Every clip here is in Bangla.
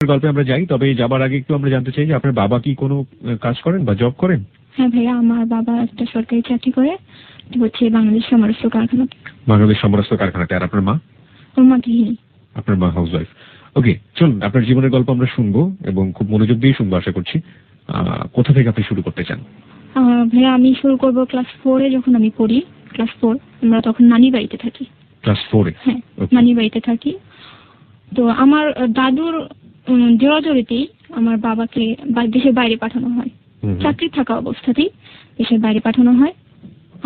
গল্পে আমরা যাই, তবে যাবার আগে একটু আমরা জানতে চাই যে আপনার বাবা কি কোনো কাজ করেন বা জব করেন? হ্যাঁ ভাইয়া, আমার বাবা একটা সরকারি চাকরি করে, হচ্ছে বাংলাদেশ সমরাস্ত্র কারখানা। বাংলাদেশ সমরাস্ত্র কারখানাতে। আর আপনার মা? ওর মা গৃহিণী। আপনার মা হাউস ওয়াইফ। ওকে, চলুন আপনার জীবনের গল্প আমরা শুনবো এবং খুব মনোযোগ দিয়ে শুনবো আশা করছি। কোথা থেকে আপনি শুরু করতে চান? ভাইয়া আমি শুরু করবো ক্লাস 4-এ। যখন আমি পড়ি ক্লাস 4, আমরা তখন নানি বাড়িতে থাকি। ক্লাস 4-এ? হ্যাঁ, নানি বাড়িতে থাকি। তো আমার দাদুর জোরাজোরিতেই আমার বাবাকে দেশের বাইরে পাঠানো হয়। চাকরি থাকা অবস্থাতেই দেশের বাইরে পাঠানো হয়।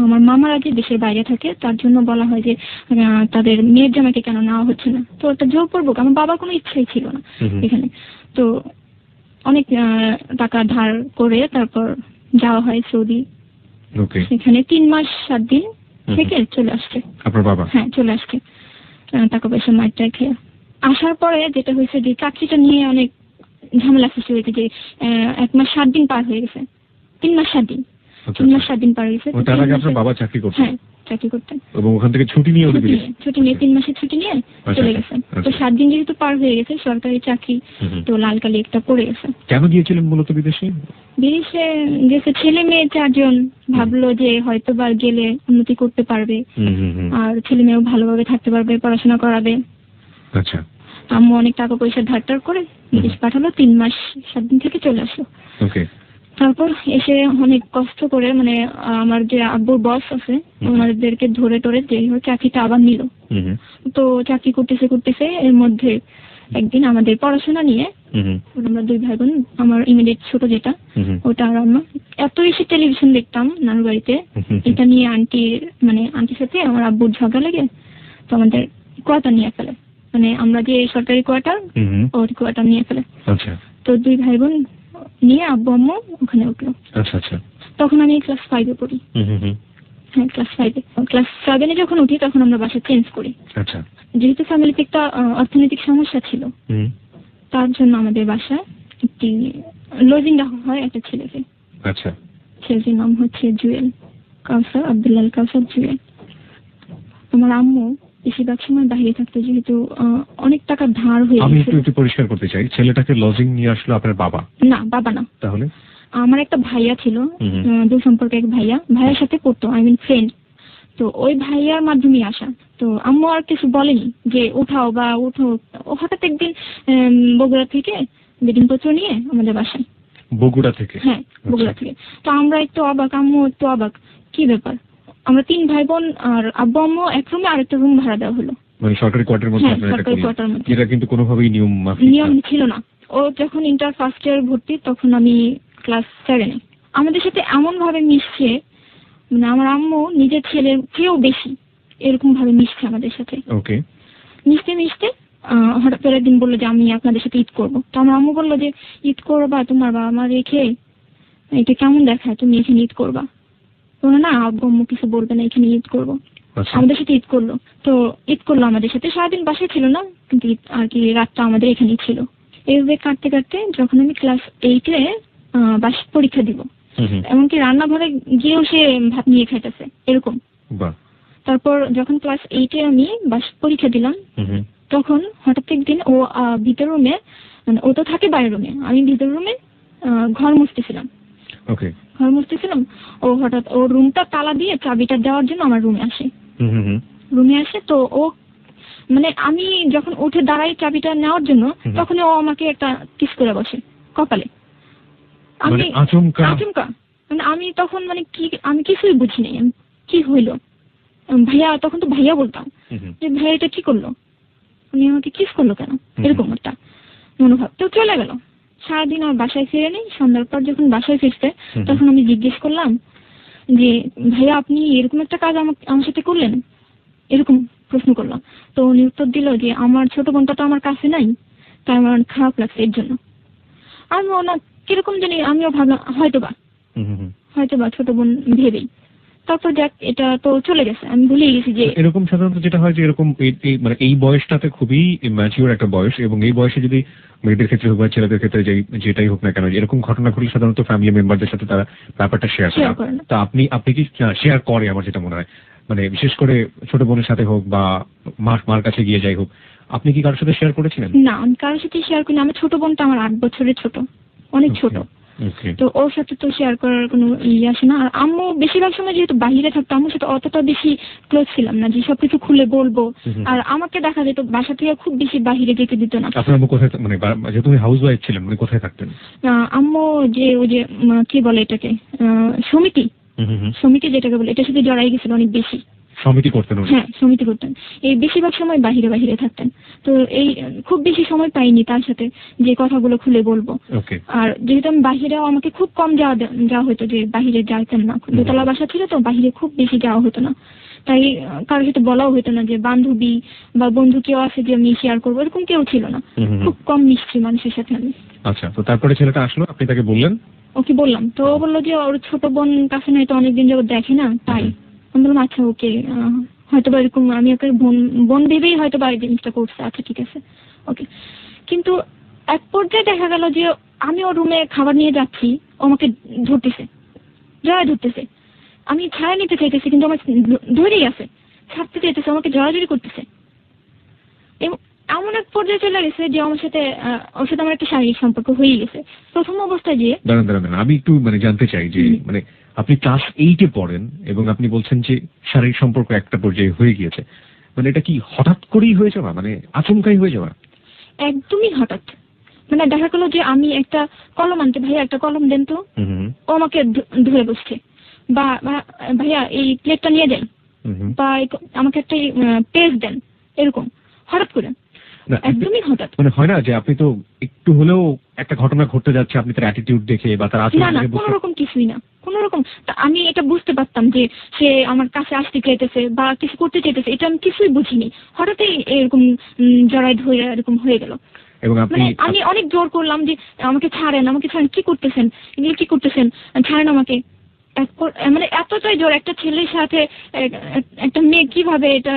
আমার মামারা যে দেশের বাইরে থাকে, তার জন্য বলা হয় যে তাদের মেয়ের জামাইকে কেন নেওয়া হচ্ছে না। তো এটা জোরপূর্বক, আমার বাবার কোনো ইচ্ছাই ছিল না এখানে। তো অনেক টাকা ধার করে তারপর যাওয়া হয় সৌদি। সেখানে 3 মাস 7 দিন থেকে চলে আসছে আপনার বাবা? হ্যাঁ, চলে আসছে টাকা পয়সা মারটা খেয়ে। আসার পরে যেটা হয়েছে যে চাকরিটা নিয়ে অনেক ঝামেলা সৃষ্টি হয়েছে, যে 1 মাস 7 দিন পার হয়ে গেছে। 3 মাস 7 দিন, 3 মাস 7 দিন পার হয়ে গেছে। তার আগে আপনার বাবা চাকরি করতেন? হ্যাঁ, চাকরি করতেন। এবং ওখান থেকে ছুটি নিয়ে 3 মাসের ছুটি নিয়ে চলে গেছেন। তো 7 দিন যেহেতু পার হয়ে গেছে, সরকারি চাকরি, তো লাল কালি একটা পড়ে গেছে। কেন গিয়েছিলেন মূলত বিদেশে? বিদেশে গেছে ছেলে মেয়ে 4 জন, ভাবলো যে হয়তো বা গেলে উন্নতি করতে পারবে, আর ছেলে মেয়েও ভালোভাবে থাকতে পারবে, পড়াশোনা করাবে। আচ্ছা। আম্মু অনেক টাকা পয়সা ধার করে বিদেশ পাঠালো। 3 মাস 7 দিন থেকে চলে আসলো। ওকে। তারপর এসে অনেক কষ্ট করে, মানে আমার যে আব্বুর বস আছে ওনাদেরকে ধরে টরে যে চাকরিটা আবার নিল। তো চাকরি করতেছে এর মধ্যে একদিন আমাদের পড়াশোনা নিয়ে, আমরা 2 ভাই বোন, আমার ইমিডিয়েট ছোট যেটা ওটা আর আমরা এত বেশি টেলিভিশন দেখতাম নানুর বাড়িতে, এটা নিয়ে আন্টির সাথে আমার আব্বুর ঝগড়া লেগে তো আমাদের কোয়ার্টার নিয়ে ফেলে, মানে আমরা যে সরকারি কোয়ার্টার, ওই কোয়ার্টার নিয়ে ফেলে। আচ্ছা। তো 2 ভাই বোন নিয়ে আব্বু আম্মু ওখানে উঠলো। আচ্ছা আচ্ছা। তখন আমি ক্লাস 5-এ পড়ি। হ্যাঁ, ক্লাস 5-এ। ক্লাস 7-এ যখন উঠি তখন আমরা বাসা চেঞ্জ করি। আচ্ছা। যেহেতু ফ্যামিলিতে একটা অর্থনৈতিক সমস্যা ছিল, তার জন্য আমাদের বাসায় একটি লজিং রাখা হয় একটা ছেলেকে। আচ্ছা। ছেলেটির নাম হচ্ছে জুয়েল কাউসার, আব্দুল্লাহ কাউসার জুয়েল। আমার আম্মু বেশিরভাগ সময় বাইরে থাকতো, যেহেতু অনেক টাকা ধার হয়ে আমি একটু পরিষ্কার করতে চাই, ছেলেটাকে লজিং নিয়ে আসলো আপনার বাবা? না, বাবা না। তাহলে? আমার একটা ভাইয়া ছিল, দূর সম্পর্কে এক ভাইয়ার সাথে পড়তো, ফ্রেন্ড। তো ওই ভাইয়ার মাধ্যমে আসা। তো আম্মু আর কিছু বলেনি যে উঠো। হঠাৎ একদিন বগুড়া থেকে বেডিংপত্র নিয়ে আমাদের বাসায়। বগুড়া থেকে? হ্যাঁ, বগুড়া থেকে। তো আমরা একটু অবাক, আম্মু একটু অবাক, কি ব্যাপার। আমরা 3 ভাই বোন আর আব্বু আম্মু এক রুমে আরেকটা রুম ভাড়া দেওয়া হলো, মানে সরকারি কোয়ার্টারের মধ্যে। সরকারি কোয়ার্টারের মধ্যে। এটা কিন্তু কোনোভাবেই নিয়ম ছিল না। ও যখন ইন্টার ফার্স্ট ইয়ার ভর্তি, তখন আমি ক্লাস 7-এ। আমাদের সাথে এমন ভাবে মিশছে, মানে আমার আম্মু নিজের ছেলের চেয়েও বেশি এরকম ভাবে মিশছে আমাদের সাথে। ওকে। মিশতে হঠাৎ করে একদিন বললো যে আমি আপনাদের সাথে ঈদ করবো। তো আমার আম্মু বললো যে ঈদ করবা তোমার বাবা মা রেখে, এটা কেমন দেখায়, তুমি এখানে ঈদ করবা? বললো না, আব্বু আম্মু কিছু বলবে না, এখানে ঈদ করবো। আমাদের সাথে ঈদ করলো। তো ঈদ করলো আমাদের সাথে, সারাদিন বাসায় ছিল না, কিন্তু আর কি রাতটা আমাদের এখানেই ছিল। এইভাবে কাটতে কাটতে যখন আমি ক্লাস 8-এ বার্ষিক পরীক্ষা দিব, এমনকি রান্নাঘরে গিয়েও সে ভাত নিয়ে খাইতেছে এরকম। তারপর যখন ক্লাস 8-এ আমি বার্ষিক পরীক্ষা দিলাম, তখন হঠাৎ একদিন ও ভিতর রুমে, মানে ও তো থাকে বাইরের রুমে, আমি ভিতর রুমে ঘর মুছতেছিলাম। ও হঠাৎ ওর রুমটা তালা দিয়ে চাবিটা দেওয়ার জন্য আমার রুমে আসে। তো ও, মানে আমি যখন উঠে দাঁড়াই চাবিটা নেওয়ার জন্য, তখন ও আমাকে একটা কিস করে বসে কপালে। আমি আচমকা, মানে আমি তখন আমি কিছুই বুঝি নাই কি হইলো। ভাইয়া, তখন তো ভাইয়া বলতাম যে ভাইয়া এটা কি করলো, উনি আমাকে কিস করলো কেন, এরকম একটা মনোভাব। তো চলে গেল। সারাদিন আর বাসায় ফিরে নেই। সন্ধ্যার পর যখন বাসায় ফিরতে, তখন আমি জিজ্ঞেস করলাম যে ভাইয়া আপনি এরকম একটা কাজ আমার সাথে করলেন, এরকম প্রশ্ন করলাম। তো উনি উত্তর দিল যে আমার ছোট বোনটা তো আমার কাছে নাই, তাই আমার খারাপ লাগছে এর জন্য। আমি ওনার কিরকম জানি, আমিও ভাবলাম হয়তোবা ছোট বোন ভেবেই। তারপর যাক, এটা তো চলে গেছে, আমি ভুলেই গেছি। যে এরকম সাধারণত যেটা হয় যে এরকম মানে এই বয়সটাতে খুবই ম্যাচিওর একটা বয়স, এবং এই বয়সে যদি মেয়েদের ক্ষেত্রে হোক বা ছেলেদের ক্ষেত্রে যেটাই হোক না কেন, এরকম ঘটনা ঘটলে সাধারণত ফ্যামিলি মেম্বারদের সাথে তারা ব্যাপারটা শেয়ার করে। তা আপনি কি শেয়ার করে? আমার যেটা মনে হয়, মানে বিশেষ করে ছোট বোনের সাথে হোক বা মার কাছে গিয়ে যাই হোক, আপনি কি কারোর সাথে শেয়ার করেছিলেন? না, আমি কারোর সাথে শেয়ার করিনি। আমার ছোট বোনটা আমার 8 বছরের ছোট, অনেক ছোট। তো ওর সাথে তো শেয়ার করার কোনো আসে না। আর আম্মু বেশিরভাগ সময় যেহেতু বাহিরে থাকতো, আম্মুর সাথে অতটা বেশি ক্লোজ ছিলাম না যে সবকিছু খুলে বলবো। আর আমাকে দেখা যেত বাসা থেকে খুব বেশি বাহিরে যেতে দিত না। আপনার আম্মু কোথায়, মানে যেহেতু তুমি হাউস ওয়াইফ ছিলেন, মানে কোথায় থাকতেন? আম্মু যে ওই যে কি বলে এটাকে, সমিতি, সমিতি যেটাকে বলে, এটার সাথে জড়াই গেছিল অনেক বেশি। সমিতি করতেন? হ্যাঁ, সমিতি করতেন। এই বেশিরভাগ সময় বাহিরে বাহিরে থাকতেন। তো এই খুব বেশি সময় পাইনি তার সাথে যে কথাগুলো খুলে বলবো। আর যেহেতু আমি বাহিরেও আমাকে খুব কম যাওয়া হতো, যে বাহিরে যাইতাম না। দোতলা বাসা ছিল তো, বাহিরে খুব বেশি যাওয়া হতো না। তাই কারোর সাথে বলাও হতো না যে বান্ধবী বা বন্ধু কেউ আছে যে আমি শেয়ার করবো, এরকম কেউ ছিল না। খুব কম মিশছি মানুষের সাথে আমি। আচ্ছা, তো তারপরে ছেলেটা আসলো, আপনি তাকে বললেন? ওকে বললাম, তো ও বললো যে ওর ছোট বোন কাছে নাই তো অনেকদিন যাবত দেখে না, তাই। আমি বললাম আচ্ছা ওকে, হয়তো বা এরকম আমি ওকে বোন ভেবেই হয়তো বা এই জিনিসটা করছে, আচ্ছা ঠিক আছে ওকে। কিন্তু এক পর্যায়ে দেখা গেল যে আমি ওর রুমে খাবার নিয়ে যাচ্ছি, ও আমাকে ধরতেছে, ধরতেছে। আমি ছায়া নিতে চাইতেছি কিন্তু আমার ধরেই আছে, ছাড়তে চাইতেছে, আমাকে জড়াজড়ি করতেছে। এবং এমন এক পর্যায়ে চলে গেছে যে আমার সাথে ওর সাথে আমার একটা শারীরিক সম্পর্ক হয়ে গেছে প্রথম অবস্থায়। যে দাঁড়ান, আমি একটু জানতে চাই যে আপনি ক্লাস 8-এ পড়েন এবং আপনি বলছেন যে শারীরিক সম্পর্ক একটা পর্যায়ে হয়ে গিয়েছে, এটা কি হঠাৎ করেই হয়ে যাওয়া, আচমকাই হয়ে যাওয়া? একদমই হঠাৎ। দেখা গেল যে আমি একটা কলম আনতে, ভাইয়া একটা কলম দেন তো, ও আমাকে ধরে বসছে, বা ভাইয়া এই প্লেটটা নিয়ে যাই, বা আমাকে একটা পেজ দেন, এরকম হঠাৎ করে, একদমই হঠাৎ। হয় না যে আপনি তো একটু হলেও একটা ঘটনা ঘটতে যাচ্ছে, আপনি তার অ্যাটিটিউড দেখে বা তার আচরণ দেখে? কোনো রকম কিছুই না, কোনো রকম। আমি এটা বুঝতে পারতাম যে সে আমার কাছে আসতে চাইতেছে বা কিছু করতে চাইতেছে, এটা আমি কিছুই বুঝিনি। হঠাৎই এরকম জড়াই ধরে এরকম হয়ে গেল। এবং আমি অনেক জোর করলাম যে আমাকে ছাড়েন, কি করতেছেন, এগুলো কি করতেছেন, ছাড়েন আমাকে। এতটাই জোর, একটা ছেলের সাথে একটা মেয়ে কিভাবে এটা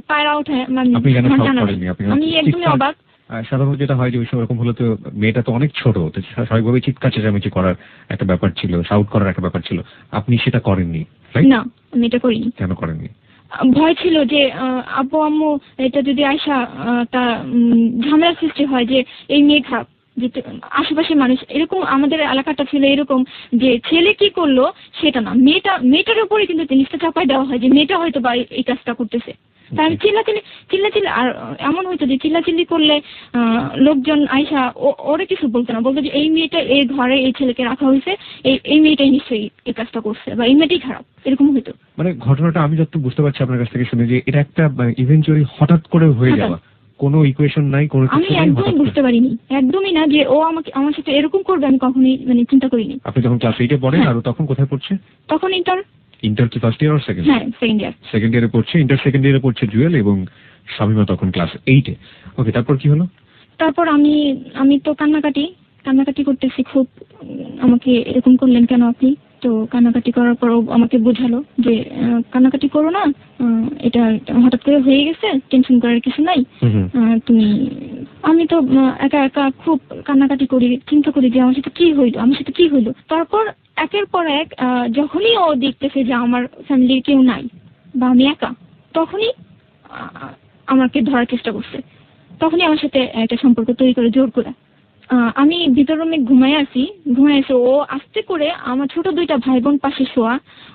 পায়রা ওঠে, আমি একদমই অবাক। সাধারণত যেটা হয় যে ওই সময় এরকম হলো তো মেয়েটা তো অনেক ছোট, তো স্বাভাবিকভাবে চিৎকার চেঁচামেচি করার একটা ব্যাপার ছিল, শাউট করার একটা ব্যাপার ছিল। আপনি সেটা করেননি? না, আমি এটা করিনি। কেন করেননি? ভয় ছিল যে আব্বু আম্মু এটা যদি আয়সা তা ঝামেলা সৃষ্টি হয়, যে এই মেয়ে খারাপ, যে আশেপাশে মানুষ এরকম, আমাদের এলাকাটা ছিল এরকম যে ছেলে কি করলো সেটা না, মেয়েটার উপরে কিন্তু জিনিসটা চাপাই দেওয়া হয় যে মেয়েটা হয়তো বা এই কাজটা করতেছে। তাই আমি চিল্লাচিল্লি, আর এমন হয়তো যে চিল্লাচিল্লি করলে লোকজন আয়সা ওরে কিছু বলতো না, বলতো যে এই মেয়েটা এই ঘরে এই ছেলেকে রাখা হয়েছে, এই মেয়েটাই নিশ্চয়ই এই কাজটা করছে, বা এই মেয়েটাই খারাপ, এরকম হইতো। ঘটনাটা আমি যত বুঝতে পারছি আপনার কাছ থেকে শুনে যে এটা একটা ইভেন্চুয়ালি হঠাৎ করে হয়ে যাওয়া, কোনো ইকুয়েশন নাই, কোনো কিছু নাই। আমি একদমই বুঝতে পারিনি, একদমই না, যে ও আমার সাথে এরকম করবে আমি কখনোই চিন্তা করিনি। আপনি যখন ক্লাস 8-এ পড়েন, আর তখন কোথায় পড়ছে? তখন ইন্টার কি ফার্স্ট ইয়ার আর সেকেন্ড? হ্যাঁ, সেকেন্ড ইয়ার। সেকেন্ড ইয়ারে পড়ছে, ইন্টার সেকেন্ড ইয়ারে পড়ছে জুয়েল, এবং শামিমা তখন ক্লাস 8-এ। ওকে, তারপর কি হলো? তারপর আমি তো কান্নাকাটি করতেছি খুব, আমাকে এরকম করলেন কেন আপনি? তো কান্নাকাটি করার পর আমাকে বোঝালো যে কান্নাকাটি করো না, এটা হঠাৎ করে হয়ে গেছে, টেনশন করার কিছু নাই। আমি তো একা একা খুব কান্নাকাটি করি, চিন্তা করি যে আমার সাথে কি হইলো। তারপর একের পর এক যখনই ও দেখতেছে যে আমার ফ্যামিলির কেউ নাই বা আমি একা, তখনই আমাকে ধরার চেষ্টা করছে, তখনই আমার সাথে একটা সম্পর্ক তৈরি করে জোর করে। আমি ভিতর রুমে ঘুমায় আছি, ও আস্তে করে, আমার ছোট 2টা ভাই বোন পাশে শোয়া,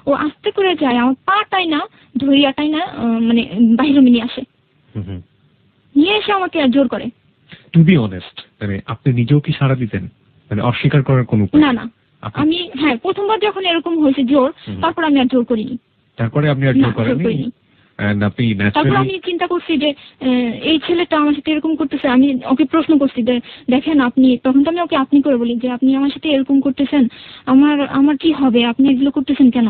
ও আস্তে করে যায় আমার পাটাই না ধরিয়াটাই না বাহির রুমে নিয়ে এসে আমাকে জোর করে। টু বি অনেস্ট, আপনি নিজেও কি সাড়া দিতেন? অস্বীকার করার কোনো উপায়? না, আমি প্রথমবার যখন এরকম হয়েছে জোর, তারপর আমি আর জোর করিনি। তারপরে আপনি আর জোর করেননি? তারপর আমি চিন্তা করছি যে এই ছেলেটা আমার সাথে এরকম করতেছে, আমি ওকে প্রশ্ন করছি যে দেখেন আপনি, তখন তো আমি ওকে আপনি করে বলি যে আপনি আমার সাথে এরকম করতেছেন, আমার কি হবে, আপনি এগুলো করতেছেন কেন?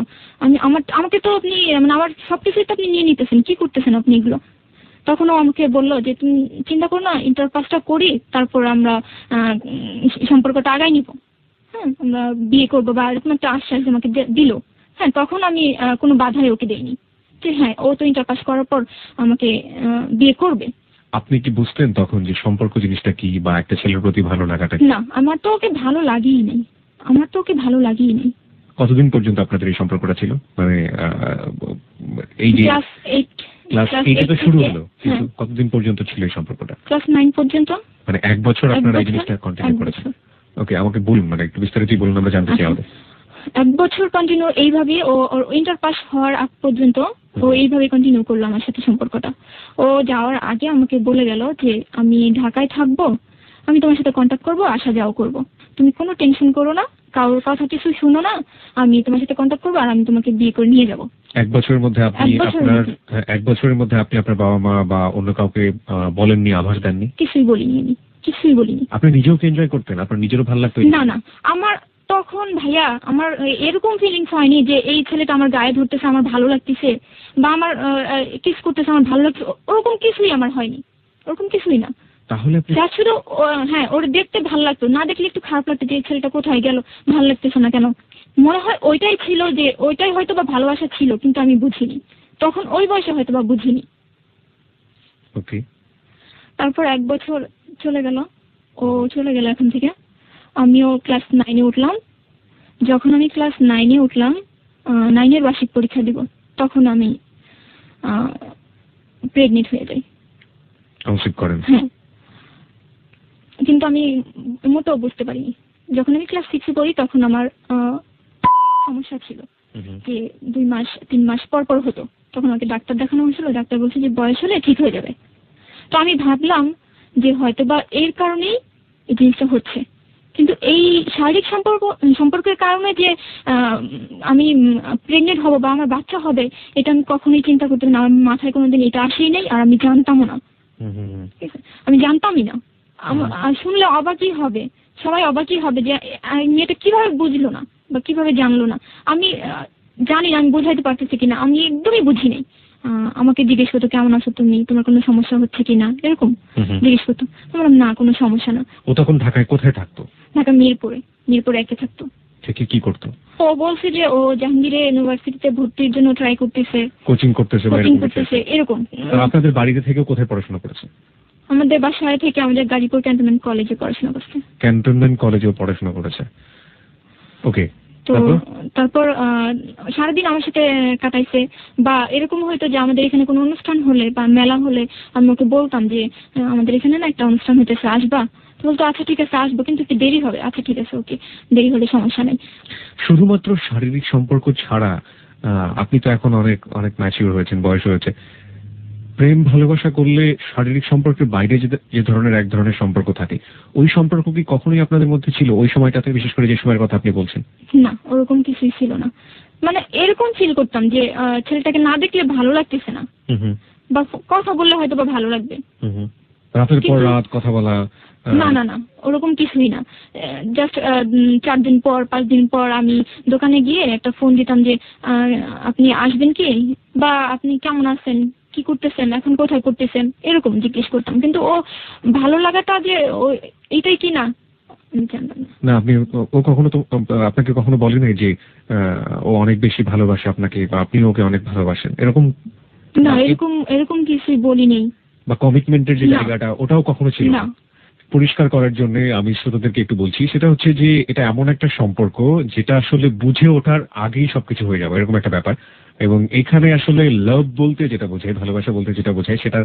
আমাকে তো আপনি আমার সবকিছুই তো আপনি নিয়ে নিতেছেন, কি করতেছেন আপনি এগুলো? তখনও আমাকে বললো যে তুমি চিন্তা করো না, ইন্টার পাসটা করি, তারপর আমরা সম্পর্কটা আগাই নিব, হ্যাঁ আমরা বিয়ে করবো, বা এরকম একটা আশ্বাস আমাকে দিল। হ্যাঁ, তখন আমি কোনো বাধাই ওকে দেইনি যে হ্যাঁ ও তো ইন্টার পাস করার পর আমাকে বিয়ে করবে। আপনি কি বুঝতেন তখন যে সম্পর্ক জিনিসটা কি, বা একটা ছেলের প্রতি ভালো লাগাটা? না, আমার তো ওকে ভালো লাগেই নেই। কতদিন পর্যন্ত আপনাদের এই সম্পর্কটা ছিল? এই যে ক্লাস Class 8 তো eight শুরু থেকে, হলো, কিন্তু হ্যাঁ। কতদিন পর্যন্ত ছিল এই সম্পর্কটা? ক্লাস 9 পর্যন্ত। মানে 1 বছর এক আপনারা এই বছর, জিনিসটা কন্টিনিউ এক করেছেন? বছর। ওকে, আমাকে বলুন, মানে একটু বিস্তারিতই বলুন, আমরা জানতে চাই আচ্ছা। আমাদের। 1 বছর কন্টিনিউ এইভাবেই ওর ইন্টার পাস হওয়ার আগ পর্যন্ত ও এইভাবে কন্টিনিউ করলো আমার সাথে সম্পর্কটা। ও যাওয়ার আগে আমাকে বলে গেল যে আমি ঢাকায় থাকবো, আমি তোমার সাথে কন্ট্যাক্ট করবো, আসা যাওয়া করবো, তুমি কোনো টেনশন করো না, কারোর কথা কিছু শুনো না, আমি তোমার সাথে কন্ট্যাক্ট করবো আর আমি তোমাকে বিয়ে করে নিয়ে যাবো। 1 বছরের মধ্যে আপনি 1 বছরের আপনার মধ্যে। 1 বছরের মধ্যে আপনি আপনার বাবা মা বা অন্য কাউকে বলেননি, আভাস দেননি? কিছুই বলিনি আমি, কিছুই বলিনি। আপনি নিজেও কি এনজয় করতেন? আপনার নিজেরও ভালো লাগতো? না না, আমার তখন ভাইয়া আমার এরকম ফিলিংস হয়নি যে এই ছেলেটা আমার গায়ে ধরতেছে, আমার ভালো লাগতেছে, বা আমার কিস করতেছে, আমার ভালো লাগছে, ওরকম কিছুই আমার হয়নি, ওরকম কিছুই না। তাহলে আপনি যা শুধু হ্যাঁ, ওর দেখতে ভালো লাগতো, না দেখলে একটু খারাপ লাগতো যে এই ছেলেটা কোথায় গেল, ভালো লাগতেছে না কেন। মনে হয় ওইটাই ছিল, যে ওইটাই হয়তো বা ভালোবাসা ছিল, কিন্তু আমি বুঝিনি তখন, ওই বয়সে হয়তো বা বুঝিনি। ওকে। তারপর 1 বছর চলে গেল, ও চলে গেল এখান থেকে। আমিও ক্লাস 9-এ উঠলাম। যখন আমি ক্লাস 9-এ উঠলাম, 9-এর বার্ষিক পরীক্ষা দিব, তখন আমি প্রেগনেন্ট হয়ে যাই। কনসিভ করেন? হ্যাঁ, কিন্তু আমি মোটেও বুঝতে পারিনি। যখন আমি ক্লাস 6-এ পড়ি তখন আমার সমস্যা ছিল যে 2 মাস 3 মাস পর পর হতো। তখন আমাকে ডাক্তার দেখানো হয়েছিল, ডাক্তার বলছে যে বয়স হলে ঠিক হয়ে যাবে। তো আমি ভাবলাম যে হয়তো বা এর কারণেই এই জিনিসটা হচ্ছে, কিন্তু এই শারীরিক সম্পর্কের কারণে যে আমি প্রেগনেন্ট হব বা আমার বাচ্চা হবে, এটা আমি কখনোই চিন্তা করতাম না, আমার মাথায় কোনোদিন এটা আসেই নেই, আর আমি জানতামও না। ঠিক আছে? আমি জানতামই না। শুনলে অবাকই হবে, সবাই অবাকই হবে যে মেয়েটা কিভাবে বুঝলো না বা কিভাবে জানলো না। আমি জানি না আমি বোঝাইতে পারতেছি কিনা, আমি একদমই বুঝি নাই। আমাকে জিজ্ঞেস করতো কেমন আছো তুমি, তোমার কোনো সমস্যা হচ্ছে কিনা, এরকম জিজ্ঞেস করতো। বললাম না, কোনো সমস্যা না। ও তখন ঢাকায় কোথায় থাকতো? ঢাকা মিরপুরে একে থাকতো। থেকে কি করতো? ও বলছে যে ও জাহাঙ্গীর ইউনিভার্সিটিতে ভর্তির জন্য ট্রাই করতেছে, কোচিং করতেছে বা কোচিং এরকম কিছু? করতেছে, এরকম। আর আপনাদের বাড়িতে থেকেও কোথায় পড়াশোনা করেছে? আমাদের বাসায় থেকে আমাদের গাজীপুর ক্যান্টনমেন্ট কলেজে পড়াশোনা করছে। ক্যান্টনমেন্ট কলেজেও পড়াশোনা করেছে। ওকে। তো তারপর সারাদিন আমার সাথে কাটাইছে, বা এরকম হয়তো যে আমাদের এখানে কোনো অনুষ্ঠান হলে বা মেলা হলে আমি ওকে বলতাম যে আমাদের এখানে না একটা অনুষ্ঠান হতেছে, আসবা? তো বলতো আচ্ছা ঠিক আছে আসবো, কিন্তু একটু দেরি হবে। আচ্ছা ঠিক আছে, ওকে, দেরি হলে সমস্যা নেই। শুধুমাত্র শারীরিক সম্পর্ক ছাড়া আপনি তো এখন অনেক অনেক ম্যাচিউর হয়েছেন, বয়স হয়েছে, প্রেম ভালোবাসা করলে শারীরিক সম্পর্কের বাইরে যে ধরনের এক ধরনের সম্পর্ক থাকে, ওই সম্পর্ক কি কখনোই আপনাদের মধ্যে ছিল ওই সময়টাতে, বিশেষ করে যে সময়ের কথা আপনি বলছেন? না, ওরকম কিছুই ছিল না। মানে এরকম ফিল করতাম যে ছেলেটাকে না দেখলে ভালো লাগতেছে না, বা কথা বললে হয়তো বা ভালো লাগবে। রাতের পর রাত কথা বলা? না না না, ওরকম কিছুই না। জাস্ট 4 দিন পর 5 দিন পর আমি দোকানে গিয়ে একটা ফোন দিতাম যে আপনি আসবেন কি, বা আপনি কেমন আছেন, কি করতেছেন, এখন কোথায় করতেছেন, এরকম জিজ্ঞেস করতাম। কিন্তু ও ভালো লাগাটা যে এইটাই কি না আমি জানতাম না। না, আপনি ও কখনো তো আপনাকে কখনো বলে নাই যে ও অনেক বেশি ভালোবাসে আপনাকে বা আপনি ওকে অনেক ভালোবাসেন, এরকম? না, এরকম কিছুই বলি নেই। বা কমিটমেন্টের যে জায়গাটা, ওটাও কখনো ছিল না? পরিষ্কার করার জন্য আমি শ্রোতাদেরকে একটু বলছি, সেটা হচ্ছে যে এটা এমন একটা সম্পর্ক যেটা আসলে বুঝে ওঠার আগেই সবকিছু হয়ে যাবে, এরকম একটা ব্যাপার। এবং এখানে আসলে লাভ বলতে যেটা বোঝায়, ভালোবাসা বলতে যেটা বোঝায়, সেটার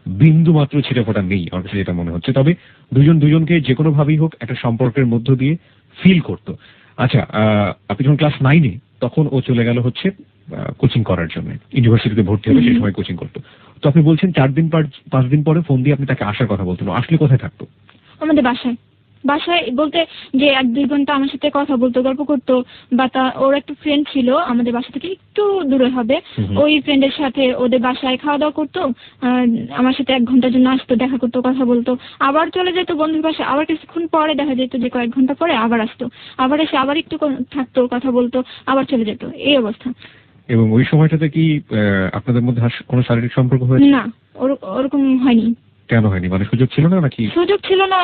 বিন্দু মাত্র ছিটেফোঁটা নেই আমার কাছে যেটা মনে হচ্ছে। তবে দুজনকে যে কোনো ভাবেই হোক একটা সম্পর্কের মধ্য দিয়ে ফিল করতো। আচ্ছা, আপনি যখন ক্লাস 9-এ, তখন ও চলে গেল হচ্ছে কোচিং করার জন্য, ইউনিভার্সিটিতে ভর্তি হবে, সেই সময় কোচিং করতো। তো আপনি বলছেন 4 দিন 5 দিন পরে ফোন দিয়ে আপনি তাকে আসার কথা বলতেন, আসলে কোথায় থাকতো? আমাদের বাসায় বলতে যে 1-2 ঘন্টা আমার সাথে কথা বলতো, গল্প করতো, বা ওর একটা ফ্রেন্ড ছিল আমাদের বাসা থেকে একটু দূরে হবে, ওই ফ্রেন্ডের সাথে ওদের বাসায় খাওয়া দাওয়া করতো, আমার সাথে 1 ঘন্টার জন্য আসতো, দেখা করতো, কথা বলতো, আবার চলে যেত বন্ধুর বাসায়, আবার কিছুক্ষণ পরে দেখা যেত যে কয়েক ঘন্টা পরে আবার আসতো, আবার এসে আবার একটু থাকতো, কথা বলতো, আবার চলে যেত, এই অবস্থা। এবং ওই সময়টাতে কি আপনাদের মধ্যে কোনো শারীরিক সম্পর্ক হয়েছে? না, ওরকম হয়নি। কেন হয়নি? মানে সুযোগ ছিল না নাকি? সুযোগ ছিল না।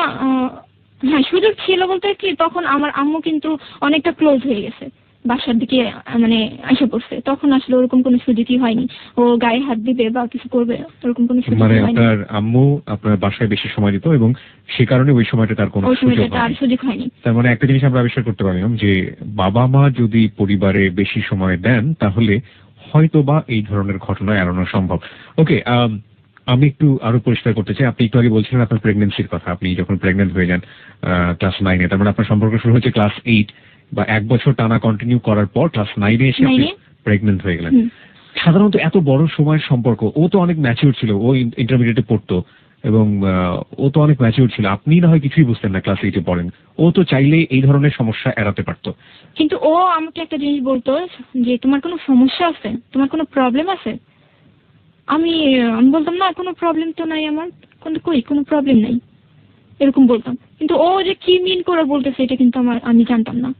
হ্যাঁ, সুযোগ ছিল বলতে কি, তখন আমার আম্মু কিন্তু অনেকটা ক্লোজ হয়ে গেছে, বাসার দিকে মানে এসে পড়ছে, তখন আসলে ওরকম কোনো সুযোগই হয়নি। ও গায়ে হাত দিবে বা কিছু করবে, ওরকম কোনো সুযোগ হয়নি। মানে আপনার আম্মু আপনার বাসায় বেশি সময় দিত এবং সে কারণে ওই সময়টা তার কোনো সুযোগ হয়নি। তার মানে একটা জিনিস আমরা আবিষ্কার করতে পারলাম যে বাবা মা যদি পরিবারে বেশি সময় দেন, তাহলে হয়তো বা এই ধরনের ঘটনা এড়ানো সম্ভব। ওকে, আমি একটু আরো পরিষ্কার করতে চাই। আপনি একটু আগে বলছিলেন আপনার প্রেগনেন্সির কথা। আপনি যখন প্রেগনেন্ট হয়ে যান ক্লাস 9-এ, তার মানে আপনার সম্পর্ক শুরু হয়েছে ক্লাস 8 বা 1 বছর টানা কন্টিনিউ করার পর ক্লাস 9-এ এসে আপনি প্রেগনেন্ট হয়ে গেলেন। সাধারণত এত বড় সময়ের সম্পর্ক, ও তো অনেক ম্যাচিউর ছিল, ও ইন্টারমিডিয়েটে পড়তো এবং ও তো অনেক ম্যাচিউর ছিল। আপনি না হয় কিছুই বুঝতেন না, ক্লাস 8-এ পড়েন। ও তো চাইলেই এই ধরনের সমস্যা এড়াতে পারতো। কিন্তু ও আমাকে একটা জিনিস বলতো যে তোমার কোনো সমস্যা আছে, তোমার কোনো প্রবলেম আছে। আমি বলতাম না কোনো প্রবলেম তো নাই আমার, কোনো প্রবলেম নাই, এরকম বলতাম। কিন্তু ও যে কি মিন করে বলতেছে এটা কিন্তু আমি জানতাম না।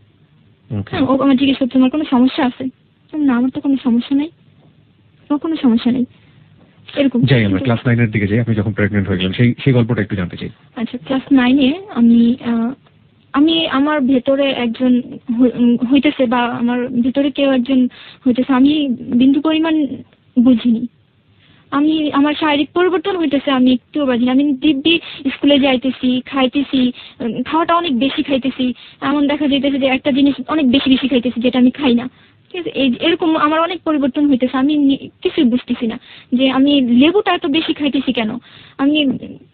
ও আমার জিজ্ঞেস করতো তোমার কোনো সমস্যা আছে, না আমার তো কোনো সমস্যা নেই, আমার কোনো সমস্যা নেই, এরকম। যাই আমরা ক্লাস 9-এর দিকে যাই। আপনি যখন প্রেগনেন্ট হয়ে গেলেন সেই গল্পটা একটু জানতে চাই। আচ্ছা, ক্লাস 9-এ আমি আমার ভেতরে একজন হইতেছে বা আমার ভেতরে কেউ একজন হইতেছে, আমি বিন্দু পরিমাণ বুঝিনি। আমার শারীরিক পরিবর্তন হইতেছে আমি একটুও বুঝিনি। আমি দিব্যি স্কুলে যাইতেছি, খাইতেছি, খাওয়াটা অনেক বেশি খাইতেছি। এমন দেখা যাইতেছে যে একটা জিনিস অনেক বেশি বেশি খাইতেছি যেটা আমি খাই না। ঠিক আছে, এরকম আমার অনেক পরিবর্তন হইতেছে। আমি কিছুই বুঝতেছি না যে আমি লেবুটা এত বেশি খাইতেছি কেন, আমি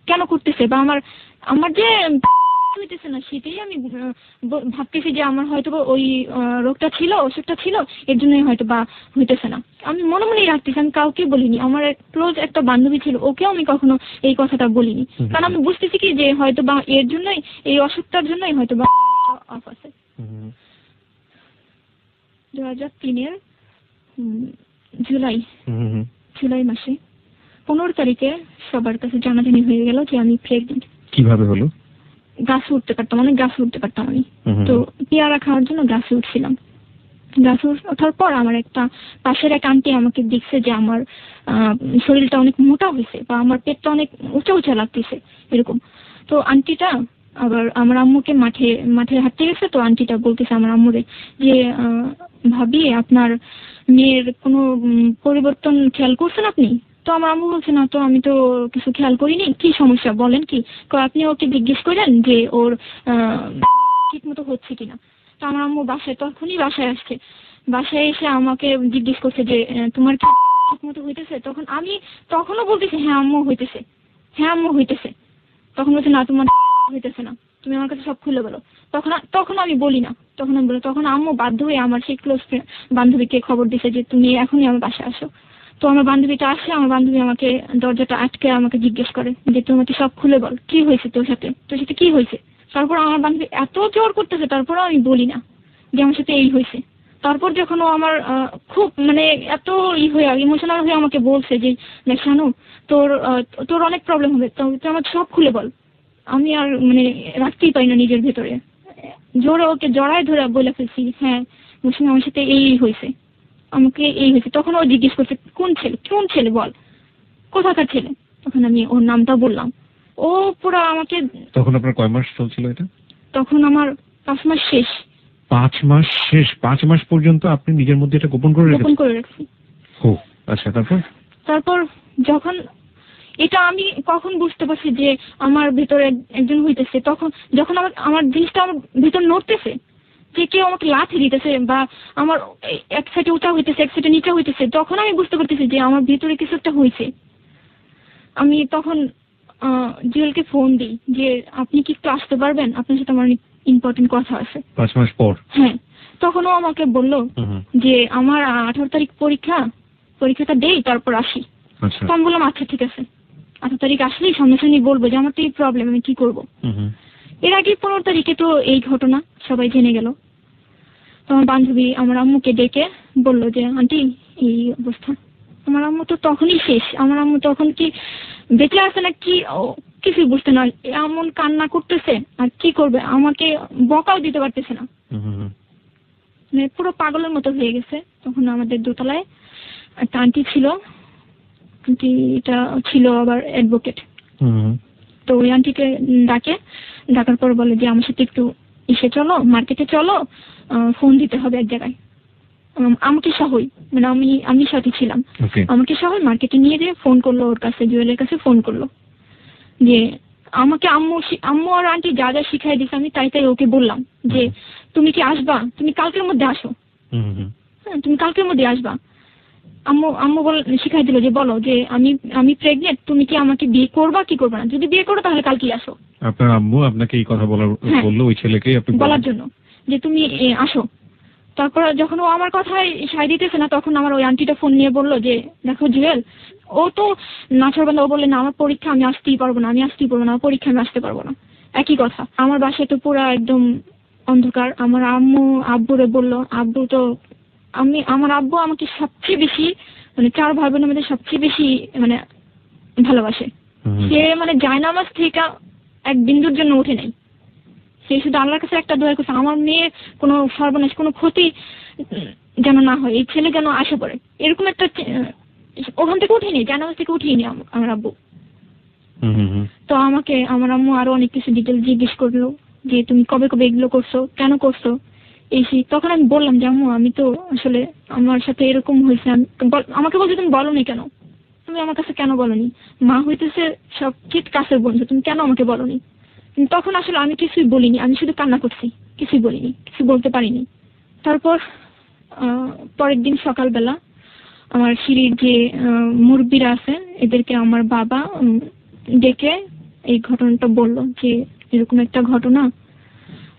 কেন করতেছে, বা আমার যে হইতেছে না সেটাই আমি ভাবতেছি যে আমার হয়তো ওই রোগটা ছিল, অসুখটা ছিল, এর জন্যই হয়তো বা হইতেছে না। আমি মনে মনেই রাখতেছি, আমি কাউকে বলিনি। আমার ক্লোজ একটা বান্ধবী ছিল, ওকেও আমি কখনো এই কথাটা বলিনি, কারণ আমি বুঝতেছি কি যে হয়তো বা এর জন্যই, এই অসুখটার জন্যই হয়তো বা অফ আছে। 2003-এর জুলাই মাসে 15 তারিখে সবার কাছে জানাজানি হয়ে গেল যে আমি প্রেগনেন্ট। কিভাবে হলো? গাছে উঠতে পারতাম, অনেক গাছে উঠতে পারতাম আমি। তো পেয়ারা খাওয়ার জন্য গাছে উঠছিলাম। গাছে ওঠার পর আমার একটা পাশের এক আন্টি আমাকে দেখছে যে আমার শরীরটা অনেক মোটা হয়েছে বা আমার পেটটা অনেক উঁচা উঁচা লাগতেছে এরকম। তো আন্টিটা আবার আমার আম্মুকে মাঠে হাঁটতে গেছে। তো আন্টিটা বলতেছে আমার আম্মুরে যে ভাবি আপনার মেয়ের কোনো পরিবর্তন খেয়াল করছেন আপনি? তো আমার আম্মু বলছে না তো, আমি তো কিছু খেয়াল করিনি, কি সমস্যা বলেন কি? আপনি ওকে জিজ্ঞেস করেন যে ওর ঠিক মতো হচ্ছে কিনা। তো আমার আম্মু তখনই বাসায় আসছে। বাসায় এসে আমাকে জিজ্ঞেস করছে যে তোমার কি ঠিক মতো হইতেছে? তখনও বলতেছে হ্যাঁ আম্মু হইতেছে, হ্যাঁ আম্মু হইতেছে। তখন বলছে না তোমার হইতেছে না, তুমি আমার কাছে সব খুলে বলো। তখন আমি বলি না, তখন আম্মু বাধ্য হয়ে আমার সেই ক্লোজ বান্ধবীকে খবর দিছে যে তুমি এখনই আমার বাসায় আসো। তো আমার বান্ধবীটা আসে, আমার বান্ধবী আমাকে দরজাটা আটকে আমাকে জিজ্ঞেস করে যে তোমাকে সব খুলে বল, কি হয়েছে তোর সাথে কি হয়েছে? তারপর আমার বান্ধবী এত জোর করতেছে, তারপরেও আমি বলি না যে আমার সাথে এই হয়েছে। তারপর যখন ও আমার খুব মানে এত ইমোশনাল হয়ে আমাকে বলছে যে শানু তোর অনেক প্রবলেম হবে, তুই আমার সব খুলে বল। আমি আর মানে রাখতেই পারি না নিজের ভেতরে, জোরে ওকে জড়ায় ধরে বলে ফেলছি হ্যাঁ মুসলিম আমার সাথে এই হয়েছে, আমাকে এই হয়েছে। তখন ও জিজ্ঞেস করছে কোন ছেলে বল, কোথাকার ছেলে? তখন আমি ওর নামটা বললাম। ও পুরো আমাকে। তখন আপনার কয় মাস চলছিল এটা? তখন আমার 5 মাস শেষ। 5 মাস শেষ? 5 মাস পর্যন্ত আপনি নিজের মধ্যে এটা গোপন করে রাখছি। ও আচ্ছা, তারপর যখন এটা আমি কখন বুঝতে পারছি যে আমার ভিতরে একজন হইতেছে, যখন আমার জিনিসটা আমার ভিতর নড়তেছে, যে কেউ আমাকে লাথি দিতেছে বা আমার এক সাইডে উঁচা হইতেছে এক সাইডে নিচা হইতেছে, তখন আমি বুঝতে পারতেছি যে আমার ভিতরে কিছু একটা হয়েছে। আমি তখন জুয়েলকে ফোন দিই যে আপনি কি একটু আসতে পারবেন, আপনার সাথে আমার অনেক ইম্পর্টেন্ট কথা আছে। 5 মাস পর? হ্যাঁ। তখন ও আমাকে বলল যে আমার 18 তারিখ পরীক্ষাটা দেই তারপর আসি। তো আমি বললাম আচ্ছা ঠিক আছে, 18 তারিখ আসলেই সামনাসামনি বলবো যে আমার তো এই প্রবলেম, আমি কি করবো। এর আগে 15 তারিখে তো এই ঘটনা সবাই জেনে গেল। তো আমার বান্ধবী আমার আম্মুকে ডেকে বলল যে আন্টি এই অবস্থা। আমার আম্মু তো তখনই শেষ। আমার আম্মু তখন কি বেঁচে আছে না কি কিছুই বুঝতে না, এমন কান্না করতেছে আর কি করবে, আমাকে বকাও দিতে পারতেছে না, মানে পুরো পাগলের মতো হয়ে গেছে। তখন আমাদের দোতলায় একটা আন্টি ছিল, আন্টিটা ছিল আবার অ্যাডভোকেট। তো ওই আন্টিকে ডাকার পর বলে যে আমার সাথে একটু চলো, মার্কেটে চলো, ফোন দিতে হবে এক জায়গায়। আমাকে সহই, মানে আমি সাথে ছিলাম, আমাকে সহই মার্কেটে নিয়ে যেয়ে ফোন করলো ওর কাছে, জুয়েলের কাছে ফোন করলো যে আমাকে আম্মু আর আন্টি যা যা শিখাই দিচ্ছে আমি তাই ওকে বললাম যে তুমি কি আসবা, তুমি কালকের মধ্যে আসো, হ্যাঁ তুমি কালকের মধ্যে আসবা। আম্মু আম্মু শিখাই দিল যে বলো যে আমি প্রেগনেন্ট, তুমি কি আমাকে বিয়ে করবা কি করবে না, যদি বিয়ে করো তাহলে কালকে আসো। আপনার আম্মু আপনাকে এই কথা বললো ওই ছেলেকে আপনি বলার জন্য যে তুমি আসো। তারপর যখন ও আমার কথায় সায় দিতেছে না, তখন আমার ওই আন্টিটা ফোন নিয়ে বললো যে দেখো জুয়েল, ও তো নাছরবান্ধা, ও বললে না আমার পরীক্ষা আমি আসতেই পারবো না, আমার পরীক্ষা আমি আসতে পারবো না। একই কথা, আমার বাসায় তো পুরো একদম অন্ধকার। আমার আব্বুরে বললো, আব্বু তো আমার আব্বু আমাকে সবচেয়ে বেশি মানে 4 ভাই বোনের মধ্যে সবচেয়ে বেশি মানে ভালোবাসে। সে মানে জায়নামাজ থেকে এক বিন্দুর জন্য উঠে নেই। সে শুধু আল্লাহর কাছে একটা দোয়া করছে, আমার মেয়ে কোনো সর্বনাশ কোনো ক্ষতি যেন না হয়, এই ছেলে যেন আসে পড়ে, এরকম একটা ওখান থেকে উঠিনি, জায়নামাজ থেকে উঠিনি আমার আব্বু। তো আমাকে আমার আম্মু আরো অনেক কিছু ডিটেল জিজ্ঞেস করলো যে তুমি কবে কবে এগুলো করছো, কেন করছো এই সেই। তখন আমি বললাম যে আম্মু আমি তো আসলে আমার সাথে এরকম হয়েছে। আমাকে বলছে তুমি বলোনি কেন, তুমি আমার কাছে কেন বলোনি, মা হইতেছে সবচেয়ে কাছের বন্ধু, তুমি কেন আমাকে বলোনি। তখন আসলে আমি কিছুই বলিনি, আমি শুধু কান্না করছি, কিছুই বলিনি, কিছু বলতে পারিনি। তারপর পরের দিন সকালবেলা আমার সিঁড়ির যে মুরব্বিরা আছে এদেরকে আমার বাবা ডেকে এই ঘটনাটা বললো যে এরকম একটা ঘটনা,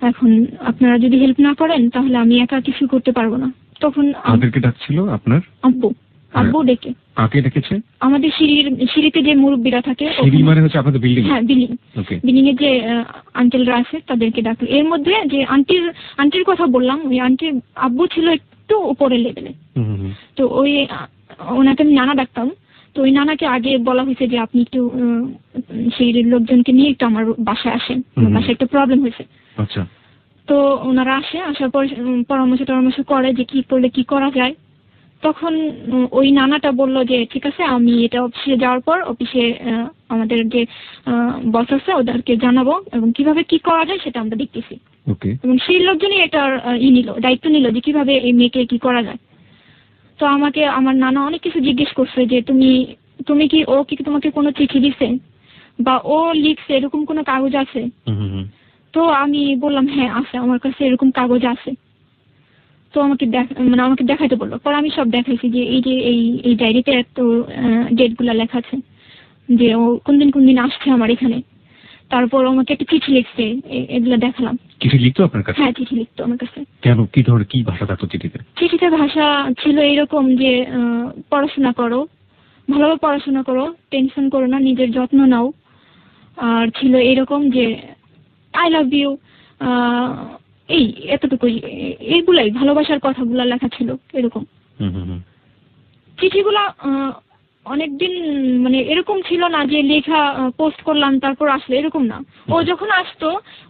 এখন আপনারা যদি হেল্প না করেন তাহলে আমি একা কিছু করতে পারবো না। তখন আমাদেরকে ডাকছিল আপনার আব্বু ডেকে। কাকে ডেকেছে? আমাদের সিঁড়িতে যে মুরব্বিরা থাকে, সিঁড়ি মানে হচ্ছে আপনাদের বিল্ডিং? হ্যাঁ বিল্ডিং এ যে আঙ্কেলরা আছে তাদেরকে ডাকলো। এর মধ্যে যে আন্টির কথা বললাম, ওই আন্টির আব্বু ছিল একটু উপরের লেভেলে। তো ওনাকে আমি নানা ডাকতাম। তো ওই নানাকে আগে বলা হয়েছে যে আপনি একটু সেই লোকজনকে নিয়ে একটু আমার বাসায় আসেন, আমার বাসায় একটা প্রবলেম হয়েছে। আচ্ছা। তো ওনারা আসার পর পরামর্শ করে যে কি করলে কি করা যায়। তখন ওই নানাটা বলল যে ঠিক আছে, আমি এটা অফিসে যাওয়ার পর অফিসে আমাদের যে বস আছে ওদেরকে জানাবো এবং কিভাবে কি করা যায় সেটা আমরা দেখতেছি। এবং সেই লোকজনই এটার দায়িত্ব নিল যে কিভাবে এই মেয়েকে কি করা যায়। তো আমাকে আমার নানা অনেক কিছু জিজ্ঞেস করছে যে তুমি কি ও কি তোমাকে কোনো চিঠি দিছে বা ও লিখছে এরকম কোনো কাগজ আছে? তো আমি বললাম হ্যাঁ আছে, আমার কাছে এরকম কাগজ আছে। তো আমাকে দেখাইতে বললো। পরে আমি সব দেখাইছি যে এই ডায়েরিতে এত ডেট গুলা লেখা আছে যে ও কোনদিন আসছে আমার এখানে। তারপর আমাকে একটা চিঠি লিখছে, এগুলা দেখালাম। চিঠি লিখতো আপনার কাছে? হ্যাঁ চিঠি লিখতো আমার কাছে। কেন, কি ধরনের কি ভাষা থাকতো চিঠিতে? চিঠিতে ভাষা ছিল এরকম যে পড়াশোনা করো, ভালোভাবে পড়াশোনা করো, টেনশন করো না, নিজের যত্ন নাও। আর ছিল এরকম যে আই লাভ ইউ, এই এতটুকুই, এইগুলাই ভালোবাসার কথাগুলা লেখা ছিল এরকম। চিঠিগুলা অনেকদিন মানে এরকম ছিল না যে লেখা পোস্ট করলাম তারপর আসলো, এরকম না। ও যখন আসতো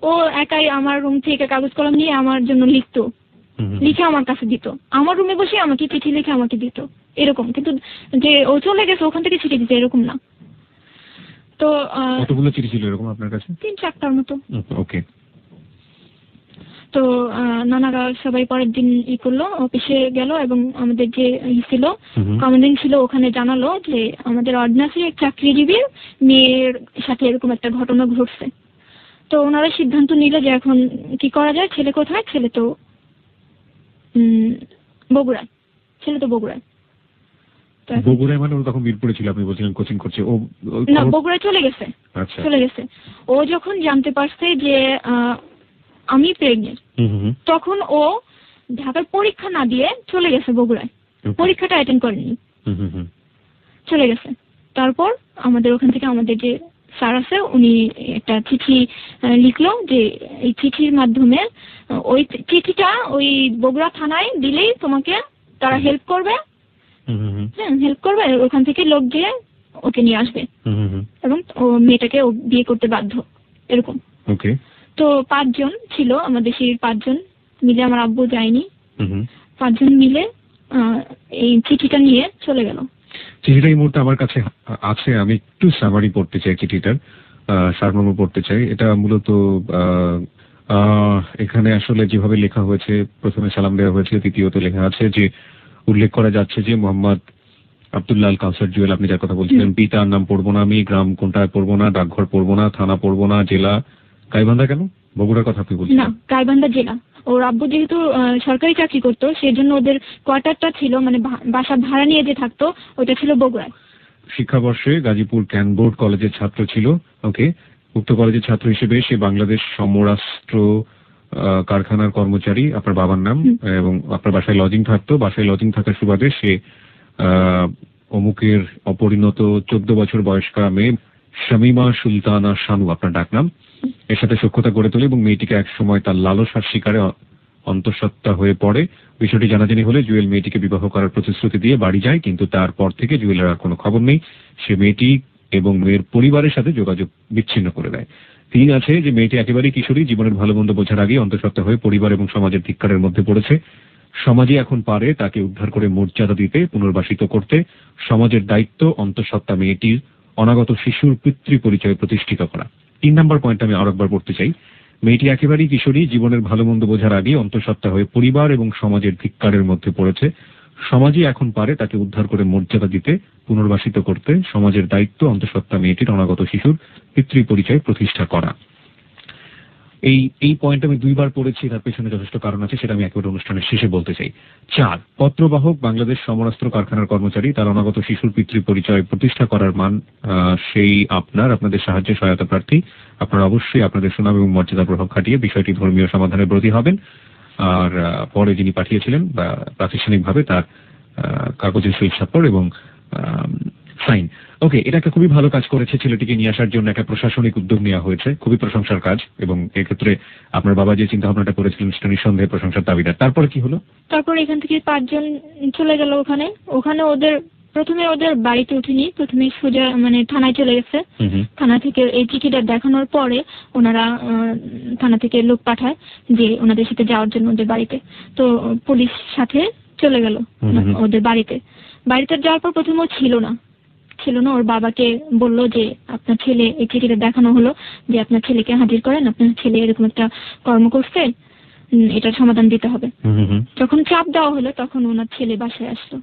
ও একাই আমার রুম থেকে কাগজ কলম নিয়ে আমার জন্য লিখতো, লিখে আমার কাছে দিত। আমার রুমে বসে আমাকে চিঠি লিখে আমাকে দিত এরকম। কিন্তু যে ও চলে গেছে ওখান থেকে চিঠি দিতে এরকম না। তো কতগুলো চিঠি ছিল এরকম আপনার কাছে? 3-4টার মতো। ওকে। তো নানারা সবাই পরের দিন করলো, অফিসে গেল এবং আমাদের যে ছিল কমান্ডিং ছিল ওখানে জানালো যে আমাদের অর্ডিন্যান্সে চাকরিজীবী মেয়ের সাথে এরকম একটা ঘটনা ঘটছে। তো ওনারা সিদ্ধান্ত নিল যে এখন কি করা যায়, ছেলে কোথায়? ছেলে তো বগুড়ায়। বগুড়ায় মানে ও তখন মিরপুরে ছিল আপনি বলছিলেন কোচিং করছে? ও না, বগুড়ায় চলে গেছে। ও যখন জানতে পারছে যে আমি প্রেগনেন্ট তখন ও ঢাকার পরীক্ষা না দিয়ে চলে গেছে বগুড়ায়। পরীক্ষাটা অ্যাটেন্ড করেনি, চলে গেছে। তারপর আমাদের ওখান থেকে আমাদের যে স্যার আছে উনি একটা চিঠি লিখলো যে এই চিঠির মাধ্যমে ওই চিঠিটা ওই বগুড়া থানায় দিলেই তোমাকে তারা হেল্প করবে, ওখান থেকে লোক গিয়ে ওকে নিয়ে আসবে এবং ও মেয়েটাকে ও বিয়ে করতে বাধ্য এরকম। তো 5 জন ছিল আমাদের, সেই 5 জন মিলে, আমার আব্বু যায়নি, 5 জন মিলে এই চিঠিটা নিয়ে চলে গেল। চিঠিটা এই মুহূর্তে আমার কাছে আছে, আমি একটু সামারি পড়তে চাই চিঠিটার, সারমর্ম পড়তে চাই। এটা মূলত এখানে আসলে যেভাবে লেখা হয়েছে, প্রথমে সালাম দেওয়া হয়েছে, দ্বিতীয়ত লেখা আছে যে উল্লেখ করা যাচ্ছে যে মোহাম্মদ আব্দুল্লাহ আল কাউসার জুয়েল, আপনি যার কথা বলছিলেন, পিতার নাম পড়বো না আমি, গ্রাম কোনটায় পড়বো না, ডাকঘর পড়বো না, থানা পড়বো না, জেলা গাইবান্ধা। কেন বগুড়ার কথা আপনি বলছেন? না, গাইবান্ধা জেলা। ও ওর আব্বু যেহেতু সরকারি চাকরি করতো, সেই জন্য ওদের কোয়ার্টারটা ছিল, মানে বাসা ভাড়া নিয়ে যে থাকতো, ওটা ছিল বগুড়ায়। শিক্ষাবর্ষে গাজীপুর ক্যানবোর্ড কলেজের ছাত্র ছিল। ওকে, উক্ত কলেজের ছাত্র হিসেবে সে বাংলাদেশ সমরাস্ত্র কারখানার কর্মচারী, আপনার বাবার নাম, এবং আপনার বাসায় লজিং থাকতো। বাসায় লজিং থাকার সুবাদে সে অমুকের অপরিণত 14 বছর বয়স্কা মেয়ে শামীমা সুলতানা শানু, আপনার ডাকনাম, এর সাথে সখ্যতা গড়ে তোলে এবং মেয়েটিকে এক সময় তার লালসার শিকারে অন্তঃসত্ত্বা হয়ে পড়ে। বিষয়টি জানাজানি হলে জুয়েল মেয়েটিকে বিবাহ করার প্রতিশ্রুতি দিয়ে বাড়ি যায়, কিন্তু তারপর থেকে জুয়েলের আর কোনো খবর নেই। সে মেয়েটি এবং মেয়ের পরিবারের সাথে যোগাযোগ বিচ্ছিন্ন করে দেয়। 3 আছে যে মেয়েটি একেবারেই কিশোরী, জীবনের ভালো মন্দ বোঝার আগেই অন্তঃসত্ত্বা হয়ে পরিবার এবং সমাজের ধিক্কারের মধ্যে পড়েছে। সমাজে এখন পারে তাকে উদ্ধার করে মর্যাদা দিতে, পুনর্বাসিত করতে। সমাজের দায়িত্ব অন্তঃসত্ত্বা মেয়েটির অনাগত শিশুর পিতৃ পরিচয় প্রতিষ্ঠিত করা। 3 নম্বর পয়েন্ট আমি আরেকবার পড়তে চাই। মেয়েটি একেবারেই কিশোরী, জীবনের ভালো মন্দ বোঝার আগে অন্তঃসত্ত্বা হয়ে পরিবার এবং সমাজের ধিক্কারের মধ্যে পড়েছে। সমাজই এখন পারে তাকে উদ্ধার করে মর্যাদা দিতে, পুনর্বাসিত করতে। সমাজের দায়িত্ব অন্তঃসত্ত্বা মেয়েটির অনাগত শিশুর পিতৃ পরিচয় প্রতিষ্ঠা করা। এই পয়েন্ট আমি 2 বার পড়েছি, তার পেছনে যথেষ্ট কারণ আছে, সেটা আমি একেবারে অনুষ্ঠানের শেষে বলতে চাই। 4, পত্রবাহক বাংলাদেশ সমরাস্ত্র কারখানার কর্মচারী, তার অনাগত শিশুর পিতৃ পরিচয় প্রতিষ্ঠা করার মান সেই আপনাদের সাহায্যে সহায়তা প্রার্থী। আপনারা অবশ্যই আপনাদের সুনাম এবং মর্যাদা প্রভাব খাটিয়ে বিষয়টি ধর্মীয় সমাধানের ব্রতী হবেন। আর পরে যিনি পাঠিয়েছিলেন বা প্রাতিষ্ঠানিকভাবে তার কাগজের সই স্বাক্ষর এবং সাইন। ওকে, এটা একটা খুবই ভালো কাজ করেছে, ছেলেটিকে নিয়ে আসার জন্য একটা প্রশাসনিক উদ্যোগ নেওয়া হয়েছে, খুবই প্রশংসার কাজ। এবং এক্ষেত্রে আপনার বাবা যে চিন্তা ভাবনাটা করেছিলেন সেটা নিঃসন্দেহে প্রশংসার দাবিদার। তারপরে কি হলো? তারপর এখান থেকে 5 জন চলে গেল ওখানে প্রথমে ওদের বাড়িতে উঠিনি, প্রথমে সোজা মানে থানায় চলে গেছে। থানা থেকে এই চিঠিটা দেখানোর পরে ওনারা থানা থেকে লোক পাঠায় যে ওনাদের সাথে যাওয়ার জন্য ওদের বাড়িতে। তো পুলিশ সাথে চলে গেল ওদের বাড়িতে যাওয়ার পর প্রথমে ও ছিল না, ওর বাবাকে বললো যে আপনার ছেলে, এই চিঠিটা দেখানো হলো যে আপনার ছেলেকে হাজির করেন, আপনার ছেলে এরকম একটা কর্ম করছে, এটার সমাধান দিতে হবে। যখন চাপ দেওয়া হলো তখন ওনার ছেলে বাসায় আসলো।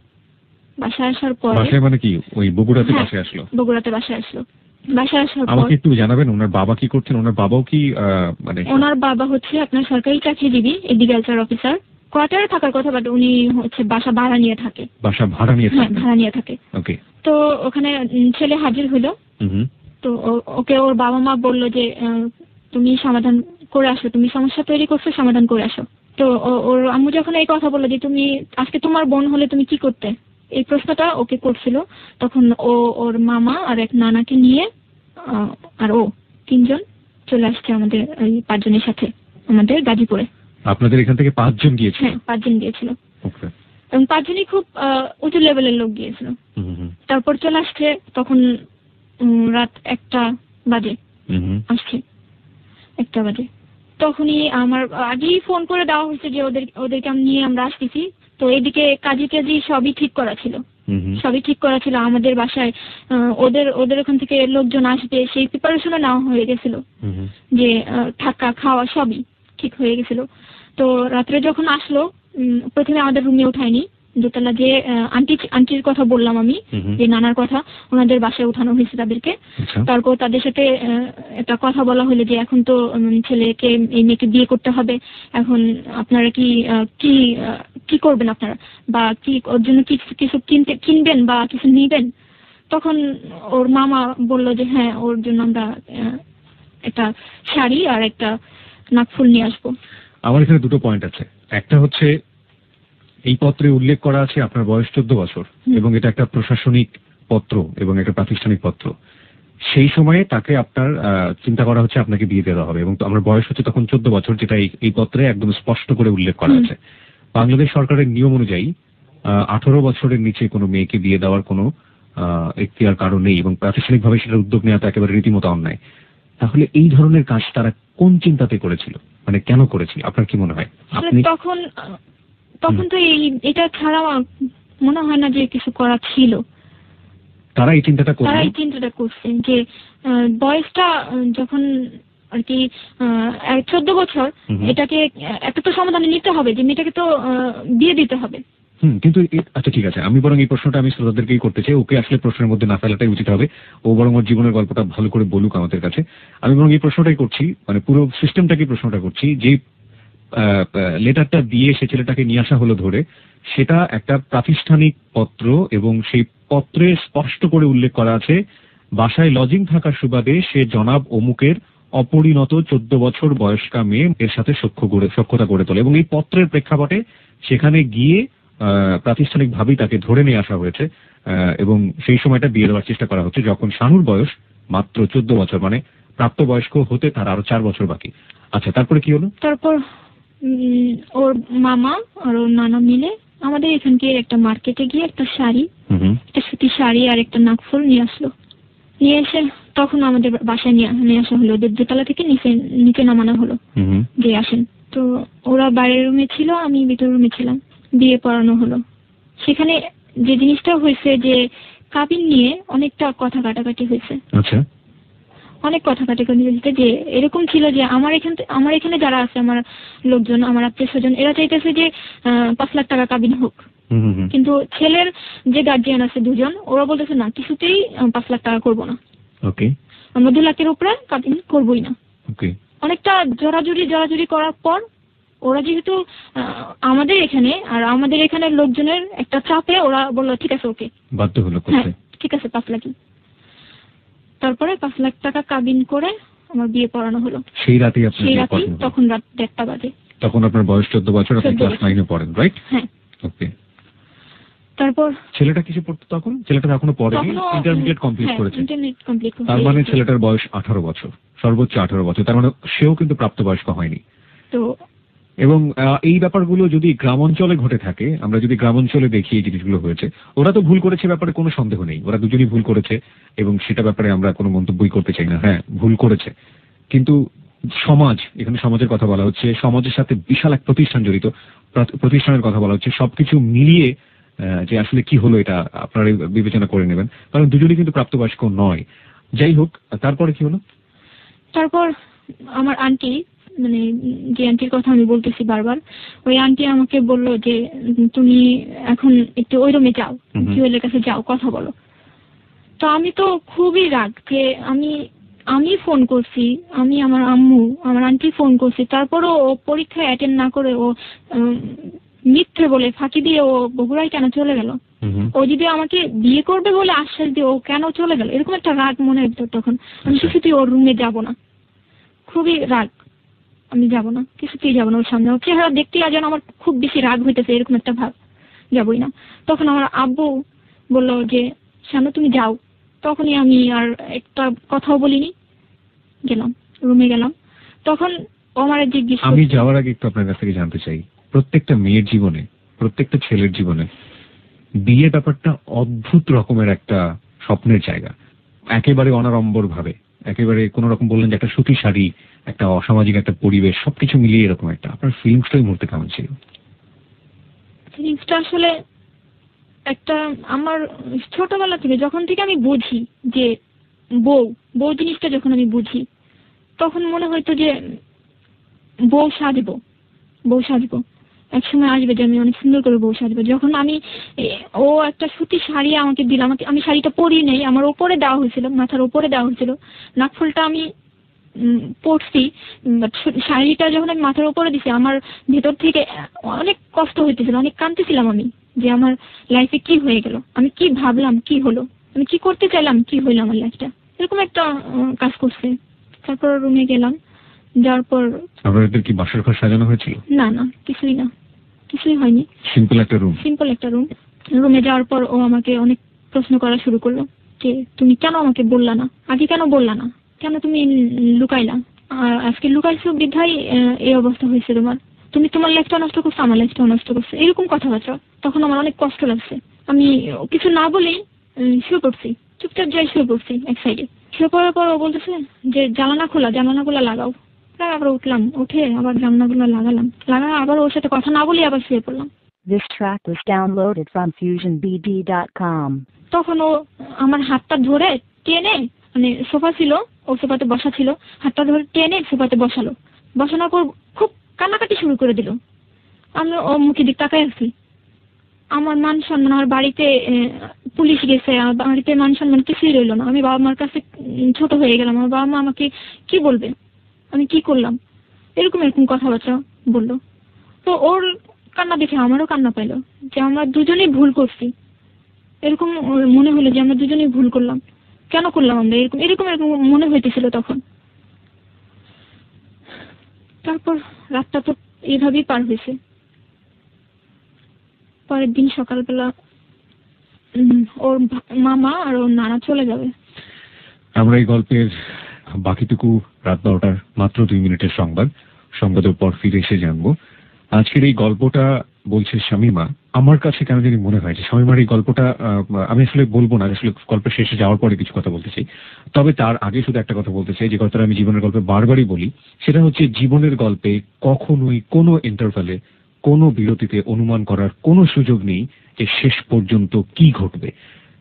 বাসায় আসার পর মানে কি ওই বগুড়াতে বাসায় আসলো? বগুড়াতে বাসায় আসলো। বাসায় আসার পর আমাকে একটু জানাবেন ওনার বাবা কি করতেন? ওনার বাবাও কি মানে? ওনার বাবা হচ্ছে আপনার সরকারি চাকরিজীবী, এগ্রিকালচার অফিসার। কোয়ার্টারে থাকার কথা, বাট উনি হচ্ছে বাসা ভাড়া নিয়ে থাকে। বাসা ভাড়া নিয়ে থাকে। ওকে। তো ওখানে ছেলে হাজির হলো। তো ওকে ওর বাবা মা বললো যে তুমি সমাধান করে আসো, তুমি সমস্যা তৈরি করছো, সমাধান করে আসো। তো ওর আম্মু যখন এই কথা বললো যে তুমি আজকে তোমার বোন হলে তুমি কি করতে, এই প্রশ্নটা ওকে করছিল, তখন ওর মামা আর এক নানাকে নিয়ে আর 3 জন চলে আসছে আমাদের এই 5 জনের সাথে আমাদের গাজীপুরে। আপনাদের এখান থেকে 5 জন গিয়েছিল? হ্যাঁ, 5 জন গিয়েছিল। এবং 5 জনই খুব উঁচু লেভেলের লোক গিয়েছিল। তারপর চলে আসছে তখন রাত 1টা বাজে আসছে, 1টা বাজে। তখনই আমার আগেই ফোন করে দেওয়া হয়েছে যে ওদেরকে নিয়ে আমরা আসতেছি। তো এদিকে কাজী সবই ঠিক করা ছিল আমাদের বাসায়। ওদের ওখান থেকে লোকজন আসবে সেই প্রিপারেশনও নেওয়া হয়ে গেছিল, যে থাকা খাওয়া সবই ঠিক হয়ে গেছিল। তো রাত্রে যখন আসলো, প্রথমে আমাদের রুমে উঠায়নি, দোতলা যে আন্টির কথা বললাম আমি, যে নানার কথা, ওনাদের বাসায় উঠানো হয়েছে তাদেরকে। তারপর তাদের সাথে একটা কথা বলা হলো যে এখন তো ছেলেকে, এই মেয়েকে বিয়ে করতে হবে, এখন আপনারা কি করবেন আপনারা, বা কি ওর জন্য কিছু কিনবেন বা কিছু নিবেন। তখন ওর মামা বললো যে হ্যাঁ, ওর জন্য আমরা একটা শাড়ি আর একটা নাকফুল নিয়ে আসবো। আমার এখানে 2টো পয়েন্ট আছে। একটা হচ্ছে এই পত্রে উল্লেখ করা আছে আপনার বয়স 14 বছর এবং এটা একটা প্রশাসনিক পত্র এবং একটা প্রাতিষ্ঠানিক পত্র। সেই সময়ে তাকে আপনার চিন্তা করা হচ্ছে আপনাকে বিয়ে দেওয়া হবে, এবং আমার বয়স হচ্ছে তখন 14 বছর, যেটা এই পত্রে একদম স্পষ্ট করে উল্লেখ করা আছে। বাংলাদেশ সরকারের নিয়ম অনুযায়ী 18 বছরের নিচে কোনো মেয়েকে বিয়ে দেওয়ার কোনো এখতিয়ার কারণ নেই, এবং প্রাতিষ্ঠানিকভাবে সেটার উদ্যোগ নেওয়া তো একেবারে রীতিমতো অন্যায়। তাহলে এই ধরনের কাজ তারা কোন চিন্তাতে করেছিল, মানে কেন করেছিল, আপনার কি মনে হয়? আপনি তখন তো এটা ছাড়া মনে হয় না যে কিছু করা ছিল। তারা এই চিন্তাটা করছেন যে বয়সটা যখন আর কি 14 বছর, এটাকে একটা তো সমাধানে নিতে হবে, যে মেয়েটাকে তো বিয়ে দিতে হবে। কিন্তু আচ্ছা ঠিক আছে, আমি বরং এই প্রশ্নটা আমি শ্রোতাদেরকেই করতে চাই। ওকে আসলে প্রশ্নের মধ্যে না ফেলাটাই উচিত হবে, ও বরং ওর জীবনের গল্পটা ভালো করে বলুক আমাদের কাছে। আমি বরং এই প্রশ্নটাই করছি, মানে পুরো সিস্টেমটাকে প্রশ্নটা করছি, যে লেটারটা দিয়ে সে ছেলেটাকে নিয়ে আসা হলো ধরে, সেটা একটা প্রাতিষ্ঠানিক পত্র এবং সেই পত্রে স্পষ্ট করে উল্লেখ করা আছে বাসায় লজিং থাকার সুবাদে সে জনাব অমুকের অপরিণত 14 বছর বয়স্কা মেয়ে এর সাথে সখ্যতা গড়ে তোলে, এবং এই পত্রের প্রেক্ষাপটে সেখানে গিয়ে প্রাতিষ্ঠানিকভাবেই তাকে ধরে নিয়ে আসা হয়েছে এবং সেই সময়টা বিয়ে দেওয়ার চেষ্টা করা হচ্ছে যখন শানুর বয়স মাত্র 14 বছর, মানে প্রাপ্তবয়স্ক হতে তার আরো 4 বছর বাকি। আচ্ছা, তারপরে কি হলো? তারপর ওর মামা আর ওর নানা মিলে আমাদের এখানকে একটা মার্কেটে গিয়ে একটা শাড়ি, একটা সুতি শাড়ি আর একটা নাকফুল নিয়ে আসলো। নিয়ে এসে তখন আমাদের বাসায় নিয়ে আসা হলো, ওদের দোতলা থেকে নিচে নামানো হলো যে আসেন। তো ওরা বাইরের রুমে ছিল, আমি ভিতর রুমে ছিলাম। বিয়ে পড়ানো হলো। সেখানে যে জিনিসটা হয়েছে যে কাবিন নিয়ে অনেকটা কথা কাটাকাটি হয়েছে। আচ্ছা, অনেক কথা কাটাকাটি হয়েছে যে এরকম ছিল যে আমার এখানে যারা আছে, আমার লোকজন, আমার আত্মীয় স্বজন, এরা চাইতেছে যে 5 লাখ টাকা কাবিন হোক। কিন্তু ছেলের যে গার্জিয়ান আছে দুজন, ওরা বলতেছে না, কিছুতেই 5 লাখ টাকা করবো না, আমরা 2 লাখের উপরে কাবিন করবোই না। অনেকটা জোরাজুরি করার পর ওরা যেহেতু আমাদের এখানে আর আমাদের এখানের লোকজনের একটা চাপে ওরা বললো ঠিক আছে, ওকে, বাধ্য হলো, হ্যাঁ ঠিক আছে 5 লাখই। তারপরে 5 লাখ টাকা কাবিন করে আমার বিয়ে পড়ানো হলো। সেই রাতেই তখন রাত 1:30 বাজে। তখন আপনার বয়স 14 বছর, আপনি ক্লাস 9 এ পড়েন, রাইট? হ্যাঁ। ওকে। তারপর ছেলেটা কিসে পড়তো তখন? ছেলেটা এখনো পড়েনি, ইন্টারমিডিয়েট কমপ্লিট করেছে। তার মানে ছেলেটার বয়স 18 বছর, সর্বোচ্চ 18 বছর। তার মানে সেও কিন্তু প্রাপ্তবয়স্ক হয়নি। তো এবং এই ব্যাপারগুলো যদি গ্রামাঞ্চলে ঘটে থাকে, আমরা যদি গ্রামাঞ্চলে দেখি এই জিনিসগুলো হয়েছে, ওরা তো ভুল করেছে, ব্যাপারে কোনো সন্দেহ নেই, ওরা দুজনই ভুল করেছে এবং সেটা ব্যাপারে আমরা কোনো মন্তব্যই করতে চাই না। হ্যাঁ, ভুল করেছে, কিন্তু এখানে সমাজের কথা বলা হচ্ছে, সমাজের সাথে বিশাল এক প্রতিষ্ঠান জড়িত, প্রতিষ্ঠানের কথা বলা হচ্ছে, সবকিছু মিলিয়ে যে আসলে কি হলো এটা আপনারা বিবেচনা করে নেবেন, কারণ দুজনই কিন্তু প্রাপ্তবয়স্ক নয়। যাই হোক, তারপরে কি হলো? তারপর আমার আন্টি, মানে যে আন্টির কথা আমি বলতেছি বারবার, ওই আন্টি আমাকে বললো যে তুমি এখন একটু ওই রুমে যাও, জুয়েলের কাছে যাও, কথা বলো। তো আমি তো খুবই রাগ যে আমি ফোন করছি, আমি আমার আম্মু আমার আন্টি ফোন করছি, তারপরও ও পরীক্ষায় অ্যাটেন্ড না করে ও মিথ্যে বলে ফাঁকি দিয়ে ও বগুড়ায় কেন চলে গেল? ও যদি আমাকে বিয়ে করবে বলে আশ্বাস দিয়ে ও কেন চলে গেল? এরকম একটা রাগ মনের ভিতর তখন। আমি কিছুতেই ওর রুমে যাব না, খুবই রাগ, আমি যাব না, কিছুতেই যাব না ওর সামনে। ওর চেহারা দেখতে যেন আমার খুব বেশি রাগ হইতেছে, এরকম একটা ভাব, যাবই না। তখন আমার আব্বু বললো যে শানু তুমি যাও। তখনই আমি আর একটা কথাও বলিনি, গেলাম, রুমে গেলাম। তখন ও আমার জিজ্ঞেস, আমি যাওয়ার আগে একটু আপনার কাছ থেকে জানতে চাই, প্রত্যেকটা মেয়ের জীবনে, প্রত্যেকটা ছেলের জীবনে বিয়ে ব্যাপারটা অদ্ভুত রকমের একটা স্বপ্নের জায়গা। একেবারে অনাড়ম্বর ভাবে, একেবারে কোন রকম বললেন যে একটা সুতি শাড়ি, একটা অসামাজিক একটা পরিবেশ, সবকিছু মিলিয়ে এরকম একটা, আপনার ফিলিংসটা এই মুহূর্তে কেমন ছিল? ফিলিংসটা আসলে একটা, আমার ছোটবেলা থেকে যখন থেকে আমি বুঝি যে বউ জিনিসটা যখন আমি বুঝি, তখন মনে হয়তো যে বউ সাজবো, একসময় আসবে যে আমি অনেক সুন্দর করে বউ সাজবো। যখন ও একটা সুতি শাড়ি আমাকে দিল, আমি শাড়িটা পরি নেই, আমার ওপরে দেওয়া হয়েছিল, মাথার ওপরে দেওয়া হয়েছিল, নাকফুলটা আমি পরছি, শাড়িটা যখন আমি মাথার উপরে দিছি, আমার ভেতর থেকে অনেক কষ্ট হইতেছিল, অনেক কাঁদতেছিলাম আমি যে আমার লাইফে কি হয়ে গেল, আমি কি ভাবলাম, কি হলো, আমি কি করতে চাইলাম, কি হইলো আমার লাইফটা, এরকম একটা কাজ করছে। তারপর রুমে গেলাম, যাওয়ার পর আপনাদের কি বাসর ঘর সাজানো হয়েছিল? না, কিছুই হয়নি, সিম্পল একটা রুম। রুমে যাওয়ার পর ও আমাকে অনেক প্রশ্ন করা শুরু করলো যে তুমি কেন আমাকে বললা না, আগে কেন বললা না, কেন তুমি লুকাইলা, আজকে লুকাইছো বিধায় এই অবস্থা হয়েছে তুমি তোমার লাইফটা নষ্ট করছো, আমার লাইফটাও নষ্ট করছো, এরকম কথাবার্তা। তখন আমার অনেক কষ্ট লাগছে, আমি কিছু না বলেই শুয়ে পড়ছি, চুপচাপ যাই শুয়ে পড়ছি এক সাইডে। শুয়ে পড়ার পর ও বলতেছে যে জানালাগুলো লাগাও। আবার উঠলাম, উঠে আবার জানালাগুলো লাগালাম, আবার ওর সাথে কথা না বলি আবার শুয়ে পড়লাম। This track was downloaded from FusionBD.com. তখন ও আমার হাতটা ধরে টেনে, মানে সোফা ছিল, ও সোফাতে বসা ছিল, হাতটা ধরে টেনে সোফাতে বসানোর পর খুব কান্নাকাটি শুরু করে দিল। আমি ও মুখের দিক তাকাই আছি। আমার মান সম্মান, আমার বাড়িতে পুলিশ গেছে, আমার বাড়িতে মান সম্মান কিছুই রইল না। আমি বাবা মার কাছে ছোট হয়ে গেলাম, আমার বাবা মা আমাকে কি বলবে, আমি কি করলাম, এরকম কথাবার্তা বললো। তো ওর কান্না দেখে আমারও কান্না পাইলো যে আমরা দুজনেই ভুল করছি। এরকম মনে হলো যে আমরা দুজনেই ভুল করলাম, কেন করলাম আমরা এরকম এরকম এরকম মনে হইতেছিল তখন। তারপর রাতটা তো এইভাবেই পার হয়েছে। পরের দিন সকালবেলা ওর মামা আর ওর নানা চলে যাবে। আমরা এই গল্পের বাকিটুকু রাত 12টার মাত্র 2 মিনিটের সংবাদের পর ফিরে এসে জানবো। আজকের এই গল্পটা বলছে শামীমা। আমার কাছে কেন জানি মনে হয় যে শামীমার এই গল্পটা আমি আসলে বলবো না, আসলে গল্পের শেষে যাওয়ার পরে কিছু কথা বলতে চাই। তবে তার আগে শুধু একটা কথা বলতে চাই, যে কথাটা আমি জীবনের গল্পে বারবারই বলি, সেটা হচ্ছে জীবনের গল্পে কখনোই কোনো ইন্টারভ্যালে, কোনো বিরতিতে অনুমান করার কোনো সুযোগ নেই যে শেষ পর্যন্ত কি ঘটবে।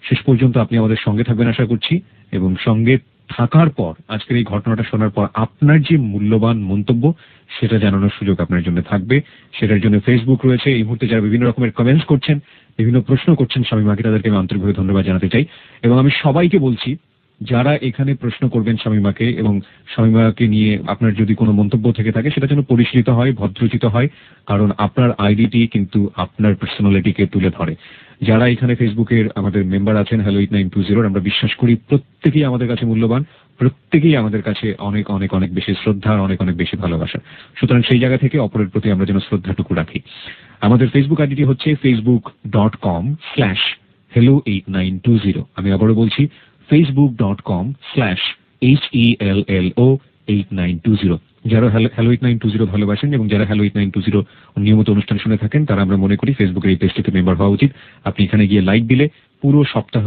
শেষ পর্যন্ত আপনি আমাদের সঙ্গে থাকবেন আশা করছি, এবং সঙ্গে থাকার পর আজকের এই ঘটনাটা শোনার পর আপনার যে মূল্যবান মন্তব্য সেটা জানানোর সুযোগ আপনার জন্য থাকবে। সেটার জন্য ফেসবুক রয়েছে। এই মুহূর্তে যারা বিভিন্ন রকমের কমেন্টস করছেন, বিভিন্ন প্রশ্ন করছেন শামীমাকে, তাদেরকে আমি আন্তরিকভাবে ধন্যবাদ জানাতে চাই। এবং আমি সবাইকে বলছি, যারা এখানে প্রশ্ন করবেন শামীমাকে এবং শামীমাকে নিয়ে আপনার যদি কোনো মন্তব্য থেকে থাকে সেটা যেন পরিশীলিত হয়, ভদ্রোচিত হয়, কারণ আপনার আইডিটি কিন্তু আপনার পার্সোনালিটিকে তুলে ধরে। যারা এখানে ফেসবুকের আমাদের মেম্বার আছেন হ্যালো 8920, আমরা বিশ্বাস করি প্রত্যেকেই আমাদের কাছে মূল্যবান, প্রত্যেকেই আমাদের কাছে অনেক অনেক অনেক বেশি শ্রদ্ধা, অনেক অনেক বেশি ভালোবাসা। সুতরাং সেই জায়গা থেকে অপরের প্রতি আমরা যেন শ্রদ্ধাটুকু রাখি। আমাদের ফেসবুক আইডিটি হচ্ছে facebook.com/hello8920। আমি আবারও বলছি facebook.com/HELLO8920। যারা হ্যালো 8920 ভালোবাসেন এবং যারা হ্যালো 8920 নিয়মিত অনুষ্ঠান শুনে থাকেন, তারা আমরা মনে করি ফেসবুকের এই পেজটিতে মেম্বার হওয়া উচিত। আপনি এখানে গিয়ে লাইক দিলে পুরো সপ্তাহ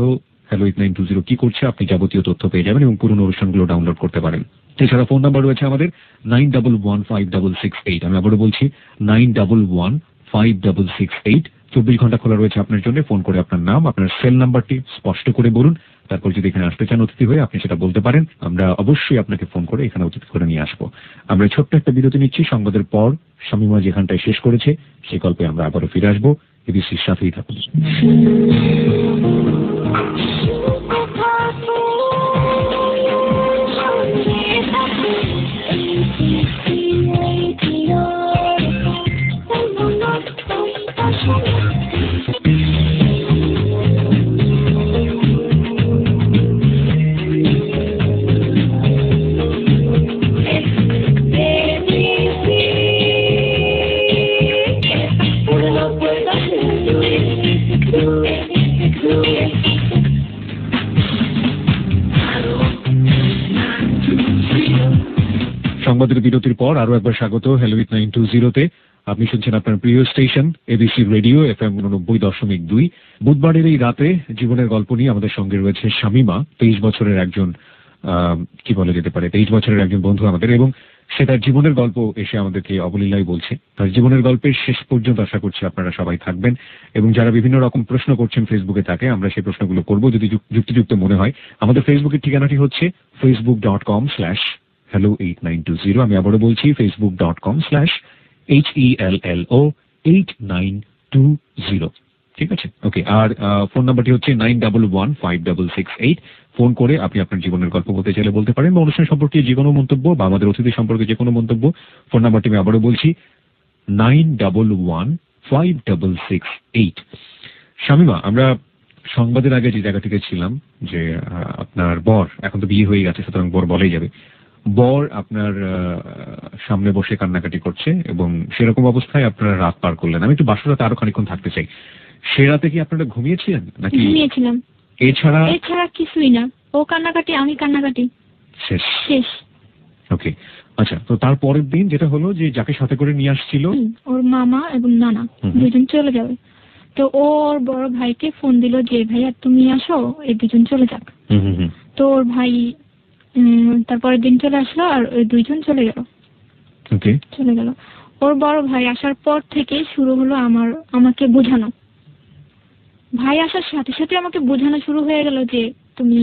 হ্যালো 8920 কি করছে আপনি যাবতীয় তথ্য পেয়ে যাবেন এবং পুরনো অনুষ্ঠানগুলো ডাউনলোড করতে পারেন। এছাড়া ফোন নাম্বার রয়েছে আমাদের 91156668। আমি আবারও বলছি 91156668। 24 ঘন্টা খোলা রয়েছে আপনার জন্য। ফোন করে আপনার নাম, আপনার সেল নাম্বারটি স্পষ্ট করে বলুন। তারপর যদি এখানে আসতে চান অতিথি হয়ে, আপনি সেটা বলতে পারেন। আমরা অবশ্যই আপনাকে ফোন করে এখানে অতিথি করে নিয়ে আসবো। আমরা ছোট্ট একটা বিরতি নিচ্ছি। সংবাদের পর শামীমা যেখানটায় শেষ করেছে সেই গল্পে আমরা আবারও ফিরে আসবো। এবিসির সাথেই থাকুন। সংবাদের বিরতির পর আরো একবার স্বাগত হ্যালো 8920-তে। আপনি শুনছেন আপনার প্রিয় স্টেশন এবিসি রেডিও FM 89.2। বুধবারের এই রাতে জীবনের গল্প নিয়ে আমাদের সঙ্গে রয়েছে শামীমা। 23 বছরের একজন কি বলা যেতে পারে 23 বছরের একজন বন্ধু আমাদের, এবং সে তার জীবনের গল্প এসে আমাদেরকে অবলীলায় বলছে। তার জীবনের গল্পের শেষ পর্যন্ত আশা করছি আপনারা সবাই থাকবেন, এবং যারা বিভিন্ন রকম প্রশ্ন করছেন ফেসবুকে তাকে আমরা সেই প্রশ্নগুলো করব যদি যুক্তিযুক্ত মনে হয়। আমাদের ফেসবুকের ঠিকানাটি হচ্ছে facebook.com/hello8920। আমি আবারও বলছি facebook.com/HELLO8920। ঠিক আছে, ওকে। আর ফোন নাম্বারটি হচ্ছে 91156668। ফোন করে আপনি আপনার জীবনের গল্প বলতে চাইলে বলতে পারেন, বা অনুষ্ঠান সম্পর্কে যে কোনো মন্তব্য বা আমাদের অতিথি সম্পর্কে যে কোনো মন্তব্য। ফোন নাম্বারটি আমি আবারও বলছি 91156668। শামীমা, আমরা সংবাদের আগে যে জায়গাটিতে ছিলাম, যে আপনার বর, এখন তো বিয়ে হয়ে গেছে সুতরাং বর বলেই যাবে, বর আপনার সামনে বসে কান্নাকাটি করছে এবং সেরকম অবস্থায় আপনারা রাত পার করলেন। আমি একটু বাসরাতে আরো খানিকক্ষণ থাকতে চাই। সে রাতে কি আপনারা ঘুমিয়েছিলেন নাকি? ঘুমিয়েছিলাম। এছাড়া কিছুই না। ও কান্নাকাটি, আমি কান্নাকাটি, শেষ। ওকে, আচ্ছা। তো তার পরের দিন যেটা হলো, যে যাকে সাথে করে নিয়ে আসছিল ওর মামা এবং নানা দুজন চলে যাবে। তো ওর বড় ভাইকে ফোন দিল যে ভাইয়া তুমি আসো, এই দুজন চলে যাক। তো ওর ভাই তারপরের দিন চলে আসলো আর ওই দুইজন চলে গেল। চলে গেল। ওর বড় ভাই আসার পর থেকে শুরু হলো আমাকে বোঝানো। ভাই আসার সাথে সাথে আমাকে বোঝানো শুরু হয়ে গেল যে তুমি,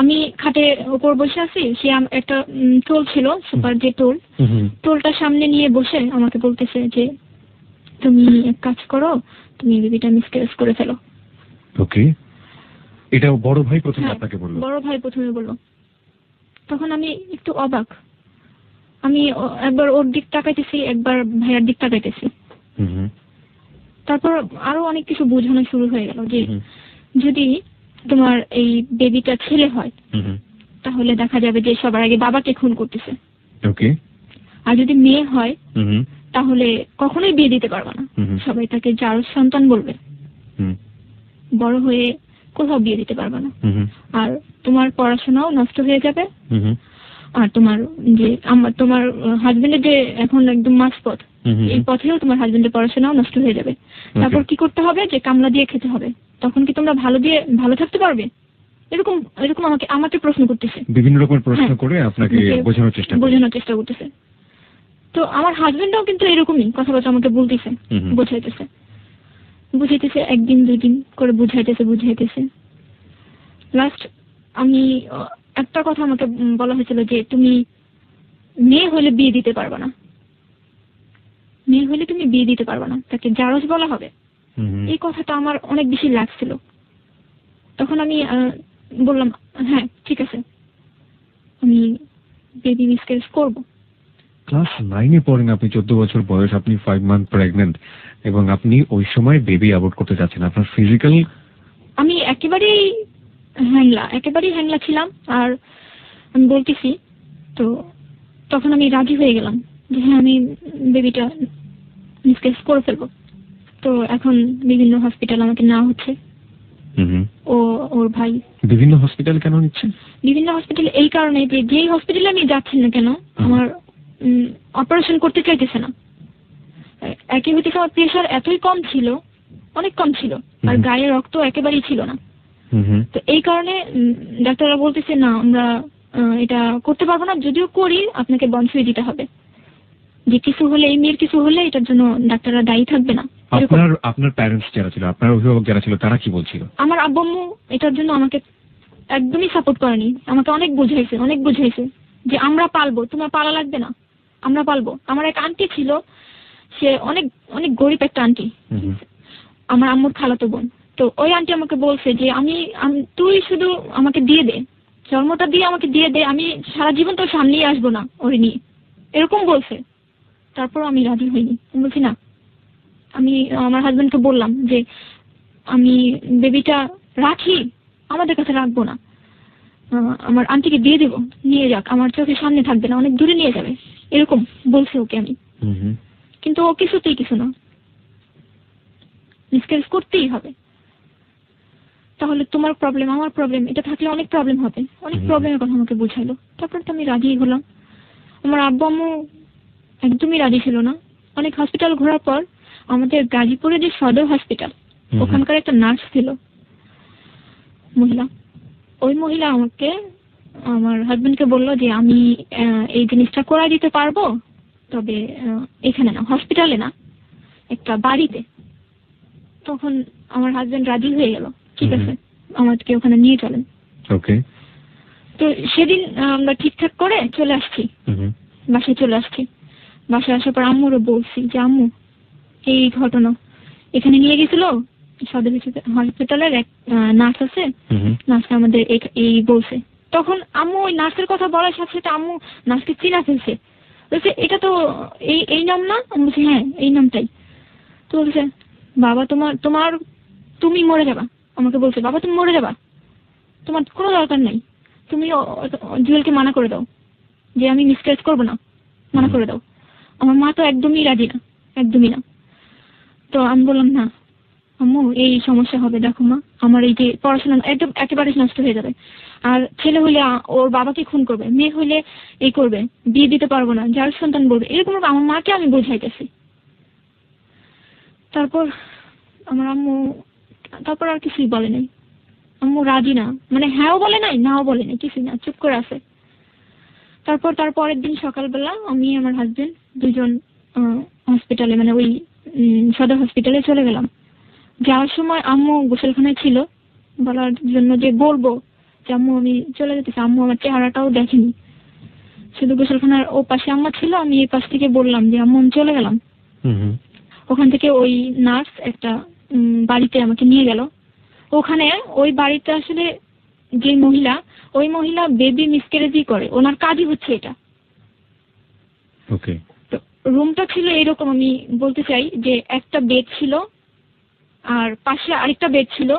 আমি খাটের উপর বসে আছি, সে একটা টোল ছিল, সুপার যে টোলটা সামনে নিয়ে বসে আমাকে বলতেছে যে তুমি এক কাজ করো, তুমি বেবিটা মিসক্যারেজ করে ফেলো। ওকে, এটা বড় ভাই প্রথমে আপনাকে বলল? বড় ভাই প্রথমে বলল। তখন আমি একটু অবাক আমি একবার ওর দিক তাকাইতেছি, একবার ভাইয়ার দিক তাকাইতেছি। তারপর আরো অনেক কিছু বোঝানো শুরু হয়ে গেল যে যদি তোমার এই বেবিটা ছেলে হয় তাহলে দেখা যাবে যে সবার আগে বাবাকে খুন করতেছে। ওকে। আর যদি মেয়ে হয় তাহলে কখনোই বিয়ে দিতে পারবে না, সবাই তাকে যার সন্তান বলবে, বড় হয়ে কোথাও বিয়ে দিতে পারবে না। আর তোমার পড়াশোনাও নষ্ট হয়ে যাবে। আর তোমার যে তোমার হাজবেন্ডের যে এখন একদম মাঝপথ, এই পথেও তোমার হাজবেন্ডের পড়াশোনাও নষ্ট হয়ে যাবে। তারপর কি করতে হবে, যে কামলা দিয়ে খেতে হবে। তখন কি তোমরা ভালো থাকতে পারবে? এরকম এরকম আমাকে প্রশ্ন করতেছে, বিভিন্ন রকমের প্রশ্ন করে আপনাকে বোঝানোর চেষ্টা করতেছে। তো আমার হাজবেন্ডও কিন্তু এরকমই কথাবার্তা আমাকে বলতেছে, বুঝাইতেছে, একদিন দুদিন করে বুঝাইতেছে। লাস্ট আমি একটা কথা আমাকে বলা হয়েছিল যে তুমি মেয়ে হলে বিয়ে দিতে পারবে না, তাকে জারজ বলা হবে। এই কথাটা আমার অনেক বেশি লাগছিল। তখন আমি বললাম হ্যাঁ ঠিক আছে, আমি বেবি মিসক্যারেজ করবো। ক্লাস 9-এ পড়েন আপনি, 14 বছর বয়স, আপনি 5 মান্থ প্রেগন্যান্ট, এবং আপনি ওই সময় বেবি অ্যাবর্ট করতে যাচ্ছেন। আপনার ফিজিক্যাল, আমি একেবারেই হ্যাংলা ছিলাম। আর আমি বলতেছি, তো তখন আমি রাজি হয়ে গেলাম যে হ্যাঁ আমি বেবিটা মিসক্যারেজ করে ফেলবো। তো এখন বিভিন্ন হসপিটাল আমাকে নেওয়া হচ্ছে। ওর ভাই বিভিন্ন হসপিটাল কেন নিচ্ছে? বিভিন্ন হসপিটাল এই কারণে যে যেই হসপিটালে আমি যাচ্ছি না কেন, আমার অপারেশন করতে চাইতেছে না। একই হতে আমার প্রেশার এতই কম ছিল, অনেক কম ছিল, আর গায়ে রক্ত একেবারেই ছিল না। তো এই কারণে ডাক্তাররা বলতেছে না আমরা এটা করতে পারবো না, যদিও করি আপনাকে বনসই দিতে হবে, যে কিছু হলে, এই মেয়ের কিছু হলে এটার জন্য ডাক্তাররা দায়ী থাকবে না। আপনার প্যারেন্টস যারা ছিল, আপনার অভিভাবক যারা ছিল, তারা কি বলছিল? আমার আব্বু আম্মু এটার জন্য আমাকে একদমই সাপোর্ট করেনি। আমাকে অনেক বুঝাইছে যে আমরা পালবো, তোমার পালা লাগবে না, আমরা পালবো। আমার এক আন্টি ছিল, সে অনেক অনেক গরিব একটা আন্টি, আমার আম্মুর খালাতো বোন। তো ওই আন্টি আমাকে বলছে যে তুই শুধু আমাকে দিয়ে দে, জন্মটা দিয়ে আমাকে দিয়ে দে, আমি সারা জীবন তো সামনেই আসবো না ওরে নিয়ে, এরকম বলছে। তারপর আমি রাজি হইনি। আমি বলছি না, আমি আমার হাজবেন্ডকে বললাম যে আমি বেবিটা রাখি, আমাদের কাছে রাখবো না, আমার আন্টিকে দিয়ে দেবো, নিয়ে যাক, আমার চোখের সামনে থাকবে না, অনেক দূরে নিয়ে যাবে, এরকম বলছে ওকে আমি। কিন্তু ও কিছুতেই কিছু না, মিসক্যারেজ করতেই হবে। তাহলে তোমার প্রবলেম, আমার প্রবলেম, এটা থাকলে অনেক প্রবলেম হবে, অনেক প্রবলেমের কথা আমাকে বুঝাইলো। তারপর তো আমি রাজি হলাম। আমার আব্বু আম্মু একদমই রাজি ছিল না। অনেক হসপিটাল ঘোরার পর আমাদের গাজীপুরে যে সদর হসপিটাল, ওখানকার একটা নার্স ছিল মহিলা, ওই মহিলা আমাকে, আমার হাজবেন্ডকে বললো যে আমি এই জিনিসটা করাই দিতে পারবো, তবে এখানে না, হসপিটালে না, একটা বাড়িতে। তখন আমার হাজবেন্ড রাজি হয়ে গেল, ঠিক আছে আমাকে ওখানে নিয়ে চলেন। ওকে। তো সেদিন আমরা ঠিকঠাক করে চলে আসছি, বাসায় চলে আসছি। বাসায় আসার পর আম্মুরও বলছি যে আম্মু এই ঘটনা, এখানে নিয়ে গেছিল সদর হসপিটালের এক নার্স আছে, নার্সটা আমাদের এই বলছে। তখন আম্মু ওই নার্সের কথা বলার সাথে সাথে আম্মু নার্সকে চিনা ফেলছে, বলছে এটা তো এই নাম না? আমি বলছি হ্যাঁ এই নামটাই। তো বলছে বাবা তুমি মরে যাবা, আমাকে বলছে বাবা তুমি মরে যাবা, তোমার কোনো দরকার নাই, তুমি জুয়েলকে মানা করে দাও যে আমি মিসক্যারেজ করবো না, মানা করে দাও। আমার মা তো একদমই রাজি না, একদমই না। তো আমি বললাম না আম্মু এই সমস্যা হবে, দেখো মা আমার এই যে পড়াশোনা একদম একেবারে নষ্ট হয়ে যাবে, আর ছেলে হলে ওর বাবাকে খুন করবে, মেয়ে হলে এই করবে, বিয়ে দিতে পারবো না, যার সন্তান বলবে, এরকম আমার মাকে আমি বোঝাইতেছি। তারপর আমার আম্মু তারপর আর কিছুই বলে নাই। আম্মু রাজি না, মানে হ্যাঁও বলে নাই নাও বলে নাই, কিছুই না, চুপ করে আছে। তারপর তার পরের দিন সকালবেলা আমি আমার হাজবেন্ড দুজন হসপিটালে, মানে ওই সদর হসপিটালে চলে গেলাম। যাওয়ার সময় আম্মু গোসলখানায় ছিল, বলার জন্য যে বলবো যে আম্মু আমি চলে যেতেছি, আম্মু আমার চেহারাটাও দেখেনি, শুধু গোসলখানার ও পাশে আম্মা ছিল, আমি এই পাশ থেকে বললাম যে আম্মু আমি চলে গেলাম। ওখান থেকে ওই নার্স একটা বাড়িতে আমাকে নিয়ে গেল। ওখানে ওই বাড়িতে আসলে যে মহিলা, ওই মহিলা বেবি মিসক্যারেজই করে, ওনার কাজই হচ্ছে এটা। ওকে। তো রুমটা ছিল এরকম, আমি বলতে চাই যে একটা বেড ছিল আর পাশে আরেকটা বেড ছিল,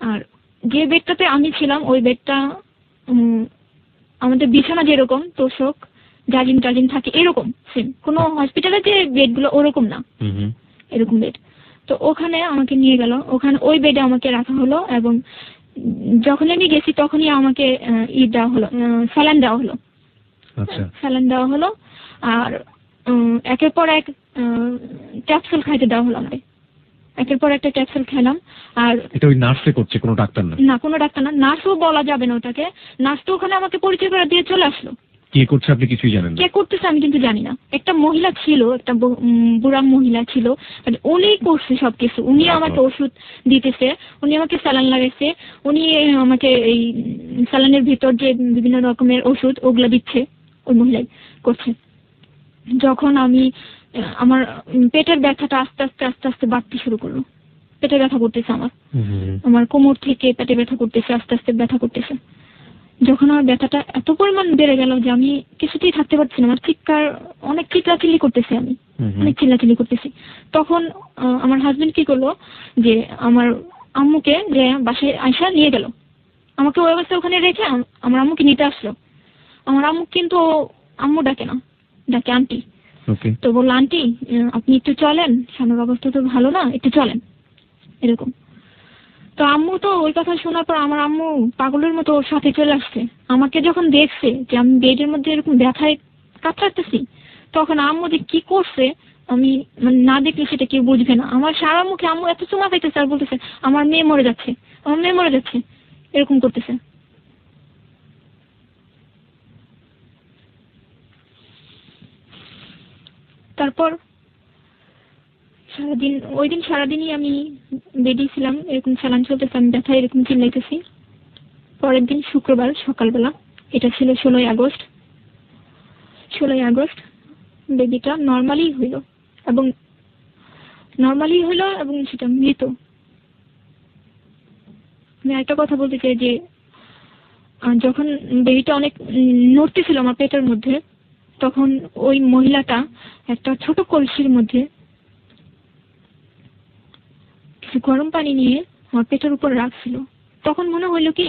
আর যে বেডটাতে আমি ছিলাম ওই বেডটা আমাদের বিছানা যেরকম তোষক জাজিম টাজিম থাকে এরকম সেম, কোনো হসপিটালে যে বেডগুলো ওরকম না, এরকম বেড। তো ওখানে আমাকে নিয়ে গেল, ওখানে ওই বেডে আমাকে রাখা হলো এবং যখন আমি গেছি তখনই আমাকে দেওয়া হলো, স্যালাইন দেওয়া হলো। আচ্ছা। স্যালাইন দেওয়া হলো আর একের পর এক ক্যাপসুল খাইতে দেওয়া হলো আমাকে, একের পর একটা ক্যাপসুল খেলাম। আর এটা ওই নার্সে করছে, কোনো ডাক্তার না? না, কোনো ডাক্তার না, নার্সও বলা যাবে না ওটাকে। নার্স তো ওখানে আমাকে পরিচয় করে দিয়ে চলে আসলো। কে করছে আপনি কিছুই জানেন না? কে করতেছে আমি কিন্তু জানি না। একটা মহিলা ছিল, একটা বুড়া মহিলা ছিল, উনি করছে সবকিছু। উনি আমাকে ওষুধ দিতেছে, উনি আমাকে স্যালাইন লাগাইছে, উনি আমাকে এই স্যালাইনের ভিতর যে বিভিন্ন রকমের ওষুধ ওগুলা দিচ্ছে ওই মহিলাই করছে। যখন আমি আমার পেটের ব্যথাটা আস্তে আস্তে আস্তে আস্তে বাড়তে শুরু করলো, পেটে ব্যথা করতেছে আমার কোমর থেকে পেটে ব্যথা করতেছে, আস্তে আস্তে ব্যথা করতেছে। যখন আমার ব্যথাটা এত পরিমাণ বেড়ে গেল যে আমি কিছুতেই থাকতে পারছি না, আমার চিৎকার, অনেক চিল্লাচিল্লি করতেছি আমি, অনেক চিল্লাচিল্লি করতেছি। তখন আমার হাজবেন্ড কি করলো যে আমার আম্মুকে যে বাসায় আয়সা নিয়ে গেল, আমাকে ওই অবস্থায় ওখানে রেখে আমার আম্মুকে নিতে আসলো। আমার আম্মু কিন্তু আম্মু ডাকে না, ডাকে আন্টি। তো বললো আন্টি আপনি একটু চলেন, স্বামীর অবস্থা তো ভালো না, একটু চলেন এরকম। তো আম্মু তো ওই কথা শোনার পর আমার আম্মু পাগলের মতো ওর সাথে চলে আসছে। আমাকে যখন দেখছে যে আমি বেডের মধ্যে এরকম ব্যথায় কাতরাতেছি, তখন আম্মু যে কি করছে আমি মানে না দেখলে সেটা কেউ বুঝবে না। আমার সারা মুখে আম্মু এত চুমা খাইতেছে আর বলতেছে আমার মেয়ে মরে যাচ্ছে, আমার মেয়ে মরে যাচ্ছে, এরকম করতেছে। তারপর সারাদিন, ওই দিন সারাদিনই আমি বেডেই ছিলাম, এরকম স্যালাইন চলতেছে, আমি ব্যথায় এরকম চিল্লাইতেছি। পরের দিন শুক্রবার সকালবেলা, এটা ছিল 16ই আগস্ট, 16ই আগস্ট বেবিটা নর্মালি হইল এবং সেটা মৃত। আমি একটা কথা বলতে চাই যে যখন বেবিটা অনেক নড়তেছিল আমার পেটের মধ্যে, তখন ওই মহিলাটা একটা ছোট কলসির মধ্যে কিছু গরম পানি নিয়ে আমার পেটের উপর রাখছিল। তখন মনে হইল কি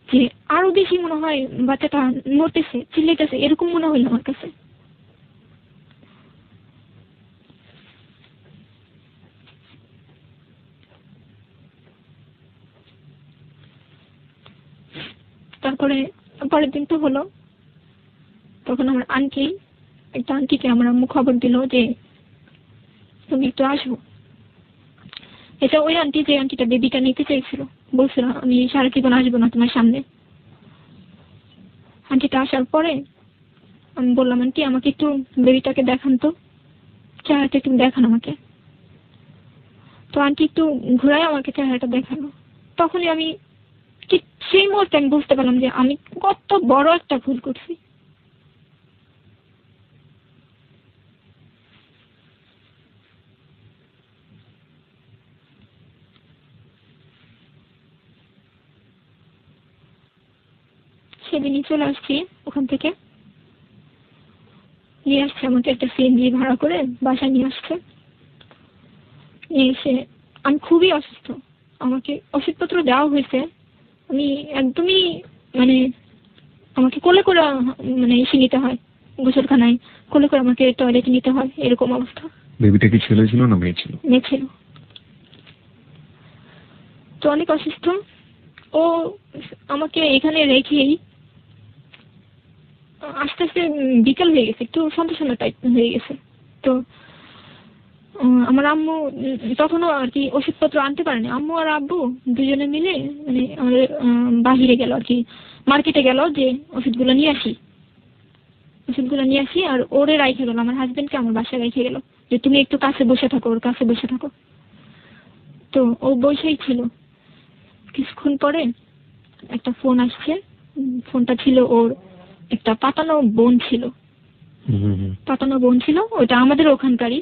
যে আরো বেশি মনে হয় বাচ্চাটা নড়তেছে, চিল্লাইতেছে, এরকম মনে হইল আমার কাছে। তারপরে পরের দিন তো হলো, তখন আমার একটা আন্টিকে আমার আম্মু খবর দিল যে তুমি একটু আসবো। এটা ওই আন্টি যে আন্টিটা বেবিটা নিতে চাইছিল, বলছিল আমি সারা জীবন আসবো না তোমার সামনে। আন্টিটা আসার পরে আমি বললাম আন্টি আমাকে একটু বেবিটাকে দেখান তো, চেহারাটা একটু দেখান আমাকে। তো আন্টি একটু ঘুরায় আমাকে চেহারাটা দেখালো। তখনই আমি ঠিক সেই মুহূর্তে আমি বুঝতে পারলাম যে আমি কত বড় একটা ভুল করছি। সেদিনই চলে আসছি ওখান থেকে, নিয়ে আসছে আমাকে একটা সিএনজি ভাড়া করে বাসায় নিয়ে আসছে। নিয়ে এসে আমি খুবই অসুস্থ, আমাকে ওষুধপত্র দেওয়া হয়েছে, আমি একদমই মানে আমাকে কোলে করে মানে এসে নিতে হয়, গোসলখানায় কোলে করে আমাকে টয়লেটে নিতে হয়, এরকম অবস্থা। বেবিটা কি ছেলে ছিল না মেয়ে ছিল? মেয়ে ছিল। তো অনেক অসুস্থ, ও আমাকে এখানে রেখেই আস্তে আস্তে বিকাল হয়ে গেছে, একটু সন্ধ্যা সন্ধ্যা টাইপ হয়ে গেছে। তো আমার আম্মু তখনও আর কি ওষুধপত্র আনতে পারেনি। আম্মু আর আব্বু দুজনে মিলে মানে আমাদের বাহিরে গেল আর কি, মার্কেটে গেল যে ওষুধগুলো নিয়ে আসি আর ওরে রাইখে গেল, আমার হাজবেন্ডকে আমার বাসায় রেখে গেল যে তুমি একটু কাছে বসে থাকো, ওর কাছে বসে থাকো। তো ও বসেই ছিল। কিছুক্ষণ পরে একটা ফোন আসছে, ফোনটা ছিল ওর একটা পাতানো বোন ছিল, ওইটা আমাদের ওখানকারই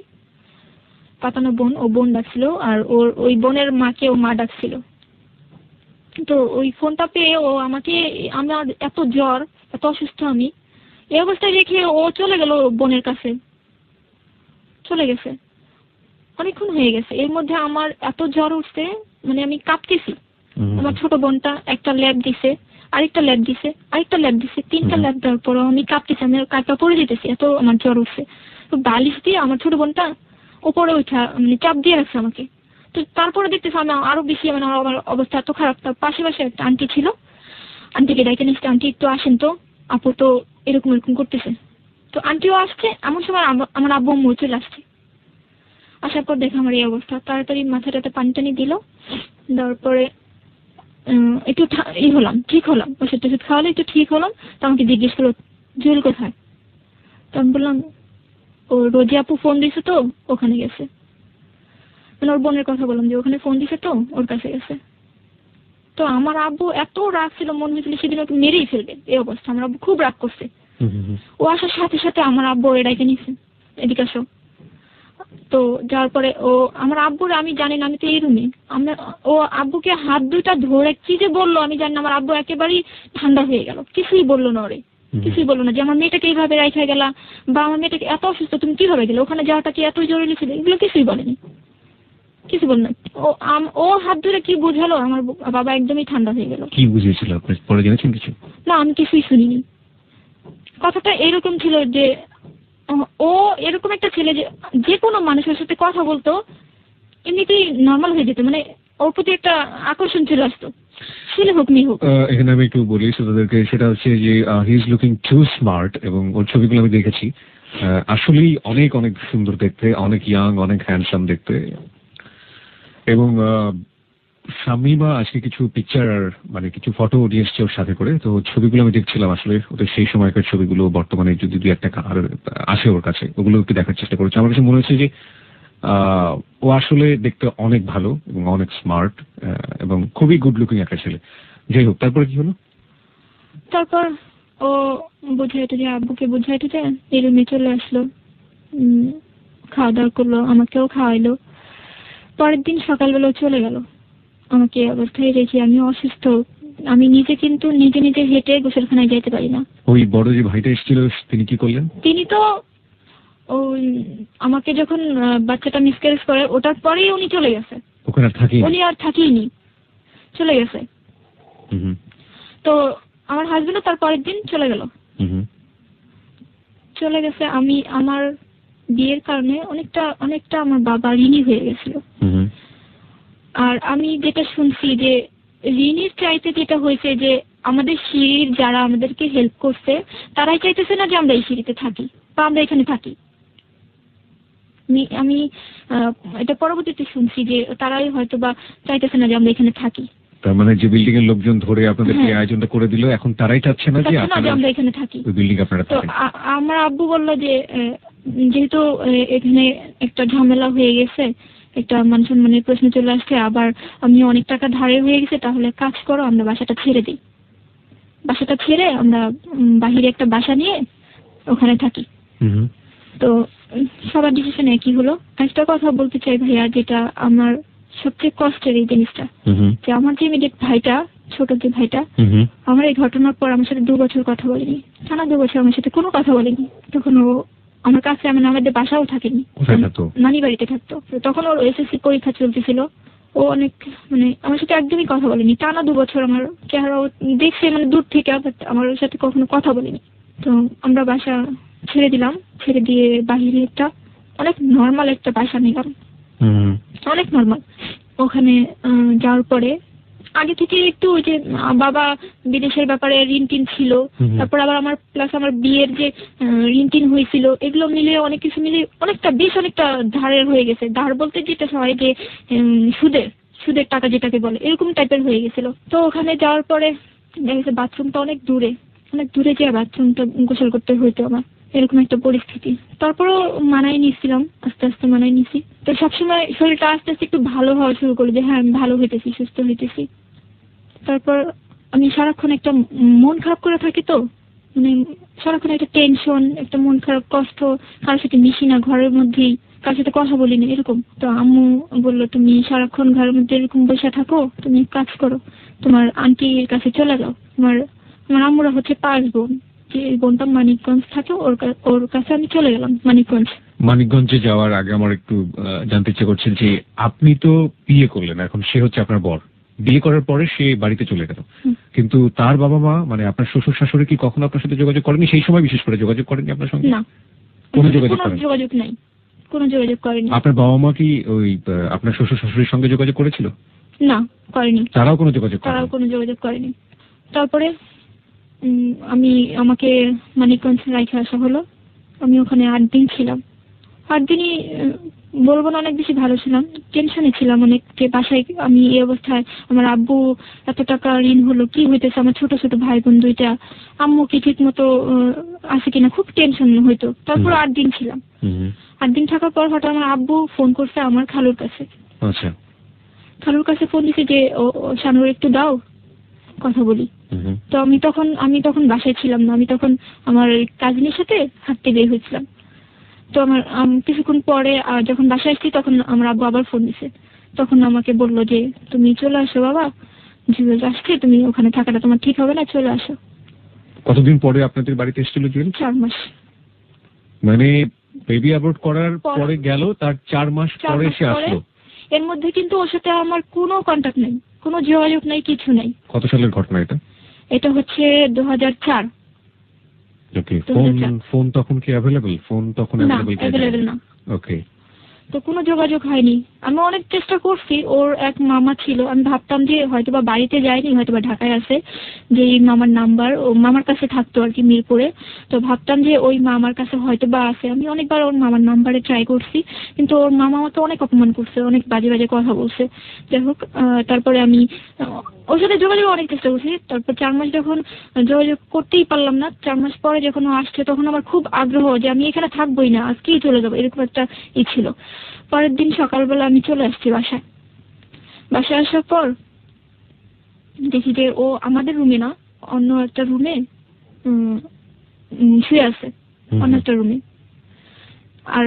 পাতানো বোন, ও বোন ডাকছিল আর ওর ওই বোনের মাকে ও মা ডাকছিল। তো ওই ফোনটা পেয়ে ও আমাকে, আমার এত জ্বর, এত অসুস্থ আমি, এই অবস্থায় রেখে ও চলে গেল বোনের কাছে, চলে গেছে, অনেকক্ষণ হয়ে গেছে। এর মধ্যে আমার এত জ্বর উঠছে, মানে আমি কাঁপতেছি। আমার ছোট বোনটা একটা ল্যাব দিছে, আরেকটা ল্যাব দিছে, আরেকটা ল্যাব দিছে, 3টা ল্যাব দেওয়ার পরও আমি কাঁপতেছি, আমি কাঁপা পড়ে যেতেছি, এত আমার জ্বর উঠছে। তো বালিশ দিয়ে আমার ছোট বোনটা উপরে উঠা মানে চাপ দিয়ে রাখছে আমাকে। তো তারপরে দেখতেছি আমি আরো বেশি, মানে আমার অবস্থা এত খারাপ। তার পাশে একটা আন্টি ছিল, আন্টিকে ডাইকে নিচ্ছে, আন্টি একটু আসেন তো, আপু তো এরকম এরকম করতেছে। তো আন্টিও আসছে, এমন সময় আমার আব্বু আম্মু চলে আসছে। আসার পর দেখে আমার এই অবস্থা, তাড়াতাড়ি মাথাটাতে পানি টানি দিল, দেওয়ার পরে একটু হলাম, ঠিক হলাম, ওষুধ টষুধ খাওয়ালে একটু ঠিক হলাম। তো আমাকে জিজ্ঞেস করলো জুয়েল কোথায়। তো আমি বললাম ও রোজি আপু ফোন দিছে তো ওখানে গেছে, মানে ওর বোনের কথা বললাম যে ওখানে ফোন দিছে তো ওর কাছে গেছে। তো আমার আব্বু এত রাগ ছিল, মনে হয়েছিল সেদিন ওকে মেরেই ফেলবে, এই অবস্থা। আমার আব্বু খুব রাগ করছে। ও আসার সাথে সাথে আমার আব্বু এটাকে নিছে, এদিকে আসো। তো যাওয়ার পরে ও আমার আব্বুর, আমি জানি না, আমি তো এই রুমে, ও আব্বুকে হাত দুইটা ধরে কি যে বললো আমি জানি না। আমার আব্বু একেবারেই ঠান্ডা হয়ে গেল, কিছুই বললো না, ওরে কিছুই বললো না যে আমার মেয়েটাকে এইভাবে রাখা গেলা, বা আমার মেয়েটাকে এত অসুস্থ তুমি কিভাবে গেলে, ওখানে যাওয়াটা কি এত জরুরি ছিল, এগুলো কিছুই বলেনি, কিছু বল না। ও হাত ধরে কি বুঝালো, আমার বাবা একদমই ঠান্ডা হয়ে গেল। কি বুঝিয়েছিল আপনি পরে জেনেছেন কিছু? না, আমি কিছুই শুনিনি। কথাটা এরকম ছিল যে ও এরকম একটা ছেলে যে কোনো মানুষের সাথে কথা বলতো এমনিতেই নর্মাল হয়ে যেত, মানে ওর প্রতি একটা আকর্ষণ চলে আসতো, ছেলে হোক মেয়ে হোক। এখানে আমি একটু বলি তাদেরকে, সেটা হচ্ছে যে he is looking to smart, এবং ওর ছবিগুলো আমি দেখেছি, আসলেই অনেক অনেক সুন্দর দেখতে, অনেক ইয়াং, অনেক হ্যান্ডসাম দেখতে। এবং শামিমা আজকে কিছু পিকচার মানে কিছু ফটো নিয়ে এসছে ওর সাথে করে, তো ছবিগুলো আমি দেখছিলাম, আসলে ওদের সেই সময়কার ছবিগুলো বর্তমানে যদি দুই একটা আর আসে ওর কাছে, ওগুলো একটু দেখার চেষ্টা করেছে। আমার কাছে মনে হচ্ছে যে ও আসলে দেখতে অনেক ভালো এবং অনেক স্মার্ট এবং খুবই গুড লুকিং একটা ছেলে। যাই হোক, তারপরে কি হলো? তারপর ও বুঝাইতে যে আব্বুকে বুঝাইতে যে এই রুমে চলে আসলো, খাওয়া দাওয়া করলো, আমাকেও খাওয়াইলো। পরের দিন সকালবেলা চলে গেল, আমাকে অবস্থায় রেখে। আমি অসুস্থ, আমি নিজে কিন্তু নিজে নিজে হেঁটে গোসলখানায় যেতে পারি না। ওই বড় যে ভাইটা এসেছিল তিনি কি করলেন? তিনি তো ওই আমাকে যখন বাচ্চাটা মিসক্যারেজ করে ওটার পরেই উনি চলে গেছে, ওখানে আর থাকি উনি আর থাকিনি, চলে গেছে। তো আমার হাজবেন্ডও তার পরের দিন চলে গেল, চলে গেছে। আমি আমার বিয়ের কারণে অনেকটা আমার বাবা ঋণী হয়ে গেছিল। আর আমি যেটা শুনছি যে ঋণীর চাইতে যেটা হয়েছে যে আমাদের সিঁড়ির যারা আমাদেরকে হেল্প করছে তারাই চাইতেছে না যে আমরা এই সিঁড়িতে থাকি বা আমরা এখানে থাকি। আমি এটা পরবর্তীতে শুনছি যে তারাই হয়তো বা চাইতেছে না যে আমরা এখানে থাকি। তার মানে যে বিল্ডিং এর লোকজন ধরে আপনাদেরকে আয়োজনটা করে দিল, এখন তারাই চাচ্ছে না যে আমরা এখানে থাকি, ওই বিল্ডিং আপনারা থাকেন। তো আমার আব্বু বলল যে যেহেতু এখানে একটা ঝামেলা হয়ে গেছে, একটা মান সম্মানের প্রশ্ন চলে আসছে, আবার আমি অনেক টাকা ধারে হয়ে গেছে, তাহলে কাজ করো আমরা বাসাটা ছেড়ে দিই, বাসাটা ছেড়ে আমরা বাহিরে একটা বাসা নিয়ে ওখানে থাকি। তো সবার ডিসিশন একই হলো। একটা কথা বলতে চাই ভাইয়া, যেটা আমার সবচেয়ে কষ্টের এই জিনিসটা, যে আমার যে ইমিডিয়েট ভাইটা, ছোট যে ভাইটা, আমার এই ঘটনার পর আমার সাথে 2 বছর কথা বলেনি, টানা 2 বছর আমার সাথে কোনো কথা বলেনি। তখন ও আমার কাছে, মানে আমাদের বাসাও থাকেনি, নানি বাড়িতে থাকতো। তখন ওর এসএসসি পরীক্ষা চলতেছিল, ও অনেক মানে আমার সাথে একদমই কথা বলেনি, টানা 2 বছর আমার চেহারা দেখছে মানে দূর থেকে, আমার সাথে কখনো কথা বলেনি। তো আমরা বাসা ছেড়ে দিলাম, ছেড়ে দিয়ে বাহিরে একটা অনেক নর্মাল একটা বাসা নিলাম, অনেক নর্মাল। ওখানে যাওয়ার পরে আগে থেকে একটু ওই যে বাবা বিদেশের ব্যাপারে ঋণ টিন ছিল, তারপর আবার আমার প্লাস আমার বিয়ের যে ঋণ টিন হয়েছিল, এগুলো মিলিয়ে অনেক কিছু মিলিয়ে অনেকটা ধারের হয়ে গেছে। ধার বলতে যেটা সবাই যে সুদের টাকা যেটাকে বলে, এরকম টাইপের হয়ে গেছিল। তো ওখানে যাওয়ার পরে দেখা গেছে বাথরুমটা অনেক দূরে যে বাথরুমটা গোসল করতে হইতো আমার, এরকম একটা পরিস্থিতি। তারপরও মানায় নিয়েছিলাম, আস্তে আস্তে মানায় নিয়েছি। তো সবসময় শরীরটা আস্তে আস্তে একটু ভালো হওয়া শুরু করলো, যে হ্যাঁ আমি ভালো হইতেছি, সুস্থ হইতেছি। তারপর আমি সারাক্ষণ একটা মন খারাপ করে থাকি, তো মানে সারাক্ষণ একটা টেনশন, একটা মন খারাপ, কষ্ট, কারোর সাথে মিশি না, ঘরের মধ্যেই কারোর সাথে কথা বলি না, এরকম। তো আম্মু বললো তুমি সারাক্ষণ ঘরের মধ্যে এরকম বসে থাকো, তুমি কাজ করো, তোমার আন্টির কাছে চলে যাও। আমার আম্মুরা হচ্ছে 5 বোন, যে বোনটা মানিকগঞ্জ থাকে, ওর কাছে আমি চলে গেলাম মানিকগঞ্জ। মানিকগঞ্জে যাওয়ার আগে আমার একটু জানতে ইচ্ছে করছে যে আপনি তো বিয়ে করলেন, এখন সে হচ্ছে আপনার বর, বিয়ে করার পরে সে বাড়িতে চলে গেল, কিন্তু তার বাবা মা মানে আপনার শ্বশুর শাশুড়ি কি কখনো আপনার সাথে যোগাযোগ করেনি? সেই সময় বিশেষ করে যোগাযোগ করেনি আপনার সঙ্গে? না, কোনো যোগাযোগ নাই, কোনো যোগাযোগ করেনি। আপনার বাবা মা কি ওই আপনার শ্বশুর শাশুড়ির সঙ্গে যোগাযোগ করেছিল? না, করেনি। তারাও কোনো যোগাযোগ করেনি। তারপরে আমাকে মানিকগঞ্জ রাইখে আসা হলো। আমি ওখানে 8 দিন ছিলাম। 8 দিনই বলবো না, অনেক বেশি ভালো ছিলাম। টেনশনে ছিলাম অনেক, যে বাসায় আমি এই অবস্থায়, আমার আব্বু এত টাকা ঋণ হলো, কি হইতেছে, আমার ছোট ছোট ভাই বোন 2টা, আম্মু কি ঠিক মতো আছে কিনা, খুব টেনশন হইতো। তারপর 8 দিন ছিলাম। 8 দিন থাকার পর হঠাৎ আমার আব্বু ফোন করছে আমার খালুর কাছে। আচ্ছা। খালুর কাছে ফোন দিছে যে শানুর একটু দাও, কথা বলি। তো আমি তখন বাসায় ছিলাম না, আমি তখন আমার কাজিনের সাথে হাঁটতে বের হয়েছিলাম। তো আমার কিছুক্ষণ পরে যখন বাসায় আসছি তখন আমার আব্বু আবার ফোন দিছে। তখন আমাকে বললো যে তুমি চলে আসো বাবা, জুয়েল আসছে, তুমি ওখানে থাকাটা তোমার ঠিক হবে না, চলে আসো। কতদিন পরে আপনাদের বাড়িতে এসেছিল জুয়েল? 4 মাস। মানে বেবি অ্যাবর্ট করার পরে গেল, তার 4 মাস পরে সে আসলো। এর মধ্যে কিন্তু ওর সাথে আমার কোনো কন্টাক্ট নেই, কোনো যোগাযোগ নেই, কিছু নেই। কত সালের ঘটনা এটা? এটা হচ্ছে 2004। ওকে। ফোন তখন কি অ্যাভেলেবল? ফোন তখন অ্যাভেলেবল না। ওকে। তো কোনো যোগাযোগ হয়নি। আমি অনেক চেষ্টা করছি। ওর এক মামা ছিল, আমি ভাবতাম যে হয়তোবা বাড়িতে যায়নি, হয়তোবা ঢাকায় আছে, যে এই মামার নাম্বার ও মামার কাছে থাকতো আর কি, মিরপুরে। তো ভাবতাম যে ওই মামার কাছে হয়তোবা আছে। আমি অনেকবার ওর মামার নাম্বারে ট্রাই করছি, কিন্তু ওর মামা তো অনেক অপমান করছে, অনেক বাজে বাজে কথা বলছে। যাই হোক, তারপরে আমি ওর সাথে যোগাযোগ অনেক চেষ্টা করছি। তারপর 4 মাস যখন যোগাযোগ করতেই পারলাম না, 4 মাস পরে যখন ও আসছে তখন আমার খুব আগ্রহ যে আমি এখানে থাকবোই না, আজকেই চলে যাবো, এরকম একটা ছিল। পরের দিন সকালবেলা আমি চলে আসছি বাসায় আসার পর দেখি যে ও আমাদের রুমে না, অন্য একটা রুমে শুয়ে আছে, অন্য একটা রুমে। আর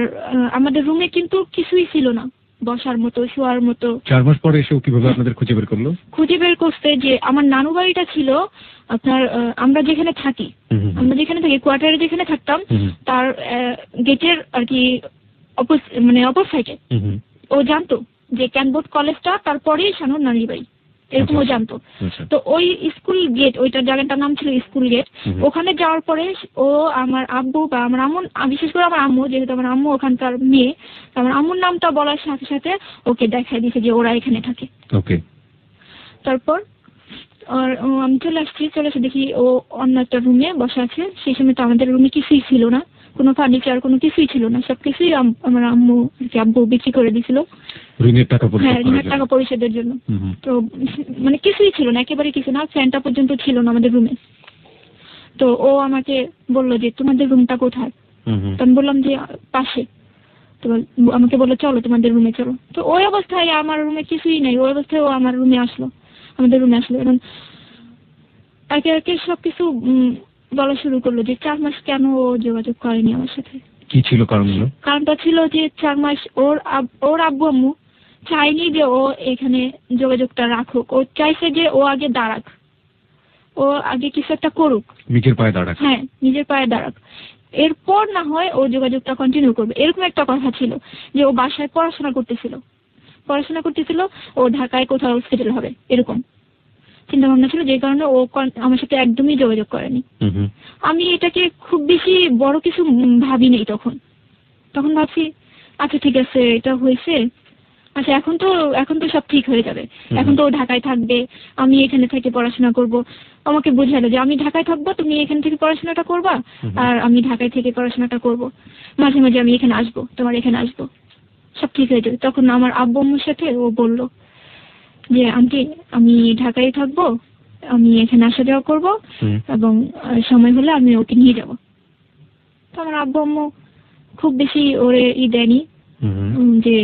আমাদের রুমে কিন্তু কিছুই ছিল না, বসার মতো, শোয়ার মতো। 4 মাস পরে এসে কিভাবে আপনাদের খুঁজে বের করলো? খুঁজে বের করতে যে আমার নানু বাড়িটা ছিল আপনার, আমরা যেখানে থাকি কোয়ার্টারে যেখানে থাকতাম, তার গেটের আর কি অপর সাইডে। ও জানতো যে ক্যানবোর্ড কলেজটা তারপরেই শানুর নানির বাড়ি, এরকম ও জানতো। তো ওই স্কুল গেট, ওইটার জায়গাটার নাম ছিল স্কুল গেট। ওখানে যাওয়ার পরে ও আমার আব্বু বা আমার আম্মু, বিশেষ করে আমার আম্মু, যেহেতু আমার আম্মু ওখানকার মেয়ে, আমার আম্মুর নামটা বলার সাথে সাথে ওকে দেখাই দিয়েছে যে ওরা এখানে থাকে। তারপর আমি চলে এসে দেখি ও অন্য একটা রুমে বসে আছে। সেই সময় তো আমাদের রুমে কিছুই ছিল না, কোনো ফার্নিচার, কোনো কিছুই ছিল না, সবকিছুই আমার আব্বু বিক্রি করে দিয়েছিল ঋণের টাকা পরিশোধের জন্য। তো মানে কিছুই ছিল না, একেবারে কিছু না, ফ্যানটা পর্যন্ত ছিল না আমাদের রুমে। তো ও আমাকে বললো যে তোমাদের রুমটা কোথায়? তো আমি বললাম যে পাশে। তো আমাকে বললো চলো তোমাদের রুমে চলো। তো ওই অবস্থায় আমার রুমে কিছুই নেই, ওই অবস্থায় ও আমাদের রুমে আসলো। এবং একে একে সবকিছু বলা শুরু করলো যে 4 মাস কেন ও যোগাযোগ করেনি আমার সাথে। কি ছিল কারণগুলো? কারণটা ছিল যে 4 মাস ওর আব্বু আম্মু চাইনি যে ও এখানে যোগাযোগটা রাখুক, ও চাইছে যে ও আগে দাঁড়াক, ও আগে কিছু একটা করুক, নিজের পায়ে দাঁড়াক। হ্যাঁ, নিজের পায়ে দাঁড়াক, এরপর না হয় ও যোগাযোগটা কন্টিনিউ করবে। এরকম একটা কথা ছিল যে ও বাসায় পড়াশোনা করতেছিল, ও ঢাকায় কোথাও সেটেল হবে, এরকম চিন্তা ভাবনা ছিল, যে কারণে ও আমার সাথে একদমই যোগাযোগ করেনি। আমি এটাকে খুব বেশি বড় কিছু ভাবি নেই তখন ভাবছি আচ্ছা ঠিক আছে, এটা হয়েছে, আচ্ছা এখন তো সব ঠিক হয়ে যাবে, এখন তো ও ঢাকায় থাকবে, আমি এখানে থেকে পড়াশোনা করব। আমাকে বুঝালো যে আমি ঢাকায় থাকবো, তুমি এখান থেকে পড়াশোনাটা করবা, আর আমি ঢাকায় থেকে পড়াশোনাটা করব, মাঝে মাঝে আমি এখানে আসবো, তোমার এখানে আসবো, সব ঠিক হয়ে যাবে। তখন আমার আব্বু আম্মুর সাথে ও বলল যে আন্টি আমি ঢাকায় থাকবো, আমি এখানে আসা যাওয়া করবো, এবং সময় হলে আমি ওকে নিয়ে যাব। তো আমার আব্বু আম্মু খুব বেশি ওরে দেয়নি, যে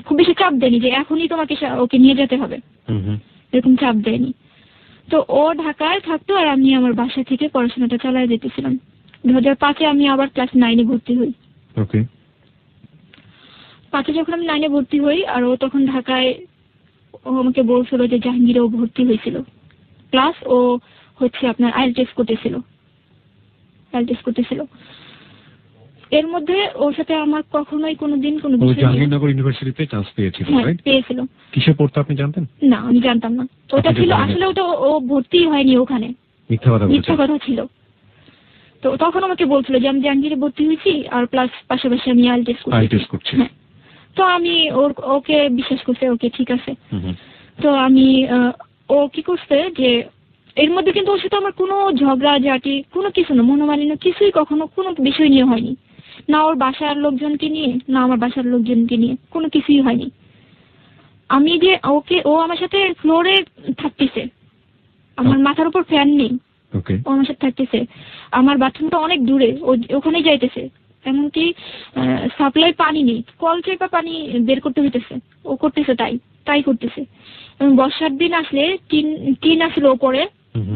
খুব বেশি চাপ দেয়নি যে এখনই তোমাকে ওকে নিয়ে যেতে হবে, এরকম চাপ দেয়নি। তো ও ঢাকায় থাকতো আর আমি আমার বাসা থেকে পড়াশোনাটা চালিয়ে যেতেছিলাম। 2005-এ আমি আবার ক্লাস 9-এ ভর্তি হই। 5-এ যখন আমি 9-এ ভর্তি হই, আর ও তখন ঢাকায়, ও আমাকে বলছিল যে জাহাঙ্গীরে ও ভর্তি হয়েছিল, প্লাস ও হচ্ছে আপনার IELTS করতেছিল। টেস্ট করতেছিল। এর মধ্যে ওর সাথে আমার কখনোই কোনোদিন কোনো ও বিষয় নিয়ে- জাহাঙ্গীরনগর ইউনিভার্সিটিতে চান্স পেয়েছিল, হ্যাঁ রাইট? পেয়েছিল। কিসে পড়তো আপনি জানতেন? না আমি জানতাম না, ওটা আপনি তো ছিল জানেন। আসলে ওটা ও ভর্তি হয়নি ওখানে, মিথ্যা কথা মিথ্যা বলছেন। কথা ছিল। তো তখন আমাকে বলছিল যে আমি জাহাঙ্গীরে ভর্তি হয়েছি আর প্লাস পাশাপাশি আমি টেস্ট টেস্ট করছি। হ্যাঁ, তো আমি ওকে বিশ্বাস করছি, ওকে ঠিক আছে। হুম হুম। তো আমি ও কি করছে যে এর মধ্যে কিন্তু ওর সাথে আমার কোনো ঝগড়া ঝাঁটি কোনো কিছু না, মনোমালিন্য কিছুই কখনো কোনো বিষয় নিয়ে হয়নি, না ওর বাসার লোকজনকে নিয়ে না আমার বাসার লোকজনকে নিয়ে, কোনো কিছুই হয়নি। আমি যে ও আমার সাথে ফ্লোরে থাকতেছে, আমার মাথার উপর ফ্যান নেই, ওকে। ও আমার সাথে থাকতেছে, আমার বাথরুমটা অনেক দূরে, ওখানে যাইতেছে, এমনকি সাপ্লাই পানি নেই, কল চেপা পানি বের করতে হইতেছে, ও করতেছে তাই করতেছে। এবং বর্ষার দিন আসলে টিন আসলে ওপরে,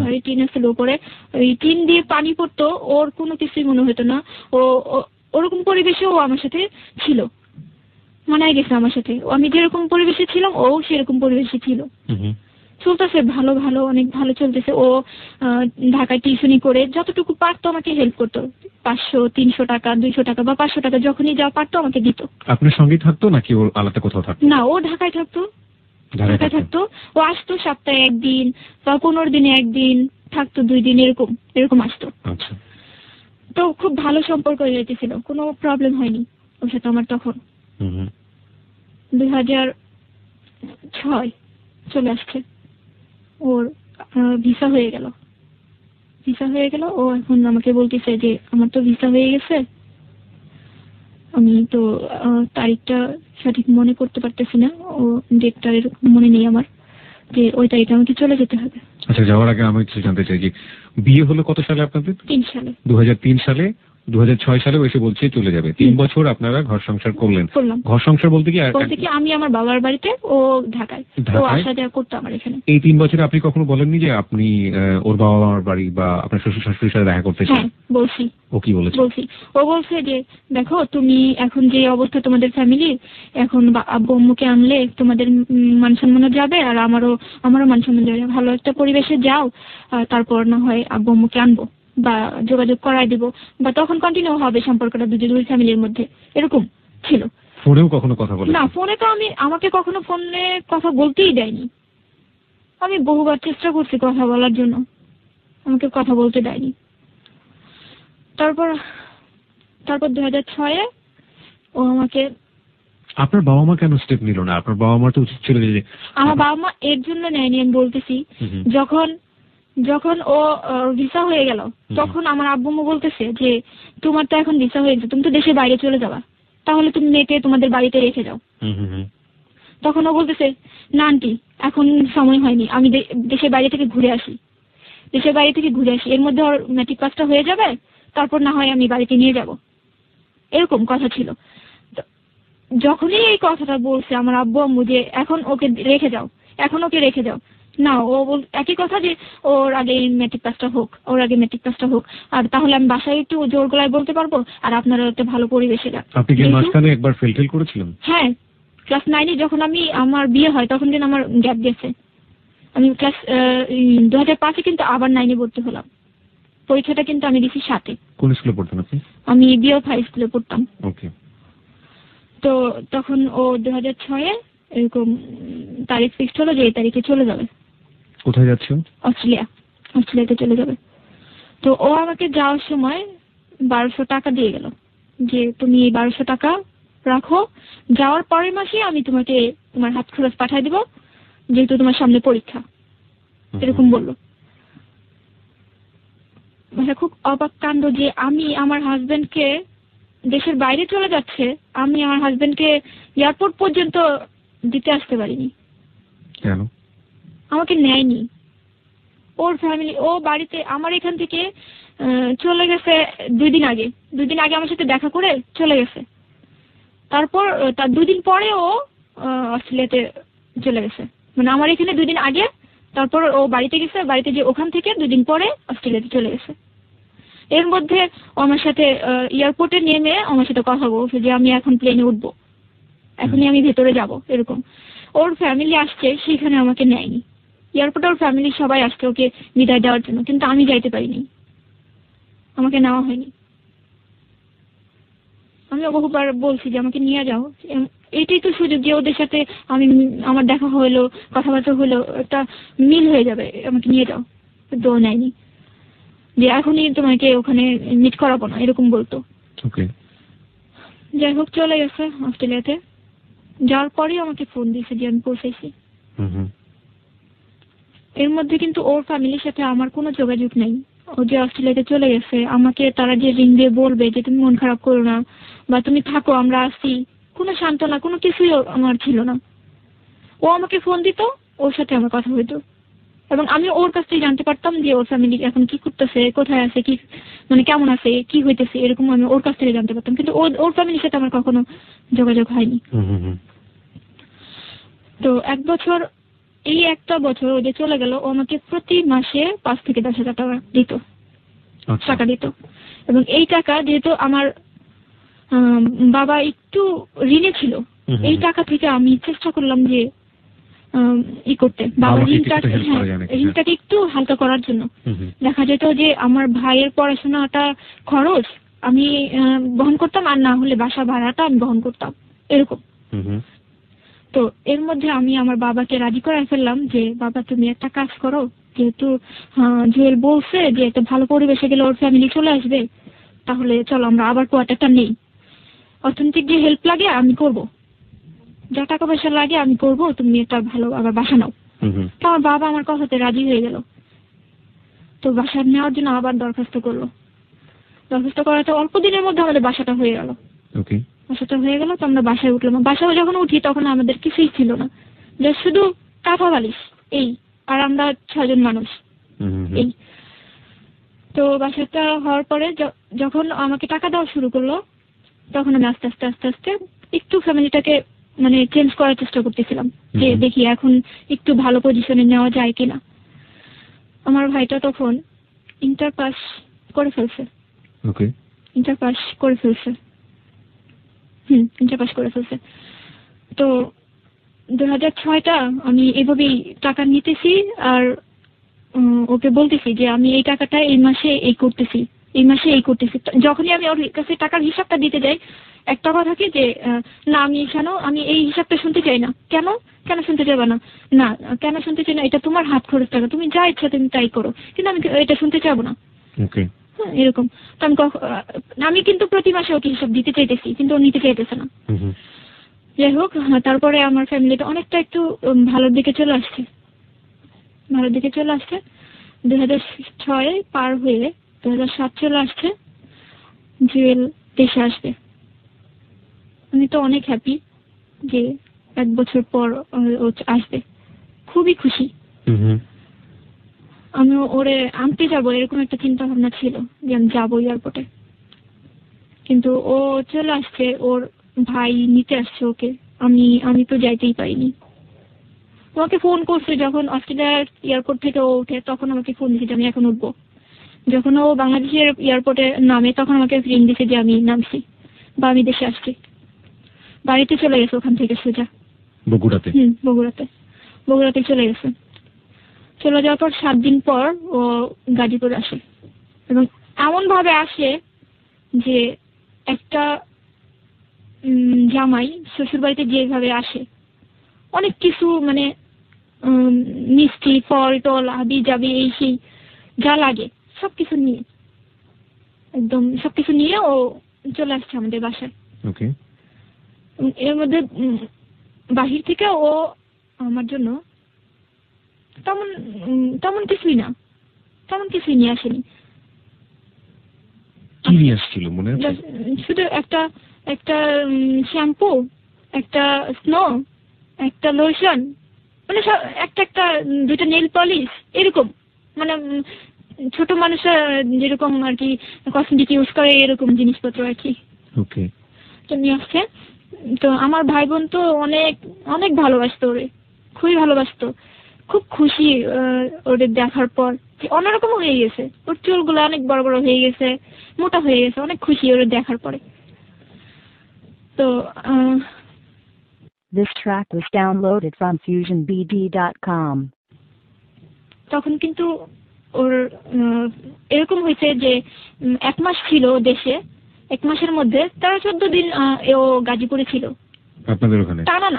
ওই টিন আসলে ওপরে, ওই টিন দিয়ে পানি পড়তো, ওর কোনো কিছুই মনে হতো না। ওরকম পরিবেশে ও আমার সাথে ছিল, মানায় গেছে আমার সাথে, আমি যেরকম পরিবেশে ছিলাম ও সেরকম পরিবেশে ছিল। চলতেছে ভালো ভালো, অনেক ভালো চলতেছে। ও ঢাকায় টিউশনি করে যতটুকু পারতো আমাকে হেল্প করতো, 500 300 টাকা 200 টাকা বা 500 টাকা যখনই যা পারতো আমাকে দিত। আপনার সঙ্গেই থাকতো নাকি ওর আলাদা কোথাও থাকতো? না, ও ঢাকায় থাকতো। ঢাকায় থাকতো, ও আসতো সপ্তাহে 1 দিন বা 15 দিনে 1 দিন থাকতো, 2 দিন এরকম আসতো। আচ্ছা। তো খুব ভালো সম্পর্ক হয়ে যেতেছিল, কোনো প্রবলেম হয়নি ওর সাথে আমার। তখন 2006 চলে আসছে, ওর ভিসা হয়ে গেল। ও এখন আমাকে বলতেছে যে আমার তো ভিসা হয়ে গেছে, আমি তো তারিখটা সঠিক মনে করতে পারতেছি না, ও ডেটটা এরকম মনে নেই আমার, যে ওই তারিখে আমাকে চলে যেতে হবে। আচ্ছা, যাওয়ার আগে আমি কিছু জানতে চাই যে বিয়ে হলো কত সালে আপনাদের? 3 সালে। 2003 সালে। 2006 সালে এসে বলছে চলে যাবে। 3 বছর আপনারা ঘর সংসার করলেন। ঘর সংসার বলতে কি? আমি আমার বাবার বাড়িতে, ও ঢাকায়, ও আসা যাওয়া করতো আমার এখানে। এই 3 বছরে আপনি কখনো বলেননি যে আপনি ওর বাবা মার বাড়ি বা আপনার শ্বশুর শাশুড়ির সাথে দেখা করতে চান? হ্যাঁ বলছি। ও কি বলেছে? ও বলছে যে দেখো তুমি এখন যে অবস্থা তোমাদের ফ্যামিলির, এখন আব্বু আম্মুকে আনলে তোমাদের মান সম্মানও যাবে আর আমারও মান সম্মান যাবে, ভালো একটা পরিবেশে যাও, তারপর না হয় আব্বু আম্মুকে আনবো বা যোগাযোগ করাই দিব, বা তখন কন্টিনিউ হবে সম্পর্কটা দুই ফ্যামিলির মধ্যে, এরকম ছিল। ফোনেও কখনো কথা বলেন? না, ফোনে তো আমাকে কখনো ফোনে কথা বলতেই দেয়নি। আমি বহুবার চেষ্টা করছি কথা বলার জন্য, আমাকে কথা বলতে দেয়নি। তারপর 2006-এ ও আমাকে। আপনার বাবা মা কেন স্টেপ নিল না? আপনার বাবা মার তো উচিত ছিল যে। আমার বাবা মা এর জন্য নেয়নি, আমি বলতেছি। যখন ও ভিসা হয়ে গেল, তখন আমার আব্বু আম্মু বলতেছে যে তোমার তো এখন ভিসা হয়ে গেছে, তুমি তো দেশের বাইরে চলে যাবা, তাহলে তুমি মেয়েকে তোমাদের বাড়িতে রেখে যাও। তখন ও বলতেছে না আন্টি, এখন সময় হয়নি, আমি দেশের বাইরে থেকে ঘুরে আসি, এর মধ্যে ওর ম্যাট্রিক পাসটা হয়ে যাবে, তারপর না হয় আমি বাড়িতে নিয়ে যাব, এরকম কথা ছিল। যখনই এই কথাটা বলছে আমার আব্বু আম্মু যে এখন ওকে রেখে যাও, না, ও একই কথা যে ওর আগে ম্যাট্রিক পাসটা হোক, আর তাহলে আমি বাসায় একটু জোর গলায় বলতে পারবো আর আপনারা একটা ভালো পরিবেশে যান। আপনি কি মাঝখানে একবার ফেল করেছিলেন? হ্যাঁ, ক্লাস 9-এ যখন আমার বিয়ে হয় তখন কিন্তু আমার গ্যাপ গেছে। আমি ক্লাস 2005-এ কিন্তু আবার 9-এ ভর্তি হলাম। পরীক্ষাটা কিন্তু আমি দিছি 7-এ। কোন স্কুলে পড়তেন আপনি? আমি বিওফ হাই স্কুলে পড়তাম। ওকে। তো তখন ও 2006-এ এরকম তারিখ ফিক্সড হলো যে এই তারিখে চলে যাবে। কোথায় যাচ্ছে? অস্ট্রেলিয়াতে চলে যাবে। তো ও আমাকে যাওয়ার সময় 1200 টাকা দিয়ে গেল যে তুমি এই 1200 টাকা রাখো, যাওয়ার পরের মাসে আমি তোমাকে তোমার হাত খরচ পাঠিয়ে দিব, যেহেতু তোমার সামনে পরীক্ষা, এরকম বললো। মানে খুব অবাক কাণ্ড যে আমি আমার হাজবেন্ডকে দেশের বাইরে চলে যাচ্ছে, আমি আমার হাজবেন্ডকে এয়ারপোর্ট পর্যন্ত দিতে আসতে পারিনি। কেন? আমাকে নেয়নি। ওর ফ্যামিলি, ও বাড়িতে আমার এখান থেকে চলে গেছে 2 দিন আগে আমার সাথে দেখা করে চলে গেছে। তারপর তার 2 দিন পরে ও অস্ট্রেলিয়াতে চলে গেছে, মানে আমার এখানে 2 দিন আগে, তারপর ও বাড়িতে গেছে, বাড়িতে যে ওখান থেকে 2 দিন পরে অস্ট্রেলিয়াতে চলে গেছে। এর মধ্যে আমার সাথে এয়ারপোর্টে নেমে আমার সাথে কথা বলছে যে আমি এখন প্লেনে উঠবো, এখনই আমি ভেতরে যাব, এরকম। ওর ফ্যামিলি আসছে, সেখানে আমাকে নেয়নি। এয়ারপোর্টে ওর ফ্যামিলি সবাই আসছে ওকে বিদায় দেওয়ার জন্য, কিন্তু আমি যাইতে পারিনি। আমাকে নেওয়া হয়নি। আমি বহুবার বলছি যে আমাকে নিয়ে যাও, এটাই তো সুযোগ যে ওদের সাথে আমি আমার দেখা হলো, কথাবার্তা হলো, একটা মিল হয়ে যাবে, আমাকে নিয়ে যাও। কিন্তু ও নেয়নি, যে এখনই তোমাকে ওখানে মিট করাবো না, এরকম বলতো। ওকে। যাই হোক, চলে গেছে অস্ট্রেলিয়াতে। যাওয়ার পরেই আমাকে ফোন দিয়েছে যে আমি পৌঁছেছি। এর মধ্যে কিন্তু ওর ফ্যামিলির সাথে আমার কোনো যোগাযোগ নেই। ও যে অস্ট্রেলিয়াতে চলে গেছে, আমাকে তারা যে রিং দিয়ে বলবে যে তুমি মন খারাপ করো না, বা তুমি থাকো, আমরা আসছি, কোনো সান্ত্বনা, কোনো কিছুই আমার ছিল না। ও আমাকে ফোন দিত, ওর সাথে আমার কথা হইতো, এবং আমি ওর কাছ থেকে জানতে পারতাম যে ওর ফ্যামিলি এখন কি করতেছে, কোথায় আছে, কি মানে কেমন আছে, কি হইতেছে, এরকম আমি ওর কাছ থেকে জানতে পারতাম। কিন্তু ওর ফ্যামিলির সাথে আমার কখনো যোগাযোগ হয়নি। তো এই একটা বছর ও যে চলে গেল, ও আমাকে প্রতি মাসে 5 থেকে 10,000 টাকা দিত, টাকা দিত। এবং এই টাকা যেহেতু আমার বাবা একটু ঋণে ছিল, এই টাকা থেকে আমি চেষ্টা করলাম যে করতে, বাবার ঋণটাকে একটু হালকা করার জন্য। দেখা যেত যে আমার ভাইয়ের পড়াশোনাটা খরচ আমি বহন করতাম, আর না হলে বাসা ভাড়াটা আমি বহন করতাম, এরকম। তো এর মধ্যে আমি আমার বাবাকে রাজি করাই ফেললাম যে বাবা তুমি একটা কাজ করো, যেহেতু জুয়েল বলছে যে একটা ভালো পরিবেশে গেলে ওর ফ্যামিলি চলে আসবে, তাহলে চলো আমরা আবার কোয়ার্টারটা নেই। অর্থনৈতিক যে হেল্প লাগে আমি করব, যা টাকা পয়সা লাগে আমি করব, তুমি একটা ভালো আবার বাসা নাও। তো আমার বাবা আমার কথাতে রাজি হয়ে গেল। তো বাসা নেওয়ার জন্য আবার দরখাস্ত করলো। দরখাস্ত করাতে অল্প দিনের মধ্যে আমাদের বাসাটা হয়ে গেল। বাসাটা হয়ে গেল, তো আমরা বাসায় উঠলাম। বাসায় যখন উঠি তখন আমাদের কিছুই ছিল না, যে শুধু কাঁথা বালিশ, এই, আর আমরা 6 জন মানুষ, এই। তো বাসাটা হওয়ার পরে যখন আমাকে টাকা দেওয়া শুরু করলো, তখন আমি আস্তে আস্তে আস্তে আস্তে একটু ফ্যামিলিটাকে মানে চেঞ্জ করার চেষ্টা করতেছিলাম, যে দেখি এখন একটু ভালো পজিশনে নেওয়া যায় কিনা। আমার ভাইটা তখন ইন্টার পাস করে ফেলছে। ইন্টার পাস করে ফেলছে। ইন্টার পাস করে ফেলছে। তো 2006টা আমি এভাবেই টাকা নিতেছি, আর ওকে বলতেছি যে আমি এই টাকাটা এই মাসে এই করতেছি, এই মাসে এই করতেছি। যখনই আমি ওর কাছে টাকার হিসাবটা দিতে যাই, একটা কথা কি যে না আমি এই হিসাবটা শুনতে চাই না। কেন শুনতে চাইবা না? না কেন শুনতে চাই না, এটা তোমার হাত খরচ টাকা, তুমি যা ইচ্ছা তুমি তাই করো, কিন্তু আমি এটা শুনতে চাবো না। এরকম। তো আমি কিন্তু প্রতি মাসে ওকে হিসাব দিতে চাইতেছি, কিন্তু ও নিতে চাইতেছে না। যাই হোক, তারপরে আমার ফ্যামিলিটা অনেকটা একটু ভালোর দিকে চলে আসছে। 2006 পার হয়ে 2007 চলে আসছে, জুয়েল দেশে আসবে। আমি তো অনেক হ্যাপি যে 1 বছর পর ও আসবে, খুবই খুশি। আমি ওরে আনতে যাবো এরকম একটা চিন্তা ভাবনা ছিল যে আমি যাবো এয়ারপোর্টে, কিন্তু ও চলে আসছে, ওর ভাই নিতে আসছে ওকে। আমি তো যাইতেই পারিনি। আমাকে ফোন করছে যখন অস্ট্রেলিয়ার এয়ারপোর্ট থেকে ও উঠে, তখন আমাকে ফোন দিয়েছে যে আমি এখন উঠবো। যখন ও বাংলাদেশের এয়ারপোর্টে নামে, তখন আমাকে রিং দিয়েছে যে আমি নামছি বা আমি দেশে আসছি। বাড়িতে চলে গেছে ওখান থেকে সোজা বগুড়াতে। বগুড়াতে চলে গেছে। চলে যাওয়ার পর 7 দিন পর ও গাজীপুর আসে, এবং এমন ভাবে আসে যে একটা জামাই শ্বশুর বাড়িতে যেভাবে আসে, অনেক কিছু মানে মিষ্টি ফল টল আবি যাবি এই সেই যা লাগে সবকিছু নিয়ে ও চলে আসছে আমাদের বাসায়। এর মধ্যে বাহির থেকে ও আমার জন্য তেমন কিছুই নিয়ে আসেনি। শুধু একটা শ্যাম্পু, একটা স্নো, একটা লোশন, মানে একটা 2টা নেল পলিশ, এরকম মানে ছোট মানুষরা যেরকম আর কি কসমেটিক ইউজ করে এরকম জিনিসপত্র আর কি। তো নিয়ে আসছে। তো আমার ভাই বোন তো অনেক অনেক ভালোবাসতো ওরে, খুবই ভালোবাসতো। খুব খুশি ওদের দেখার পর, অন্যরকম হয়ে গেছে, ওর চুলগুলো অনেক বড় বড় হয়ে গেছে, মোটা হয়ে গেছে, অনেক খুশি ওদের দেখার পরে। তো This track was downloaded from FusionBD.com. তখন কিন্তু ওর এরকম হয়েছে যে 1 মাস ছিল দেশে, 1 মাসের মধ্যে 13-14 দিন ও গাজীপুরে ছিল। আপনাদের ওখানে টানা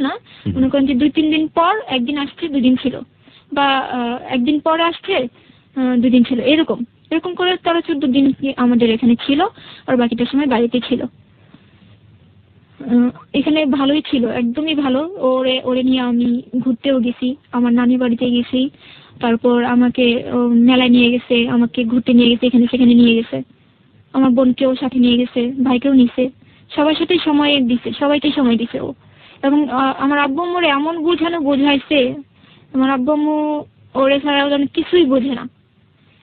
না মনে করেন যে 2-3 দিন পর একদিন আসছে 2 দিন ছিল, বা একদিন পরে আসছে 2 দিন ছিল, এরকম করে 13-14 দিন আমাদের এখানে ছিল, আর বাকিটা সময় বাড়িতে ছিল। এখানে ভালোই ছিল, একদমই ভালো। ওরে নিয়ে আমি ঘুরতেও গেছি, আমার নানি বাড়িতে গেছি, তারপর আমাকে মেলায় নিয়ে গেছে, আমাকে ঘুরতে নিয়ে গেছে, এখানে সেখানে নিয়ে গেছে, আমার বোনকেও সাথে নিয়ে গেছে, ভাইকেও নিছে, সবার সাথে সময় দিছে, সবাইকে সময় দিছে ও। এবং আমার আব্বু আম্মুরে এমন বোঝাইছে, আমার আব্বু আম্মু ওরে ছাড়া যেন কিছুই বোঝে না।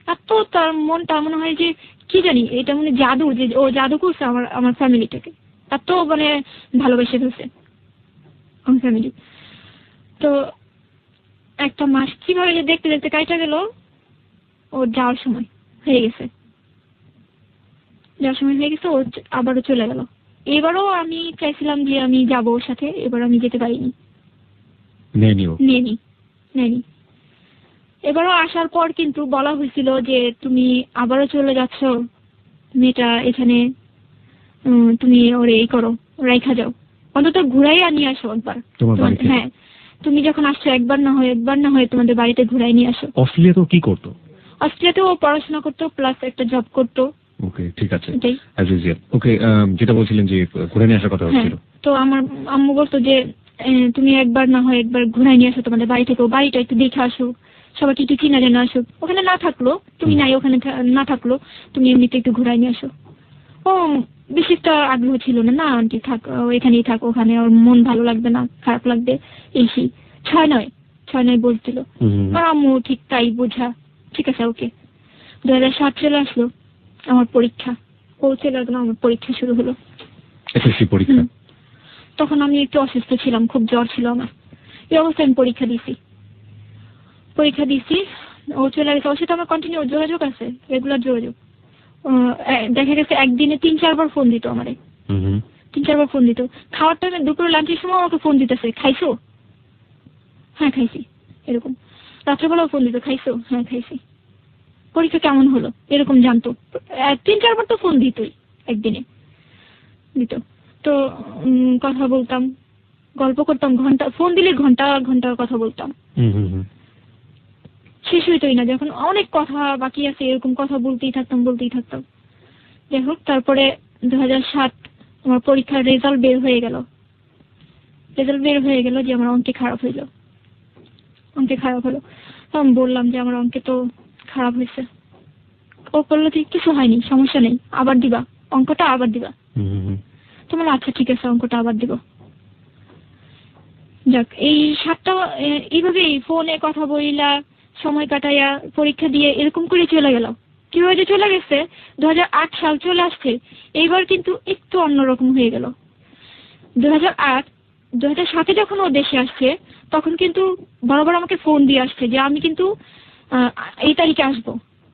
এত তার মনটা মনে হয় যে কি জানি, এটা মানে জাদু, যে ও জাদু করছে আমার ফ্যামিলিটাকে, এত মানে ভালোবেসে ফেলছে আমার ফ্যামিলি। তো একটা মাস কিভাবে যে দেখতে দেখতে কাইটা গেল, ও যাওয়ার সময় হয়ে গেছে, ও আবারও চলে গেল। এবারও আমি চাইছিলাম যে আমি যাবো ওর সাথে, এবার আমি যেতে পারিনি, নেনি। এবারও আসার পর কিন্তু বলা হয়েছিল যে তুমি আবারও চলে যাচ্ছ, মেয়েটা এখানে, তুমি ওরে এই করো, রাইখা যাও, অন্তত ঘুরাই নিয়ে আসো একবার। হ্যাঁ, তুমি যখন আসছো একবার না হয় তোমাদের বাড়িতে ঘুরাই নিয়ে আসো। অস্ট্রেলিয়া তো কি করতো? অস্ট্রেলিয়াতে ও পড়াশোনা করতো, প্লাস একটা জব করতো। ওকে, ঠিক আছে। ওকে, যেটা বলছিলেন যে ঘুরে নিয়ে আসার কথা হচ্ছিল। তো আমার আম্মু বলতো যে তুমি একবার ঘুরাই নিয়ে আসো তোমাদের বাড়ি থেকে, বাড়িটা একটু দেখে আসো, সবাইকে একটু চিনা জানা আসো, ওখানে না থাকলো তুমি নাই, ওখানে না থাকলো তুমি এমনিতে একটু ঘুরাই নিয়ে আসো। ও বেশি একটা আগ্রহ ছিল না, আন্টি থাক, এখানেই থাক, ওখানে ওর মন ভালো লাগবে না, খারাপ লাগবে, এই সেই। 6-9 বলছিল। আর আম্মু ঠিক তাই বোঝা, ঠিক আছে ওকে। 2007 চলে আসলো, আমার পরীক্ষা পৌঁছে লাগলো, আমার পরীক্ষা শুরু হলো, এসএসসি পরীক্ষা। তখন আমি একটু অসুস্থ ছিলাম, খুব জ্বর ছিল আমার। এই অবস্থায় আমি পরীক্ষা দিছি, ও চলে গেছে। ওর সাথে আমার কন্টিনিউ যোগাযোগ আছে, রেগুলার যোগাযোগ। দেখা গেছে একদিনে 3-4 বার ফোন দিত আমারে, 3-4 বার ফোন দিত। খাওয়ার টাইমে, দুপুরে লাঞ্চের সময় আমাকে ফোন দিতেছে, খাইছো? হ্যাঁ খাইছি, এরকম। রাত্রেবেলাও ফোন দিত, খাইছো? হ্যাঁ খাইছি। পরীক্ষা কেমন হলো এরকম জানতো। 3-4 বার তো ফোন দিতই একদিনে, দিত। তো কথা বলতাম, গল্প করতাম, ফোন দিলে ঘন্টা কথা বলতাম, শেষ হইতোই না। যখন অনেক কথা বাকি আছে এরকম কথা বলতেই থাকতাম। যাই হোক, তারপরে 2007 আমার পরীক্ষার রেজাল্ট বের হয়ে গেল যে আমার অঙ্কে খারাপ হলো। তো আমি বললাম যে আমার অঙ্কে তো খারাপ হয়েছে। ও বললো যে কিছু হয়নি, সমস্যা নেই, আবার দিবা, অঙ্কটা আবার দিবা। তো বললাম আচ্ছা ঠিক আছে, অঙ্কটা আবার দিব। যাক, এই 7টা এইভাবেই ফোনে কথা বইলা সময় কাটাইয়া পরীক্ষা দিয়ে এরকম করে চলে গেল। কিভাবে যে চলে গেছে, 2008 সাল চলে আসছে, এইবার কিন্তু একটু অন্যরকম হয়ে গেল। 2007-এ যখন ও দেশে আসছে, তখন কিন্তু বরাবর আমাকে ফোন দিয়ে আসছে যে আমি কিন্তু এই তারিখে আসবো,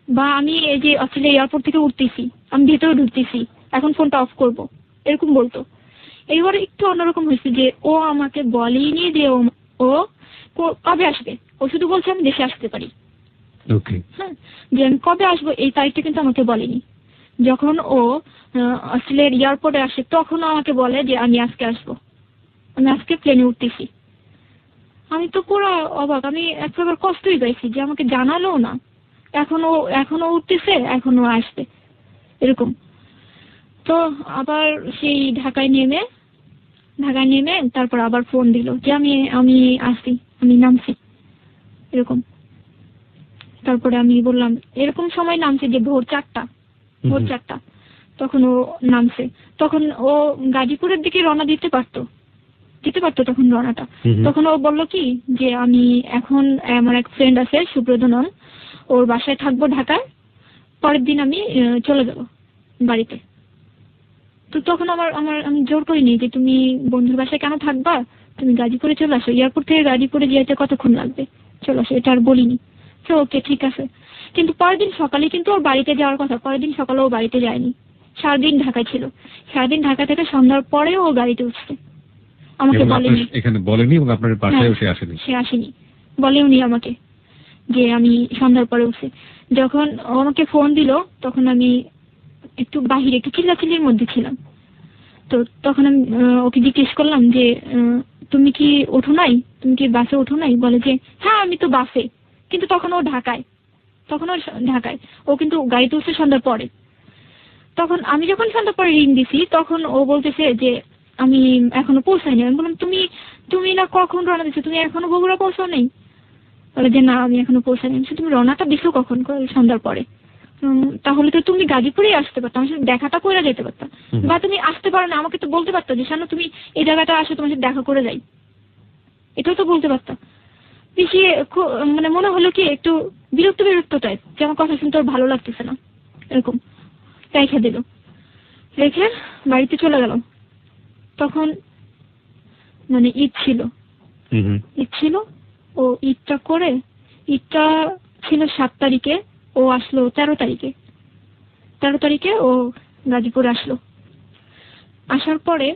বা আমি এই যে অস্ট্রেলিয়া এয়ারপোর্ট থেকে উঠতেছি, আমি ভেতরে ঢুকতেছি, এখন ফোনটা অফ করব, এরকম বলতো। এইবার একটু অন্যরকম হয়েছে যে ও আমাকে বলেনি যে ও কবে আসবে, ও শুধু বলছে আমি দেশে আসতে পারি। হ্যাঁ, যে আমি কবে আসবো এই তারিখটা কিন্তু আমাকে বলেনি। যখন ও অস্ট্রেলিয়ার এয়ারপোর্টে আসে, তখন আমাকে বলে যে আমি আজকে আসবো, আমি আজকে প্লেনে উঠতেছি। আমি তো পুরো অবাক, আমি এক প্রকার কষ্টই পাইছি যে আমাকে জানালো না, এখনো উঠতেছে, এখনো আসবে, এরকম। তো আবার সেই ঢাকায় নেমে তারপর আবার ফোন দিল যে আমি আসছি, আমি নামছি, এরকম। তারপরে আমি বললাম, এরকম সময় নামছে যে ভোর 4টা, তখন ও নামছে। তখন ও গাজীপুরের দিকে রওনা দিতে পারতো তখন রওনাটা। তখন ও বললো কি যে আমি এখন, আমার এক ফ্রেন্ড আছে সুব্রত নাম, ওর বাসায় থাকবো ঢাকায়, পরের দিন আমি চলে যাব বাড়িতে। তো তখন আমি জোর করিনি যে তুমি বন্ধুর বাসায় কেন থাকবা, তুমি গাজীপুরে চলে আসো, এয়ারপোর্ট থেকে গাজীপুরে যেতে কতক্ষণ লাগবে, চলে আসো, এটা আর বলিনি। তো ওকে ঠিক আছে। কিন্তু পরের দিন সকালে কিন্তু ওর বাড়িতে যাওয়ার কথা, পরের দিন সকালে ও বাড়িতে যায়নি, সারাদিন ঢাকায় ছিল। সারাদিন ঢাকা থেকে সন্ধ্যার পরেও ও গাড়িতে উঠছে, আমাকে বলেনি। এখানে বলেনি এবং আপনার বাসায়ও সে আসেনি, বলেওনি আমাকে। যে আমি সন্ধ্যার পরে উঠছি। যখন ও আমাকে ফোন দিল তখন আমি একটু বাহিরে একটু চিল্লাচিল্লির মধ্যে ছিলাম। তো তখন আমি ওকে জিজ্ঞেস করলাম যে তুমি কি ওঠো নাই, তুমি কি বাসে ওঠো নাই? বলে যে হ্যাঁ আমি তো বাসে, কিন্তু তখন ও ঢাকায়, ও কিন্তু গাড়িতে উঠছে সন্ধ্যার পরে। তখন আমি যখন সন্ধ্যার পরে রিং দিছি তখন ও বলতেছে যে আমি এখনো পৌঁছাইনি। আমি বললাম তুমি না কখন রওনা দিছো, তুমি এখনো বগুড়া পৌঁছাও নাই? বলে যে না আমি এখনো পৌঁছাইনি। তুমি রওনাটা দিছো কখন? সন্ধ্যার পরে। তাহলে তো তুমি গাজীপুরেই আসতে পারতো, আমার সাথে দেখাটা করে যেতে পারতা, বা তুমি আসতে পারো না আমাকে তো বলতে পারতো যে শানু তুমি এই জায়গাটা আসো, তোমার সাথে দেখা করে যাই, এটাও তো বলতে পারতা। বেশি মানে মনে হলো কি একটু বিরক্ত টাইপ, যে আমার কথা শুনতে ওর ভালো লাগতেছে না, এরকম রেখে দিল। রেখে বাড়িতে চলে গেল। তখন মানে ঈদ ছিল, ও ঈদটা ছিল 7 তারিখে, ও আসলো 13 তারিখে ও গাজীপুর আসলো। আসার পরে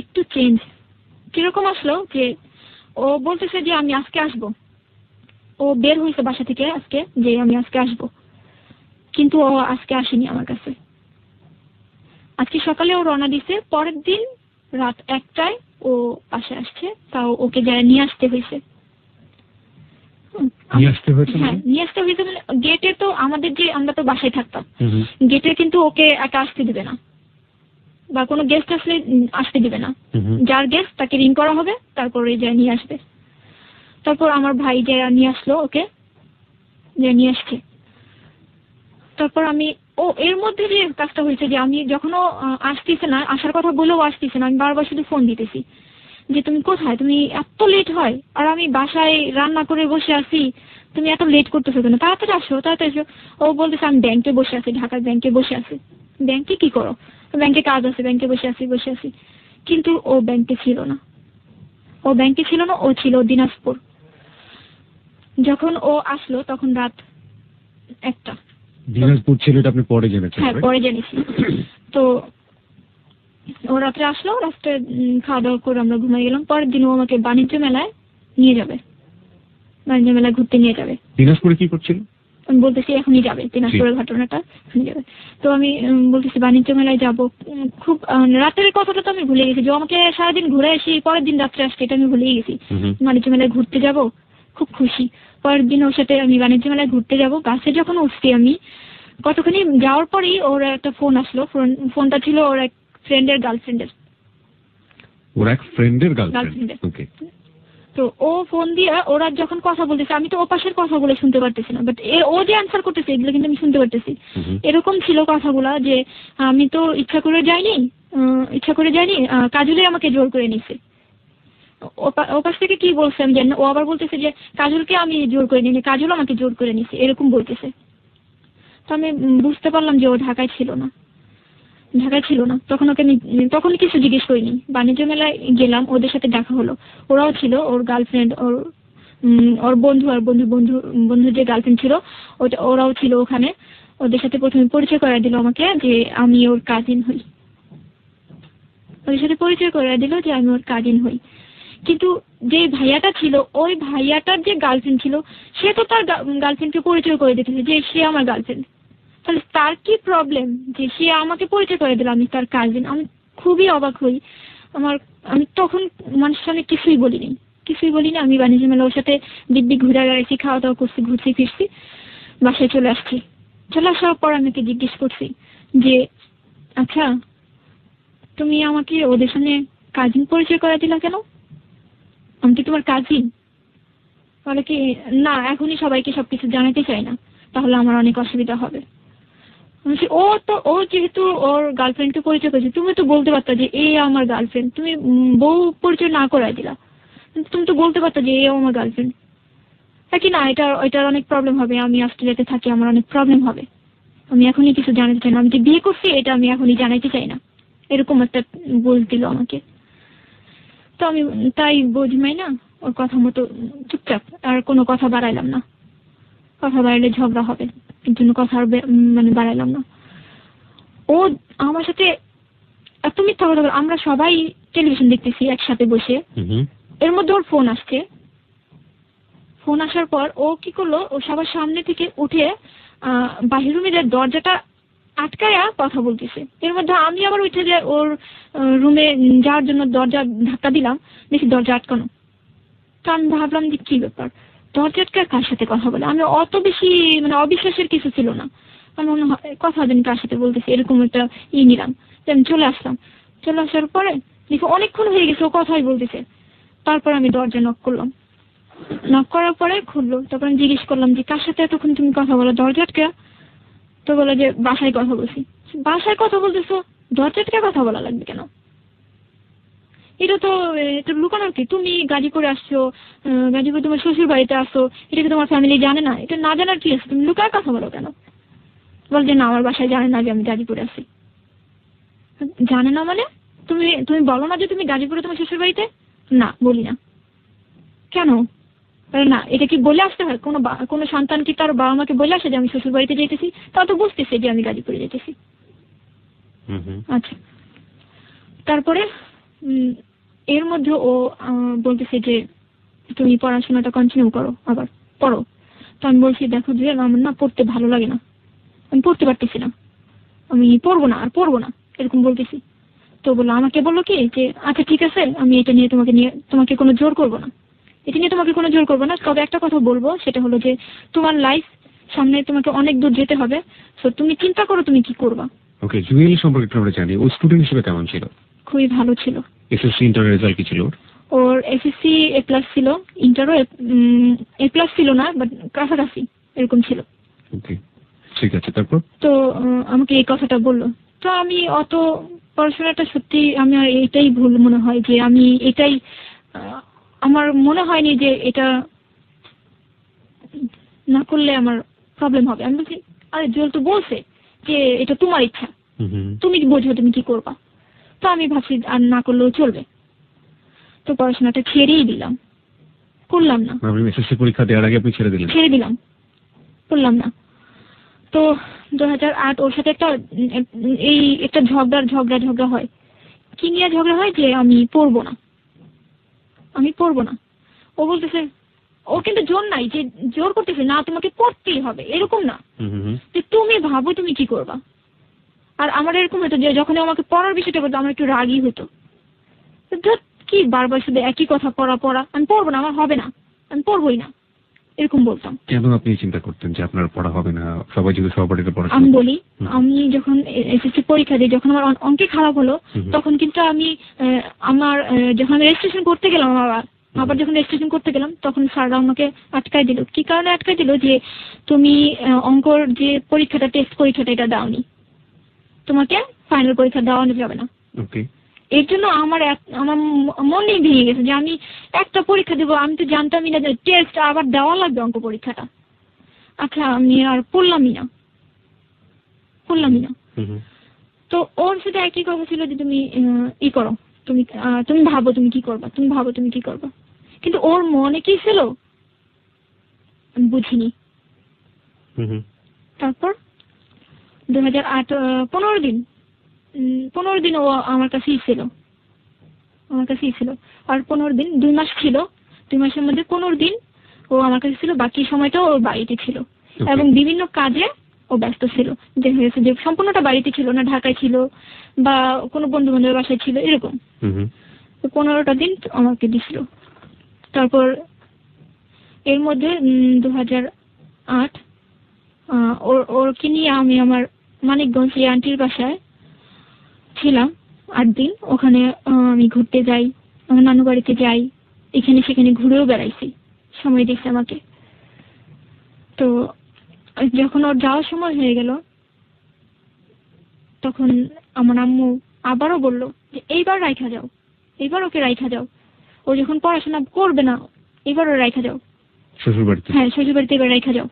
একটু চেঞ্জ কিরকম আসলো যে ও বলতেছে যে আমি আজকে আসবো, ও বের হয়েছে বাসা থেকে আজকে যে আমি আজকে আসবো, কিন্তু ও আজকে আসেনি আমার কাছে। আজকে সকালে ও রওনা দিছে, পরের দিন রাত 1টায় ও বাসায় আসছে, তাও ওকে যারা নিয়ে আসতে হয়েছে। নিয়ে আসতে হয়েছে মানে গেটে তো আমাদের যে আমরা তো বাসায় থাকতাম, গেটে কিন্তু ওকে একা আসতে দিবে না, বা কোনো গেস্ট আসলে আসতে দিবে না। যার গেস্ট তাকে রিং করা হবে, তারপরে যা নিয়ে আসবে। তারপর আমার ভাই যারা নিয়ে আসলো, ওকে নিয়ে আসছে। তারপর এর মধ্যে যে কাজটা হয়েছে যে আমি যখনও আসতেছে না, আসার কথা বলেও আসতেছে না, আমি বারবার শুধু ফোন দিতেছি যে তুমি কোথায়, তুমি এত লেট হয়, আর আমি বাসায় রান্না করে বসে আছি, তুমি এত লেট করতেছো কেন, তাড়াতাড়ি আসো। ও বলতেছে আমি ব্যাংকে বসে আছি, ঢাকার ব্যাংকে বসে আছি। ব্যাংকে কি করো? ব্যাংকে কাজ আছে, ব্যাংকে বসে আছি। কিন্তু ও ব্যাংকে ছিল না, ও ছিল দিনাজপুর। যখন ও আসলো তখন রাত 1টা। দিনাজপুর ছিল, এটা আপনি পরে জেনেছেন? হ্যাঁ, পরে জেনেছি। তো ও রাত্রে আসলো, রাত্রে খাওয়া দাওয়া করে আমরা ঘুমাই গেলাম। পরের দিন ও আমাকে বাণিজ্য মেলায় ঘুরতে নিয়ে যাবে। দিনাজপুরে কি করছিল? আমি বলতেছি এখনই যাবে, দিনাজপুরের ঘটনাটা এখনই যাবে। তো আমি বলতেছি বাণিজ্য মেলায় যাবো। খুব রাতের কথাটা তো আমি ভুলে গেছি, যে আমাকে সারাদিন ঘুরে আসি, পরের দিন রাত্রে আসছে, এটা আমি ভুলেই গেছি। বাণিজ্য মেলায় ঘুরতে যাব, খুব খুশি। পরের দিন ওর সাথে আমি বাণিজ্য মেলায় ঘুরতে যাব। বাসে যখন উঠছি আমি, কতখানি যাওয়ার পরেই ওর একটা ফোন আসলো। ফোনটা ছিল ওর এক ফ্রেন্ডের গার্লফ্রেন্ডের। ওকে। তো ও ফোন দিয়ে ওরা যখন কথা বলতেছে, আমি তো ও পাশের কথাগুলো শুনতে পারতেছি না, বাট ও যে অ্যান্সার করতেছে এগুলো কিন্তু আমি শুনতে পারতেছি। এরকম ছিল কথাগুলা যে আমি তো ইচ্ছা করে যাইনি, কাজলে আমাকে জোর করে নিছে। ও পাশ থেকে কি বলছে আমি জানি না, ও আবার বলতেছে যে কাজলকে আমি জোর করে নিই, কাজল আমাকে জোর করে নিছে, এরকম বলতেছে। তো আমি বুঝতে পারলাম যে ও ঢাকায় ছিল না। তখন ওকে আমি কিছু জিজ্ঞেস করিনি। বাণিজ্য মেলায় গেলাম, ওদের সাথে দেখা হলো, ওরাও ছিল, ওর গার্লফ্রেন্ড, ওর বন্ধু আর বন্ধু যে গার্লফ্রেন্ড ছিল ওরাও ছিল ওখানে। ওদের সাথে প্রথমে পরিচয় করে দিল আমাকে যে আমি ওর কাজিন হই। কিন্তু যে ভাইয়াটা ছিল, ওই ভাইয়াটার যে গার্লফ্রেন্ড ছিল, সে তো তার গার্লফ্রেন্ডকে পরিচয় করে দিতেছে যে সে আমার গার্লফ্রেন্ড। তাহলে তার কি প্রবলেম যে সে আমাকে পরিচয় করে দিল আমি তার কাজিন? আমি খুবই অবাক হই। আমি তখন মানুষের সামনে কিছুই বলিনি। আমি বাণিজ্য মেলা ওর সাথে দিব্যি ঘুরে বেড়াইছি, খাওয়া দাওয়া করছি, ঘুরছি ফিরছি, বাসায় চলে আসার পর আমি ওকে জিজ্ঞেস করছি যে আচ্ছা তুমি আমাকে ওদের সামনে কাজিন পরিচয় করে দিলা কেন? আমি কি তোমার কাজিন? বলে কি না, এখনই সবাইকে সবকিছু জানাতে চাই না, তাহলে আমার অনেক অসুবিধা হবে। ও যেহেতু ওর গার্লফ্রেন্ডকে পরিচয় করেছে, তুমি তো বলতে পারতা যে এ আমার গার্লফ্রেন্ড। তুমি বউ পরিচয় না করাই দিলা, তুমি তো বলতে পারতা যে এ আমার গার্লফ্রেন্ড। কি না, এটার অনেক প্রবলেম হবে, আমি অস্ট্রেলিয়াতে থাকি, আমার অনেক প্রবলেম হবে, আমি এখনই কিছু জানাতে চাই না, আমি যে বিয়ে করছি এটা আমি এখনই জানাইতে চাই না, এরকম একটা বোঝ দিল আমাকে। তো আমি তাই বুঝমাই না, ওর কথা মতো চুপচাপ, আর কোনো কথা বাড়াইলাম না। কথা বাড়াইলে ঝগড়া হবে, এর জন্য কথা আর বাড়াইলাম না। ও আমার সাথে এত মিথ্যা কথা বলে। আমরা সবাই টেলিভিশন দেখতেছি একসাথে বসে, এর মধ্যে ওর ফোন ফোন আসার পর ও কি করলো, ও সবার সামনে থেকে উঠে বাহির রুমের দরজাটা আটকায়া কথা বলতেছে। এর মধ্যে আমি আবার উঠে যে ওর রুমে যাওয়ার জন্য দরজা ধাক্কা দিলাম, দেখি দরজা আটকানো। তো আমি ভাবলাম যে কি ব্যাপার, দরজা আটকায় কার সাথে কথা বলে। আমি অত বেশি মানে অবিশ্বাসের কিছু ছিল না, আমি মনে হয় কথা জানি কার সাথে বলতেছি, এরকম একটা নিলাম। আমি চলে আসলাম, চলে আসার পরে দেখি অনেকক্ষণ হয়ে গেছে ও কথাই বলতেছে। তারপর আমি দরজা নক করলাম, নক করার পরে খুললো। তারপর আমি জিজ্ঞেস করলাম যে কার সাথে এতক্ষণ তুমি কথা বলো, দরজা আটকা? তো বলে যে বাসায় কথা বলছি। বাসায় কথা বলতেছো, দরজা আটকে কথা বলা লাগবে কেন? এটা তো এটা লুকানোর কি? তুমি গাজীপুরে আসছো, গাজীপুরে তোমার শ্বশুর বাড়িতে আসছো, এটা কি তোমার ফ্যামিলি জানে না? এটা না জানার কি আছে, তুমি লুকায় কথা বলো কেন? বল যে না, আমার বাসায় জানে না যে আমি গাজীপুরে আছি। জানে না মানে? তুমি তুমি বলো না যে তুমি গাজীপুরে তোমার শ্বশুর বাড়িতে? না, বলি না। কেন? না, এটা কি বলে আসতে হয়? কোনো সন্তান কি তার বাবা মাকে বলে আসে যে আমি শ্বশুর বাড়িতে যেতেছি? তাও তো বুঝতেছে যে আমি গাজীপুরে যেতেছি। আচ্ছা, তারপরে এর মধ্যে ও বলতেছে যে তুমি পড়াশোনাটা কন্টিনিউ করো, আবার পড়ো। তো আমি বলছি দেখো যে আমার না পড়তে ভালো লাগে না, আমি পড়তে পারতেছি না, আমি পড়বো না, আর পড়বো না, এরকম বলতেছি। তো বললো, আমাকে বললো কি যে আচ্ছা ঠিক আছে, আমি এটা নিয়ে তোমাকে কোনো জোর করবো না, এটা নিয়ে তোমাকে কোনো জোর করবো না, তবে একটা কথা বলবো, সেটা হলো যে তোমার লাইফ সামনে, তোমাকে অনেক দূর যেতে হবে, তো তুমি চিন্তা করো তুমি কি করবা। ওকে, জুয়েল সম্পর্কে একটু আমরা জানি, ও স্টুডেন্ট হিসেবে কেমন ছিল? খুবই ভালো ছিল। এসএসসি ইন্টার রেজাল্ট কি ছিল ওর? ওর এসএসসি A+ ছিল, ইন্টারও A+ ছিল না, বাট কাছাকাছি এরকম ছিল। ওকে, ঠিক আছে। তারপর তো আমাকে এই কথাটা বললো। তো আমি অত পড়াশোনাটা সত্যি আমার এটাই ভুল মনে হয়, যে আমি এটাই আমার মনে হয়নি যে এটা না করলে আমার প্রবলেম হবে। আমি বলছি আরে জুয়েল তো বলছে যে এটা তোমার ইচ্ছা, তুমি বোঝো তুমি কি করবা। তো আমি ভাবছি আর না করলেও চলবে, তো পড়াশোনাটা ছেড়েই দিলাম, করলাম না। আপনি এসএসসি পরীক্ষা দেওয়ার আগে আপনি ছেড়ে দিলেন? ছেড়ে দিলাম, করলাম না। তো 2008 ওর সাথে একটা ঝগড়া হয়। কি নিয়ে ঝগড়া হয়? যে আমি পড়বো না, আমি পড়বো না। ও বলতেছে, ও কিন্তু জোর নাই যে জোর করতেছে না তোমাকে পড়তেই হবে, এরকম না, যে তুমি ভাবো তুমি কি করবা। আর আমার এরকম হতো যে যখন আমাকে পড়ার বিষয়টা বলতো আমার একটু রাগই হতো, কি বারবার শুধু একই কথা, পড়া, আমি পড়বো না, আমার হবে না, আমি পড়বোই না, এরকম বলতাম। কেন আপনি চিন্তা করতেন যে আপনার পড়া হবে না? সবাই যদি সহপাঠীতে পড়াশোনা। আমি বলি, আমি যখন এসএসসি পরীক্ষা দিই, যখন আমার অঙ্কে খারাপ হলো, তখন কিন্তু আমি যখন আমি রেজিস্ট্রেশন করতে গেলাম, আবার যখন রেজিস্ট্রেশন করতে গেলাম, তখন স্যাররা আমাকে আটকায় দিল। কি কারণে আটকায় দিল? যে তুমি অঙ্কর যে পরীক্ষাটা, টেস্ট পরীক্ষাটা, এটা দাওনি, তোমাকে ফাইনাল পরীক্ষা দেওয়ানো যাবে না। ওকে, এর জন্য আমার মনেই ভেঙে গেছে যে আমি একটা পরীক্ষা দেবো, আমি তো জানতামই না যে টেস্ট আবার দেওয়া লাগবে অঙ্ক পরীক্ষাটা। আচ্ছা, আমি আর পড়লামই না। তো ওর সাথে একই কথা ছিল যে তুমি করো, তুমি ভাবো তুমি কি করবা, কিন্তু ওর মনে কি ছিল আমি বুঝিনি। তারপর 2008 15 দিন ও আমার কাছেই ছিল, আর 15 দিন 2 মাস ছিল, 2 মাসের মধ্যে 15 দিন ও আমার কাছে ছিল, বাকি সময়টা ওর বাড়িতে ছিল, এবং বিভিন্ন কাজে ও ব্যস্ত ছিল। যে হয়েছে যে সম্পূর্ণটা বাড়িতে ছিল না, ঢাকায় ছিল বা কোনো বন্ধু বান্ধবের বাসায় ছিল, এরকম। তো 15টা দিন আমাকে দিছিল। তারপর এর মধ্যে 2008 ওরকে নিয়ে আমি আমার মানিকগঞ্জ আন্টির বাসায় ছিলাম 8 দিন। ওখানে আমি ঘুরতে যাই, আমার নানু বাড়িতে যাই, এখানে সেখানে ঘুরেও বেড়াইছি, সময় দিচ্ছে আমাকে। তো যখন ওর যাওয়ার সময় হয়ে গেল, তখন আমার আম্মু আবারও বললো যে এইবার রাইখা যাও, এইবার ওকে রাইখা যাও, ও যখন পড়াশোনা করবে না, এবার ও রাইখা যাও শ্বশুরবাড়িতে। হ্যাঁ, শ্বশুরবাড়িতে এবার রাইখা যাও।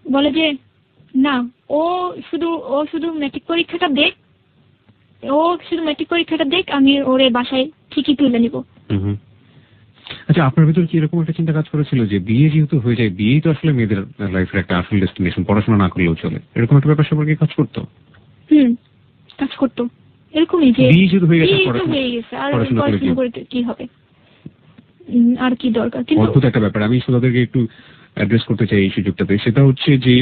বলে যে না, ও শুধু ম্যাট্রিক পরীক্ষাটা দেখ, আমি ওরে বাসায় ঠিকই তুলে নিব। আচ্ছা, আপনার ভিতর কি এরকম একটা চিন্তা কাজ করেছিল যে বিয়ে যেহেতু হয়ে যায়, বিয়েই তো আসলে মেয়েদের লাইফের একটা আসল ডেস্টিনেশন, পড়াশোনা না করলেও চলে, এরকম একটা ব্যাপার সম্পর্কে কাজ করতো? কাজ করতো এরকমই, যে বিয়ে শুধু হয়ে গেছে, আর পড়াশোনা করে কি হবে। আর কি দরকার। কিন্তু অদ্ভুত একটা ব্যাপার, আমি শ্রোতাদেরকে একটু অ্যাড্রেস করতে চাই এই সুযোগটাতে। সেটা হচ্ছে যে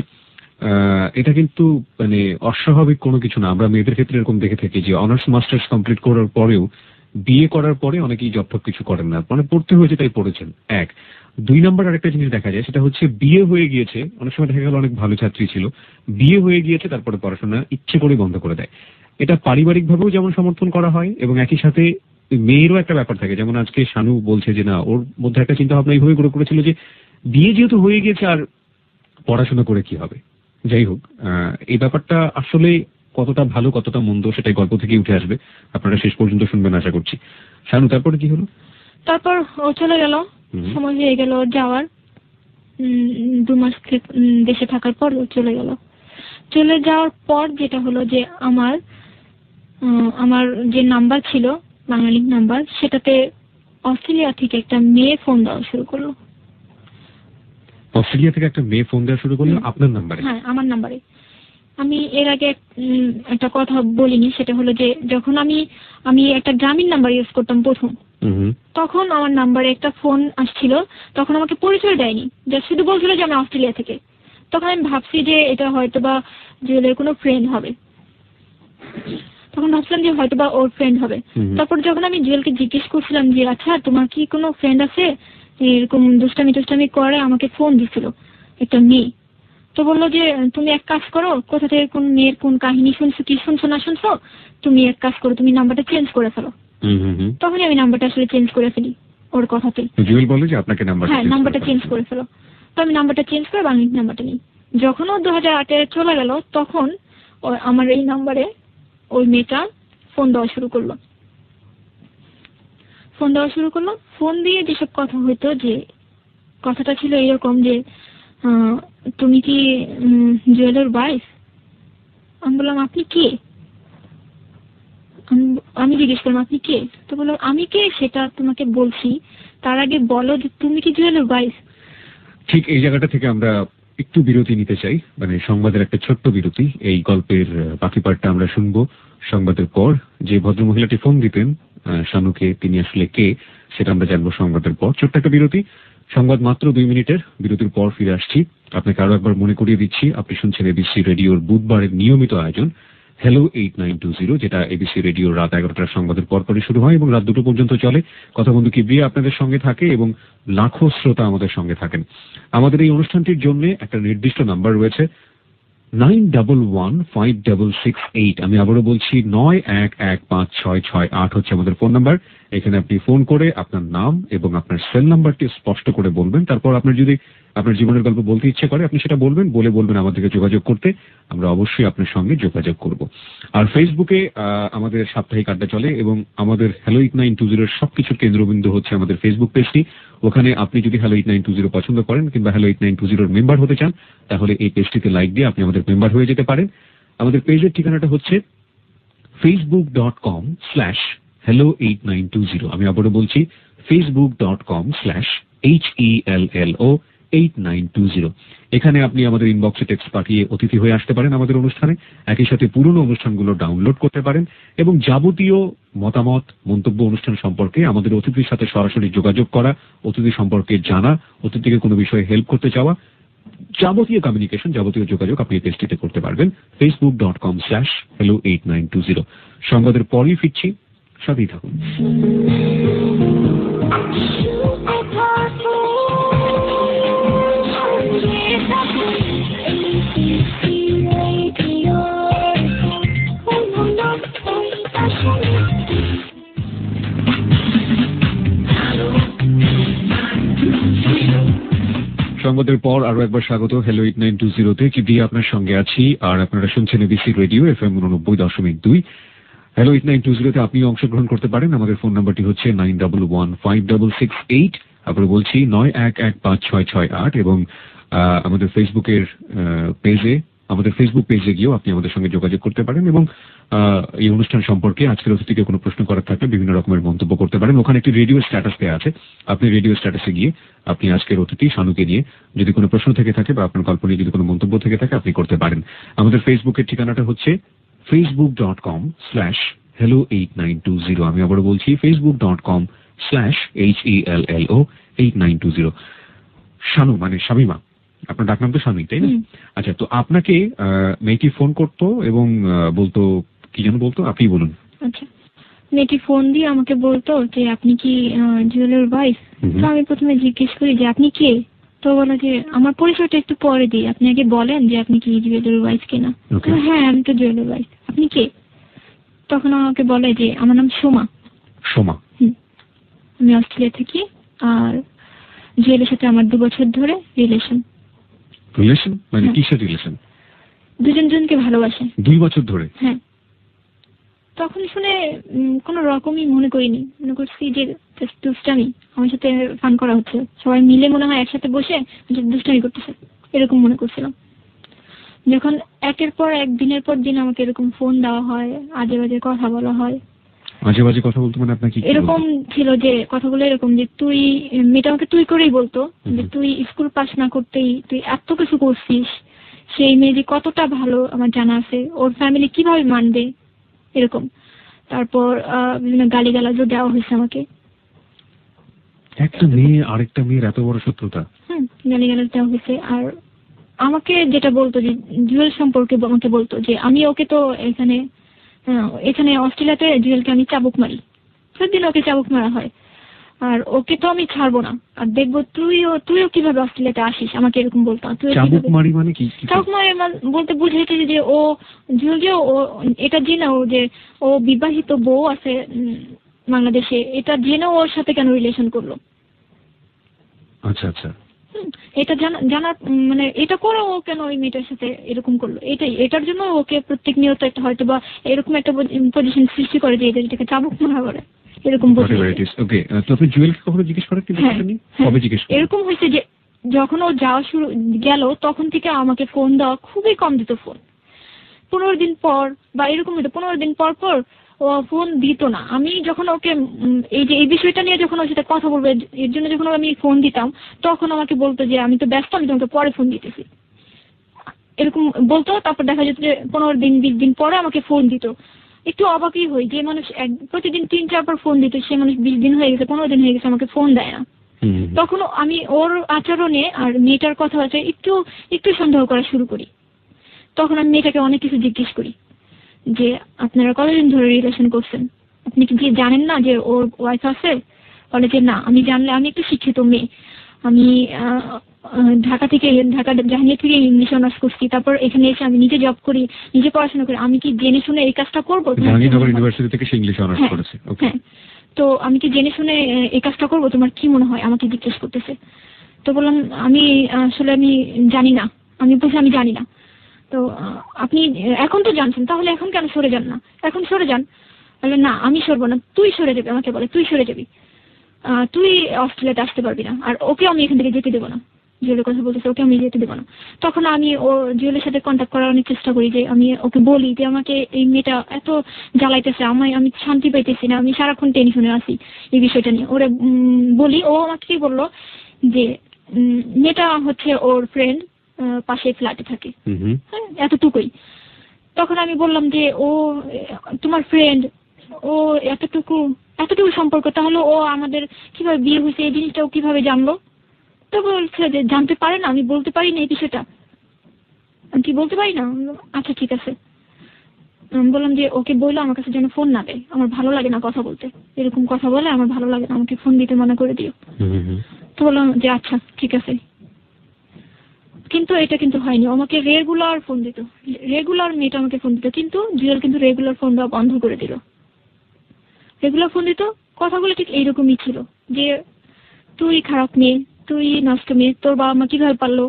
এটা কিন্তু মানে অস্বাভাবিক কোনো কিছু না। আমরা মেয়েদের ক্ষেত্রে এরকম দেখে থাকি যে অনার্স মাস্টার্স কমপ্লিট করার পরেও বিয়ে করার পরে অনেকেই জব টব কিছু করেন না, মানে পড়তে হয়েছে তাই পড়েছেন। এক, 2 নাম্বার আরেকটা জিনিস দেখা যায়, সেটা হচ্ছে বিয়ে হয়ে গিয়েছে, অনেক সময় দেখা গেল অনেক ভালো ছাত্রী ছিল, বিয়ে হয়ে গিয়েছে তারপরে পড়াশোনা ইচ্ছে করে বন্ধ করে দেয়। এটা পারিবারিক ভাবেও যেমন সমর্থন করা হয় এবং একই সাথে মেয়েরও একটা ব্যাপার থাকে। যেমন আজকে শানু বলছে যে না, ওর মধ্যে একটা চিন্তা ভাবনা এইভাবে গড়ে করেছিল যে বিয়ে যেহেতু হয়ে গিয়েছে আর পড়াশোনা করে কি হবে। যাই হোক, এই ব্যাপারটা আসলে কতটা ভালো কতটা মন্দ সেটাই গল্প থেকে উঠে আসবে, আপনারা শেষ পর্যন্ত শুনবেন আশা করছি। শানু, তারপরে কি হলো? তারপর ও চলে গেল, সময় হয়ে গেল ওর যাওয়ার। 2 মাস দেশে থাকার পর ও চলে গেল। চলে যাওয়ার পর যেটা হলো যে আমার যে নাম্বার ছিল বাঙালি নাম্বার, সেটাতে অস্ট্রেলিয়া থেকে একটা মেয়ে ফোন দেওয়া শুরু করলো। অস্ট্রেলিয়া থেকে একটা মেয়ে ফোন দেওয়া শুরু করলো আপনার নাম্বারে? হ্যাঁ, আমার নাম্বারে। আমি এর আগে একটা কথা বলিনি, সেটা হলো যে যখন আমি একটা গ্রামীণ নাম্বার ইউজ করতাম প্রথম, তখন আমার নাম্বারে একটা ফোন আসছিল। তখন আমাকে পরিচয় দেয়নি, যে শুধু বলছিল যে আমি অস্ট্রেলিয়া থেকে। তখন আমি ভাবছি যে এটা হয়তো বা জুয়েলের কোনো ফ্রেন্ড হবে, তখন ভাবছিলাম যে হয়তো বা ওর ফ্রেন্ড হবে। তারপর যখন আমি জুয়েলকে জিজ্ঞেস করছিলাম যে আচ্ছা তোমার কি কোনো ফ্রেন্ড আছে, এরকম দুষ্টামি করে আমাকে ফোন দিছিল একটা মেয়ে। তো বললো যে তুমি এক কাজ করো, কোথা থেকে কোন মেয়ের কোন কাহিনী শুনছো, কি শুনছো না শুনছো, তুমি এক কাজ করো, তুমি নাম্বারটা চেঞ্জ করে ফেলো। তখনই আমি নাম্বারটা আসলে চেঞ্জ করে ফেলি ওর কথাতে। জুয়েল বলে যে আপনাকে নাম্বারটা চেঞ্জ করে ফেলো। তো আমি নাম্বারটা চেঞ্জ করে বাংলা নাম্বারটা নিই। যখন ও 2008-এ চলে গেল, তখন আমার এই নাম্বারে ওই মেয়েটা ফোন দেওয়া শুরু করলো। ফোন দিয়ে যেসব কথা হইতো, যে কথাটা ছিল এরকম যে তুমি কি জুয়েলের ওয়াইফ? আমি বললাম আপনি কে? আমি জিজ্ঞেস করলাম আপনি কে? তো বললো আমি কে সেটা তোমাকে বলছি, তার আগে বলো যে তুমি কি জুয়েলের ওয়াইফ? ঠিক এই জায়গাটা থেকে আমরা একটু বিরতি নিতে চাই, মানে সংবাদের একটা ছোট্ট বিরতি। এই গল্পের বাকি পার্টটা আমরা শুনবো সংবাদের পর। যে ভদ্রমহিলাটি ফোন দিতেন শানুকে, তিনি আসলে কে সেটা আমরা জানবো সংবাদের পর। ছোট্ট একটা বিরতি, সংবাদ মাত্র 2 মিনিটের। বিরতির পর ফিরে আসছি। আপনাকে আরো একবার মনে করিয়ে দিচ্ছি, আপনি শুনছেন এবিসি রেডিওর বুধবারের নিয়মিত আয়োজন হ্যালো 8920, যেটা এবিসি রেডিওর রাত 11টার সংবাদের পরপরই শুরু হয় এবং রাত 2টো পর্যন্ত চলে। কথা বন্ধু কিবরিয়া আপনাদের সঙ্গে থাকে এবং লাখো শ্রোতা আমাদের সঙ্গে থাকেন। আমাদের এই অনুষ্ঠানটির জন্য একটা নির্দিষ্ট নাম্বার রয়েছে 91156668। আমি আবারও বলছি 91156668 হচ্ছে আমাদের ফোন নাম্বার। এখানে আপনি ফোন করে আপনার নাম এবং আপনার সেল নাম্বারটি স্পষ্ট করে বলবেন। তারপর আপনার যদি আপনার জীবনের গল্প বলতে ইচ্ছে করে আপনি সেটা বলবেন, বলবেন আমাদেরকে যোগাযোগ করতে। আমরা অবশ্যই আপনার সঙ্গে যোগাযোগ করব। আর ফেসবুকে আমাদের সাপ্তাহিক আড্ডা চলে এবং আমাদের হ্যালো 8920 সবকিছুর কেন্দ্রবিন্দু হচ্ছে আমাদের ফেসবুক পেজটি। ওখানে আপনি যদি হ্যালো 8920 পছন্দ করেন কিংবা হ্যালো 8920 মেম্বার হতে চান, তাহলে এই পেজটিতে লাইক দিয়ে আপনি আমাদের মেম্বার হয়ে যেতে পারেন। আমাদের পেজের ঠিকানাটা হচ্ছে facebook.com/hello8920। আমি আবারও বলছি facebook.com/HELLO8920। এখানে আপনি আমাদের ইনবক্সে টেক্সট পাঠিয়ে অতিথি হয়ে আসতে পারেন আমাদের অনুষ্ঠানে। একই সাথে পুরনো অনুষ্ঠানগুলো ডাউনলোড করতে পারেন এবং যাবতীয় মতামত মন্তব্য অনুষ্ঠান সম্পর্কে আমাদের অতিথির সাথে সরাসরি যোগাযোগ করা, অতিথি সম্পর্কে জানা, অতিথিকে কোনো বিষয়ে হেল্প করতে চাওয়া, যাবতীয় কমিউনিকেশন, যাবতীয় যোগাযোগ আপনি এই পেজটিতে করতে পারবেন facebook.com/hello8920। সংবাদের পরই ফিরছি, সাথেই থাকুন। সংবাদের পর আরো একবার স্বাগত হ্যালো 8920-তে। কি দিয়ে আপনার সঙ্গে আছি আর আপনারা শুনছেন এবিসি রেডিও FM 89.2। হ্যালো 8920-তে আপনিও অংশগ্রহণ করতে পারেন। আমাদের ফোন নাম্বারটি হচ্ছে 91156668। আবার বলছি 91156668। এবং আমাদের ফেসবুক পেজে গিয়েও আপনি আমাদের সঙ্গে যোগাযোগ করতে পারেন এবং এই অনুষ্ঠান সম্পর্কে আজকের অতিথিকে কোনো প্রশ্ন করার থাকলে বিভিন্ন রকমের মন্তব্য করতে পারেন। ওখানে একটি রেডিও স্ট্যাটাস দেওয়া আছে, আপনি রেডিও স্ট্যাটাসে গিয়ে আপনি আজকের অতিথি শানুকে নিয়ে যদি কোনো প্রশ্ন থেকে থাকে বা আপনার গল্প নিয়ে যদি কোনো মন্তব্য থেকে থাকে আপনি করতে পারেন। আমাদের ফেসবুকের ঠিকানাটা হচ্ছে facebook.com/hello8920। hello8920। আমি আবার বলছি facebook.com/HELLO8920। শানু মানে শামিমা, আপনার ডাকনাম তো শানুই, তাই না? আচ্ছা, তো আপনাকে মেয়েটি ফোন করতো এবং বলতো কি যেন বলতো, আপনি বলুন। আচ্ছা, মেয়েটি ফোন দিয়ে আমাকে বলতো যে আপনি কি জুয়েলের ওয়াইফ? তো আমি প্রথমে জিজ্ঞেস করি যে আপনি কে? তো বলো যে আমার পরিচয়টা একটু পরে দিই, আপনি আগে বলেন যে আপনি কি জুয়েলের ওয়াইফ কিনা। হ্যাঁ, আমি তো জুয়েলের ওয়াইফ। আপনি কে? তখন আমাকে বলে যে আমার নাম সোমা। সোমা। আমি অস্ট্রেলিয়া থাকি, আর জুয়েলের সাথে আমার 2 বছর ধরে রিলেশন। রিলেশন মানে কিসের রিলেশন? দুজনকে ভালোবাসে 2 বছর ধরে? হ্যাঁ। তখন শুনে কোনো রকমই মনে করিনি, মনে করছি যে দুষ্টামি, আমার সাথে ফান করা হচ্ছে, সবাই মিলে মনে হয় একসাথে বসে দুষ্টামি করতেছে, এরকম মনে করছিলাম। যখন একের পর এক দিনের পর দিন আমাকে এরকম ফোন দেওয়া হয়, আজে বাজে কথা বলা হয়। আজে বাজে কথা বলতে মানে আপনাকে এরকম ছিল যে কথাগুলো এরকম যে তুই, মেয়েটা আমাকে তুই করেই বলতো যে তুই স্কুল পাস না করতেই তুই এত কিছু করছিস, সেই মেয়ে যে কতটা ভালো আমার জানা আছে, ওর ফ্যামিলি কিভাবে মানবে, এরকম। তারপর বিভিন্ন গালিগালাজও দেওয়া হয়েছে আমাকে। একটা মেয়ে আরেকটা মেয়ের এত বড় শত্রুতা? গালিগালাজ দেওয়া হয়েছে। আর আমাকে যেটা বলতো যে জুয়েল সম্পর্কে আমাকে বলতো যে আমি ওকে তো এখানে অস্ট্রেলিয়াতে জুয়েলকে আমি চাবুক মারি, প্রতিদিন ওকে চাবুক মারা হয়, আর ওকে তো আমি ছাড়বো না, আর দেখবো তুইও কিভাবে অস্ট্রেলিয়াতে আসিস, আমাকে এরকম বলতো। চাবুক মারি মানে কি? চাবুক মারি বলতে বুঝাইতে যে ও জুয়েল যে ও এটা জেনে যে ও বিবাহিত বউ আছে বাংলাদেশে, এটা জেনে ওর সাথে কেন রিলেশন করলো। আচ্ছা আচ্ছা। এটা জানার মানে এটা করে ও কেন ওই মেয়েটার সাথে এরকম করলো, এটার জন্য ওকে প্রত্যেক নিয়ত একটা হয়তো বা এরকম একটা পজিশন সৃষ্টি করে যে এটাকে চাবুক মারা করে, এরকম বলে। ওকে, তো আপনি জুয়েলকে কখনো জিজ্ঞেস করেন কি? কবে জিজ্ঞেস করেন? এরকম হয়েছে যে যখন ও যাওয়া শুরু গেল তখন থেকে আমাকে ফোন দেওয়া খুবই কম দিত। ফোন 15 দিন পর বা এরকম হতো, 15 দিন পর পর ও ফোন দিত না। আমি যখন ওকে এই বিষয়টা নিয়ে যখন ওর সাথে কথা বলবো এর জন্য যখন আমি ফোন দিতাম, তখন আমাকে বলতো যে আমি তো ব্যস্ত, আমি তোমাকে পরে ফোন দিতেছি, এরকম বলতো। তারপর দেখা যেত যে 15 দিন 20 দিন পরে আমাকে ফোন দিত। একটু অবাকই হই যে মানুষ প্রতিদিন 3-4 বার ফোন দিত, সে মানুষ 20 দিন হয়ে গেছে, 15 দিন হয়ে গেছে, আমাকে ফোন দেয় না। তখন আমি ওর আচরণে আর মেয়েটার কথা আছে একটু সন্দেহ করা শুরু করি। তখন আমি মেয়েটাকে অনেক কিছু জিজ্ঞেস করি যে আপনারা কতদিন ধরে রিলেশন করছেন, আপনি কি জানেন না যে ওর ওয়াইফ আছে? বলে যে না, আমি জানলে, আমি একটু শিক্ষিত মেয়ে, আমি ঢাকা জাহাঙ্গীর থেকে ইংলিশ অনার্স করছি, তারপর এখানে এসে আমি নিজে জব করি, নিজে পড়াশোনা করি, আমি কি জেনে শুনে এই কাজটা করবো? জাহাঙ্গীরনগর ইউনিভার্সিটি থেকে ইংলিশ অনার্স করেছে। হ্যাঁ, তো আমি কি জেনে শুনে এই কাজটা করবো? তোমার কি মনে হয়? আমাকে জিজ্ঞেস করতেছে। তো বললাম আমি জানি না। আমি বলছি আমি জানি না। তো আপনি এখন তো জানছেন, তাহলে এখন কেন সরে যান না? এখন সরে যান। বলে না, আমি সরবো না, তুই সরে যাবি। আমাকে বলে তুই সরে যাবি, তুই অস্ট্রেলিয়াতে আসতে পারবি না, আর ওকে আমি এখান থেকে যেতে দেবো না। জুয়েলের কথা বলতেছে, ওকে আমি যেতে দেবো না। তখন আমি জুয়েলের সাথে কন্ট্যাক্ট করার অনেক চেষ্টা করি, যে আমি ওকে বলি যে আমাকে এই মেয়েটা এত জ্বালাইতেছে, আমি শান্তি পাইতেছি না, আমি সারাক্ষণ টেনশনে আছি এই বিষয়টা নিয়ে। ওরা বলি, ও আমাকে কি বললো যে মেয়েটা হচ্ছে ওর ফ্রেন্ড, পাশে ফ্ল্যাটে থাকে, এতটুকুই। তখন আমি বললাম যে ও তোমার ফ্রেন্ড, ও এতটুকু সম্পর্ক, তাহলে ও আমাদের কিভাবে বিয়ে হয়েছে এই জিনিসটাও কিভাবে জানলো? তো বলছে যে জানতে পারে না, আমি বলতে পারি না এই বিষয়টা, আমি কি বলতে পারি না? আচ্ছা ঠিক আছে। বললাম যে ওকে বললো আমার কাছে যেন ফোন না দেয়, আমার ভালো লাগে না কথা বলতে, এরকম কথা বলে আমার ভালো লাগে না, আমাকে ফোন দিতে মানা করে দিও। তো বললাম যে আচ্ছা ঠিক আছে। কিন্তু এটা কিন্তু হয়নি, আমাকে রেগুলার ফোন দিত, রেগুলার মেয়েটা আমাকে ফোন দিত, কিন্তু জুয়েল কিন্তু রেগুলার ফোন দেওয়া বন্ধ করে দিল। রেগুলার ফোন দিত, কথাগুলো ঠিক এইরকমই ছিল যে তুই খারাপ মেয়ে, তুই নষ্ট মেয়ে, তোর বাবা মা কিভাবে পারলো,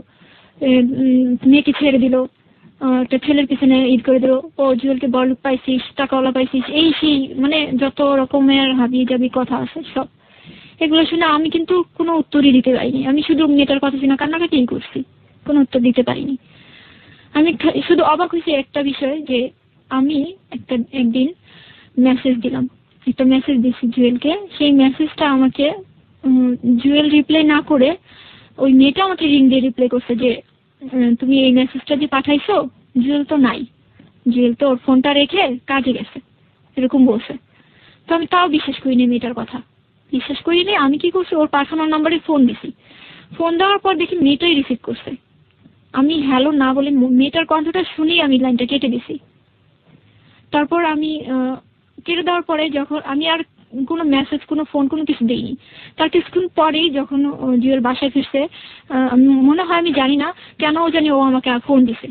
মেয়েকে ছেড়ে দিল, একটা ছেলের পিছনে করে দিল, ও জুয়েলকে বড়লোক পাইছিস, টাকাওয়ালা পাইছিস, এই সেই মানে যত রকমের হাবি জাবি কথা আছে সব। এগুলো শুনে আমি কিন্তু কোনো উত্তরই দিতে পারিনি, আমি শুধু মেয়েটার কথা শুনে কান্নাকাটি করছি, কোনো উত্তর দিতে পারিনি। আমি শুধু অবাক হয়েছি একটা বিষয়, যে আমি একদিন মেসেজ দিলাম, একটা মেসেজ দিচ্ছি জুয়েলকে, সেই মেসেজটা আমাকে জুয়েল রিপ্লাই না করে ওই মেয়েটা আমাকে রিং দিয়ে রিপ্লাই করছে যে তুমি এই মেসেজটা যে পাঠাইছো, জুয়েল তো নাই, জুয়েল তো ওর ফোনটা রেখে কাজে গেছে। এরকম বলছে। তো আমি তাও বিশ্বাস করিনি মেয়েটার কথা, বিশ্বাস করিনি। আমি কি করছি, ওর পার্সোনাল নাম্বারে ফোন দিছি। ফোন দেওয়ার পর দেখি মেয়েটাই রিসিভ করছে। আমি হ্যালো না বলে মেয়েটার কণ্ঠটা শুনেই আমি লাইনটা কেটে দিছি। তারপর আমি কেটে দেওয়ার পরে যখন আমি আর কোনো মেসেজ, কোনো ফোন, কোনো কিছু দিইনি। তার কিছুক্ষণ পরেই যখন জুয়েল বাসায় ফিরছে, মনে হয়, আমি জানি না কেন জানি ও আমাকে ফোন দিছে।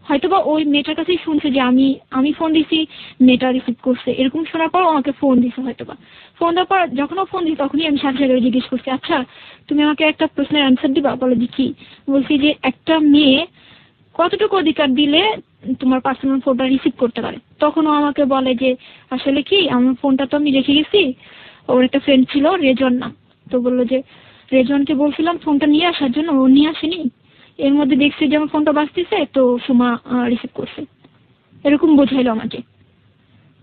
হয়তোবা ওই মেয়েটার কাছেই শুনছে যে আমি ফোন দিছি, মেয়েটা রিসিভ করছে, এরকম শোনার পর আমাকে ফোন দিছে হয়তোবা। ফোন দেওয়ার পর যখন ও ফোন দিছে তখনই আমি সাথে সাথে জিজ্ঞেস করছি, আচ্ছা তুমি আমাকে একটা প্রশ্নের অ্যান্সার দিবা? বলে যে কি? বলছি যে একটা মেয়ে কতটুকু অধিকার দিলে তোমার পার্সোনাল ফোনটা রিসিভ করতে পারে? তখন ও আমাকে বলে যে আসলে কি, আমার ফোনটা তো আমি রেখে গেছি, ওর একটা ফ্রেন্ড ছিল রেজন নাম, তো বললো যে রেজনকে বলছিলাম ফোনটা নিয়ে আসার জন্য, ও নিয়ে আসেনি, এর মধ্যে দেখছি যে আমার ফোনটা বাজতেছে, তো সুমা রিসিভ করছে, এরকম বোঝাইলো আমাকে।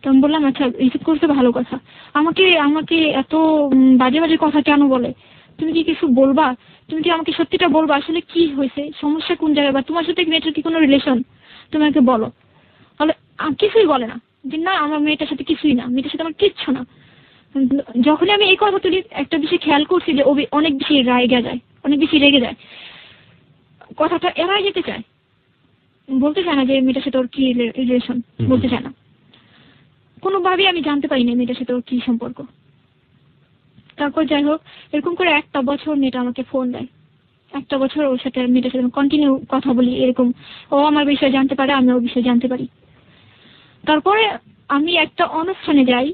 তো আমি বললাম আচ্ছা রিসিভ করছে, ভালো কথা। আমাকে আমাকে এত বাজে বাজে কথা কেন বলে? তুমি কি কিছু বলবা? তুমি কি আমাকে সত্যিটা বলবা, আসলে কি হয়েছে, সমস্যা কোন জায়গায়, বা তোমার সাথে মেয়েটার কি কোনো রিলেশন, তুমি আমাকে বলো। তাহলে কিছুই বলে না, যে না আমার মেয়েটার সাথে কিছুই না, মেয়েটার সাথে আমার কিচ্ছু না। যখনই আমি এই কথা তুলি একটা বিষয় খেয়াল করছি যে ও অনেক বেশি রেগে যায়, অনেক বেশি রেগে যায়, কথাটা এড়াই যেতে চায়, বলতে চায় না যে মেয়েটার সাথে ওর কি রিলেশন, বলতে চায় না। কোনোভাবেই আমি জানতে পারি না মেয়েটার সাথে ওর কি সম্পর্ক। তারপর যাই হোক, এরকম করে একটা বছর মেয়েটা আমাকে ফোন দেয়, একটা বছর ওর সাথে, মেয়েটার সাথে কন্টিনিউ কথা বলি এরকম। ও আমার বিষয়ে জানতে পারে, আমি ওর বিষয়ে জানতে পারি। তারপরে আমি একটা অনুষ্ঠানে যাই,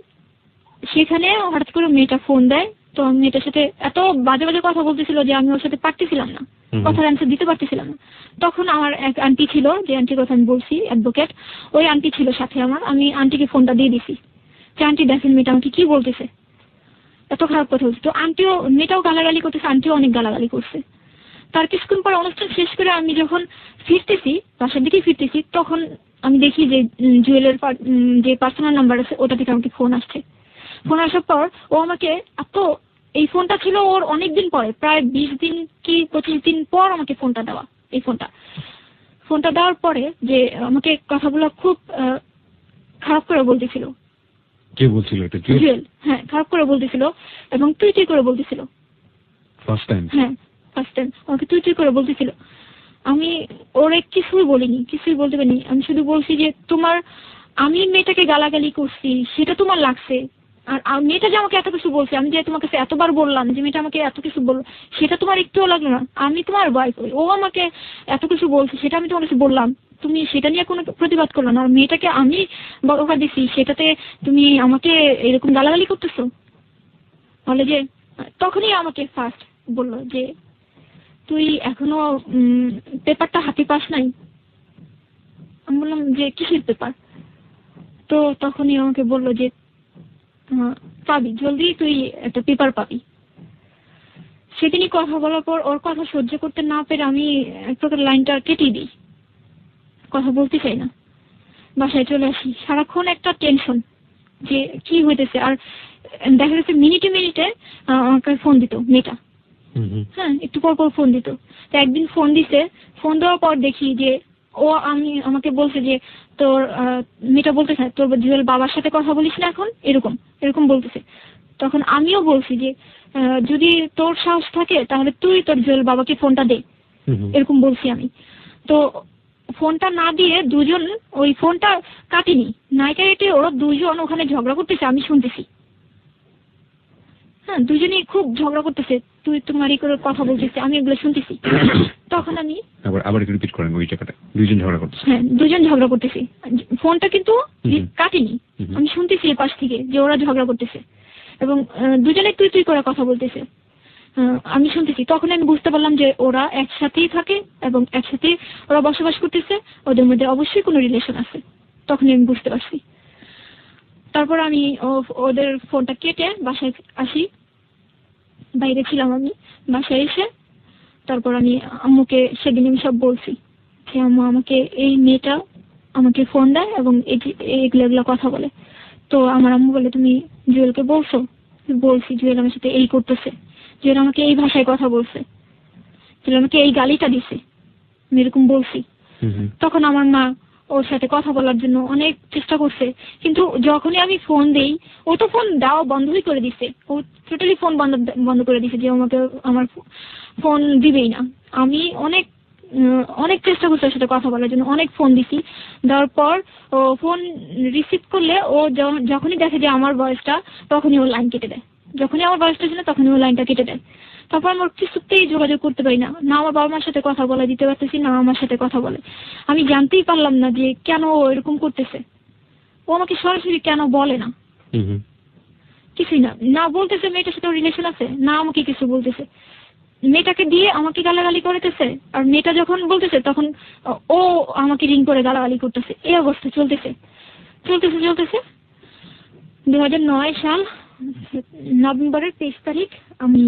সেখানে হঠাৎ করে মেয়েটা ফোন দেয়। তো মেয়েটার সাথে এত বাজে বাজে কথা বলতেছিল যে আমি ওর সাথে পারতেছিলাম না, কথার অ্যান্সার দিতে পারতেছিলাম না। তখন আমার এক আন্টি ছিল, যে আন্টির কথা আমি বলছি, অ্যাডভোকেট, ওই আন্টি ছিল সাথে আমার। আমি আন্টিকে ফোনটা দিয়ে দিছি যে আন্টি দেখেন মেয়েটা আমাকে কি বলতেছে, এত খারাপ কথা বলছে। তো আন্টিও, মেয়েটাও গালাগালি করতেছে, আন্টিও অনেক গালাগালি করছে। তার কিছুক্ষণ পর অনুষ্ঠান শেষ করে আমি যখন ফিরতেছি, বাসার দিকে ফিরতেছি, তখন আমি দেখি যে জুয়েলের যে পার্সোনাল নাম্বার আছে ওটা থেকে আমাকে ফোন আসছে। ফোন আসার পর ও আমাকে এত, এই ফোনটা ছিল ওর অনেকদিন পরে, প্রায় 20 দিন কি 25 দিন পর আমাকে ফোনটা দেওয়া। এই ফোনটা দেওয়ার পরে যে আমাকে কথাগুলো খুব খারাপ করে বলতেছিল। কে বলছিল এটা? জুয়েল, হ্যাঁ, খারাপ করে বলতেছিল এবং তুই করে বলতেছিল। First time? হ্যাঁ, ফার্স্ট টাইম আমাকে তুই করে বলতেছিল। আমি ওরে কিছুই বলিনি, কিছুই বলতে পারিনি। আমি শুধু বলছি যে আমি মেয়েটাকে গালাগালি করছি সেটা তোমার লাগছে, আর মেয়েটা যে আমাকে এত কিছু বলছে, আমি যে তোমাকে এতবার বললাম যে মেয়েটা আমাকে এত কিছু বললো, সেটা তোমার একটুও লাগলো না? আমি তোমার বয়স, ও আমাকে এত কিছু বলছে, সেটা আমি তোমার কাছে বললাম, তুমি সেটা নিয়ে কোনো প্রতিবাদ করলো না। আর মেয়েটাকে আমি বকা দিছি, সেটাতে তুমি আমাকে এরকম গালাগালি করতেছো? বলে যে, তখনই আমাকে ফার্স্ট বললো যে তুই এখনো পেপারটা হাতে পাস নাই। আমি বললাম যে কিসের পেপার? তো তখনই আমাকে বললো যে পাবি, জলদি তুই একটা পেপার পাবি। সেদিনই কথা বলার পর ওর কথা সহ্য করতে না পেরে আমি এক প্রকার লাইনটা কেটে দিই, কথা বলতে চাই না, বাসায় চলে আসি। সারাক্ষণ একটা টেনশন যে কি হইতেছে। আর দেখা যাচ্ছে মিনিটে মিনিটে আমাকে ফোন দিত মেয়েটা, হ্যাঁ, একটু পর পর ফোন দিত। তো একদিন ফোন দিছে, ফোন দেওয়ার পর দেখি যে আমাকে বলছে যে তোর মেয়েটা বলতেছে তোর জুয়েল বাবার সাথে কথা বলিস না এখন, এরকম বলতেছে। তখন আমিও বলছি যে যদি তোর সাহস থাকে তাহলে তুই তোর জুয়েল বাবাকে ফোনটা দে, এরকম বলছি আমি। তো ফোনটা না দিয়ে দুজন, ওই ফোনটা কাটিনি, নাইটা কেটে ওরা দুজন ওখানে ঝগড়া করতেছে, আমি শুনতেছি। হ্যাঁ, দুজনেই খুব ঝগড়া করতেছে, তুই তোমারই করে কথা বলতেছে, আমি এগুলো শুনতেছি। তখন আমি আবার রিপিট করেন ওই জায়গাটা, দুইজন ঝগড়া করতেছে। হ্যাঁ, দুজন ঝগড়া করতেছি, ফোনটা কিন্তু কাটিনি, আমি শুনতেছি এ পাশ থেকে যে ওরা ঝগড়া করতেছে এবং দুজনে তুই করে কথা বলতেছে, আমি শুনতেছি। তখন আমি বুঝতে পারলাম যে ওরা একসাথেই থাকে এবং একসাথেই ওরা বসবাস করতেছে, ওদের মধ্যে অবশ্যই কোনো রিলেশন আছে। তখন আমি বুঝতে পারছি। তারপর আমি ওদের ফোনটা কেটে বাসায় আসি, বাইরে ছিলাম আমি। বাসায় এসে তারপর আমি আম্মুকে সেদিন আমি সব বলছি যে আম্মু আমাকে এই মেয়েটা আমাকে ফোন দেয় এবং এগুলো কথা বলে। তো আমার আম্মু বলে তুমি জুয়েলকে বলছো? বলছি, জুয়েল আমার সাথে এই করতেছে, জুয়েল আমাকে এই ভাষায় কথা বলছে, জুয়েল আমাকে এই গালিটা দিছে, আমি এরকম বলছি। তখন আমার মা ওর সাথে কথা বলার জন্য অনেক চেষ্টা করছে, কিন্তু যখনই আমি ফোন দেই ও তো ফোন দেওয়া বন্ধই করে দিছে। ও টোটালি ফোন বন্ধ করে দিছে যে আমাকে আমার ফোন দিবেই না। আমি অনেক চেষ্টা করছি ওর সাথে কথা বলার জন্য, অনেক ফোন দিছি। দেওয়ার পর ও ফোন রিসিভ করলে ও যখনই দেখে যে আমার ভয়েসটা, তখনই ও লাইন কেটে দেয়। যখনই আমার ভয়েসটা শুনে তখনই ও লাইনটা কেটে দেয়। তারপর আমার কিছুতেই যোগাযোগ করতে পারি না, না আমার বাবা মার সাথে কথা বলা দিতে পারতেছি, না আমার সাথে কথা বলে। আমি জানতেই পারলাম না যে কেন ও এরকম করতেছে। ও আমাকে সরাসরি কেন বলে না, কিছুই না বলতেছে মেয়েটার সাথে রিলেশন আছে, না আমাকে কিছু বলতেছে। মেয়েটাকে দিয়ে আমাকে গালাগালি করতেছে, আর মেয়েটা যখন বলতেছে তখন ও আমাকে রিং করে গালাগালি করতেছে। এই অবস্থা চলতেছে 2009 সাল নভেম্বরের 23 তারিখ আমি